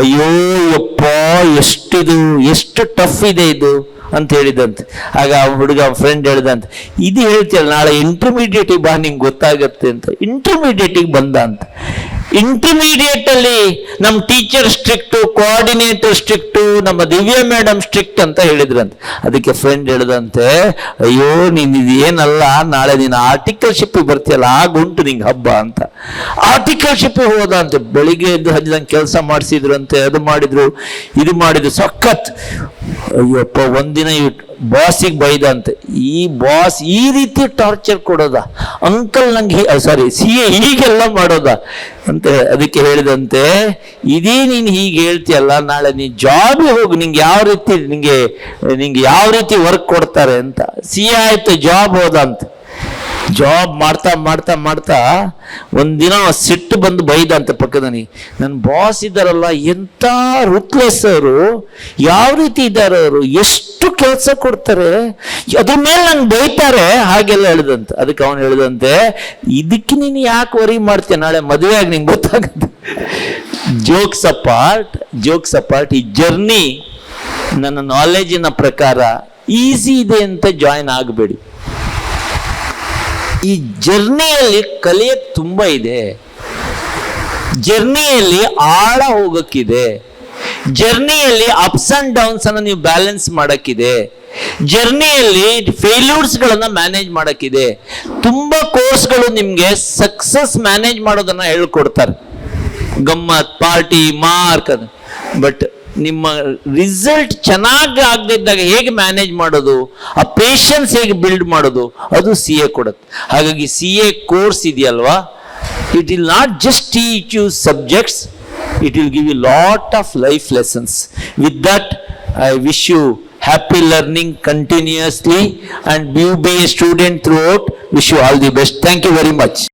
[SPEAKER 1] ಅಯ್ಯೋ ಯಪ್ಪ, ಎಷ್ಟು ಟಫ್ ಇದೆ ಇದು ಅಂತ ಹೇಳಿದಂತೆ. ಆಗ ಹುಡುಗ ಫ್ರೆಂಡ್ ಹೇಳ್ದಂತೆ, ಇದು ಹೇಳ್ತೀಯಲ್ಲ, ನಾಳೆ ಇಂಟರ್ಮೀಡಿಯೇಟಿಗೆ ಬಾ, ನಿಂಗೆ ಗೊತ್ತಾಗತ್ತೆ ಅಂತ. ಇಂಟರ್ಮೀಡಿಯೇಟಿಗೆ ಬಂದ ಅಂತ. ಇಂಟರ್ಮೀಡಿಯೇಟ್ ಅಲ್ಲಿ ನಮ್ಮ ಟೀಚರ್ ಸ್ಟ್ರಿಕ್ಟು, ಕೋಆರ್ಡಿನೇಟರ್ ಸ್ಟ್ರಿಕ್ಟು, ನಮ್ಮ ದಿವ್ಯಾ ಮೇಡಮ್ ಸ್ಟ್ರಿಕ್ಟ್ ಅಂತ ಹೇಳಿದ್ರಂತೆ. ಅದಕ್ಕೆ ಫ್ರೆಂಡ್ ಹೇಳಿದಂತೆ, ಅಯ್ಯೋ ನೀನ್ ಇದೇನಲ್ಲ, ನಾಳೆ ನೀನು ಆರ್ಟಿಕಲ್ಶಿಪ್ ಬರ್ತೀಯಲ್ಲ, ಆಗುಂಟು ನಿಂಗೆ ಹಬ್ಬ ಅಂತ. ಆರ್ಟಿಕಲ್ಶಿಪ್ ಹೋದ ಅಂತೆ. ಬೆಳಿಗ್ಗೆ ಎದ್ದು ಹಂಚಿದಂಗೆ ಕೆಲಸ ಮಾಡಿಸಿದ್ರು ಅಂತೆ, ಅದು ಮಾಡಿದ್ರು ಇದು ಮಾಡಿದ್ರು, ಸಖತ್. ಅಯ್ಯಪ್ಪ, ಒಂದಿನ ಬಾಸಿಗೆ ಬೈದಂತೆ, ಈ ಬಾಸ್ ಈ ರೀತಿ ಟಾರ್ಚರ್ ಕೊಡೋದ, ಅಂಕಲ್ ನಂಗೆ ಸಾರಿ CA ಹೀಗೆಲ್ಲ ಮಾಡೋದ ಅಂತ. ಅದಕ್ಕೆ ಹೇಳಿದಂತೆ, ಇದೇ ನೀನು ಹೀಗೆ ಹೇಳ್ತೀಯಲ್ಲ, ನಾಳೆ ನೀನು ಜಾಬ್ಗೆ ಹೋಗು, ನಿಂಗೆ ಯಾವ ರೀತಿ ವರ್ಕ್ ಕೊಡ್ತಾರೆ ಅಂತ. CA ಆಯ್ತು, ಜಾಬ್ ಹೋದ ಅಂತ. ಜಾಬ್ ಮಾಡ್ತಾ ಮಾಡ್ತಾ ಮಾಡ್ತಾ ಒಂದಿನ ಸಿಟ್ಟು ಬಂದು ಬೈದಂತೆ ಪಕ್ಕದಲ್ಲಿ, ನನ್ನ ಬಾಸ್ ಇದ್ದಾರಲ್ಲ ಎಂತ ರುತ್ಲೆಸ್ ಅವರು, ಯಾವ ರೀತಿ ಇದ್ದಾರೆ ಅವರು, ಎಷ್ಟು ಕೆಲಸ ಕೊಡ್ತಾರೆ, ಅದ್ರ ಮೇಲೆ ನಂಗೆ ಬೈತಾರೆ, ಹಾಗೆಲ್ಲ ಹೇಳಿದಂತೆ. ಅದಕ್ಕೆ ಅವನು ಹೇಳಿದಂತೆ, ಇದಕ್ಕೆ ನೀನು ಯಾಕೆ ವರಿ ಮಾಡ್ತೀಯ, ನಾಳೆ ಮದುವೆ ಆಗಿ ನಿಂಗೆ ಗೊತ್ತಾಗುತ್ತೆ. ಜೋಕ್ಸ್ ಅಪಾರ್ಟ್, ಈ ಜರ್ನಿ ನನ್ನ ನಾಲೆಜಿನ ಪ್ರಕಾರ ಈಸಿ ಇದೆ ಅಂತ ಜಾಯಿನ್ ಆಗಬೇಡಿ. ಈ ಜರ್ನಿಯಲ್ಲಿ ಕಲಿಯಕ್ಕೆ ತುಂಬ ಇದೆ, ಜರ್ನಿಯಲ್ಲಿ ಆಳ ಹೋಗಕ್ಕಿದೆ, ಜರ್ನಿಯಲ್ಲಿ ಅಪ್ಸ್ ಅಂಡ್ ಡೌನ್ಸ್ ಅನ್ನು ನೀವು ಬ್ಯಾಲೆನ್ಸ್ ಮಾಡಕ್ಕಿದೆ, ಜರ್ನಿಯಲ್ಲಿ ಫೇಲ್ಯೂರ್ಸ್ಗಳನ್ನ ಮ್ಯಾನೇಜ್ ಮಾಡಕ್ಕಿದೆ. ತುಂಬ ಕೋರ್ಸ್ಗಳು ನಿಮಗೆ ಸಕ್ಸಸ್ ಮ್ಯಾನೇಜ್ ಮಾಡೋದನ್ನ ಹೇಳ್ಕೊಡ್ತಾರೆ, ಗಮ್ಮತ್, ಪಾರ್ಟಿ, ಮಾರ್ಕ್ ಅದು. ಬಟ್ ನಿಮ್ಮ ರಿಸಲ್ಟ್ ಚೆನ್ನಾಗಿ ಆಗದಿದ್ದಾಗ ಹೇಗೆ ಮ್ಯಾನೇಜ್ ಮಾಡೋದು, ಆ ಪೇಷನ್ಸ್ ಹೇಗೆ ಬಿಲ್ಡ್ ಮಾಡೋದು, ಅದು CA ಕೊಡುತ್ತೆ. ಹಾಗಾಗಿ CA ಕೋರ್ಸ್ ಇದೆಯಲ್ವಾ, it will not just teach you subjects, it will give you lot of life lessons. With that I wish you happy learning continuously and you be a student throughout. Wish you all the best. Thank you very much.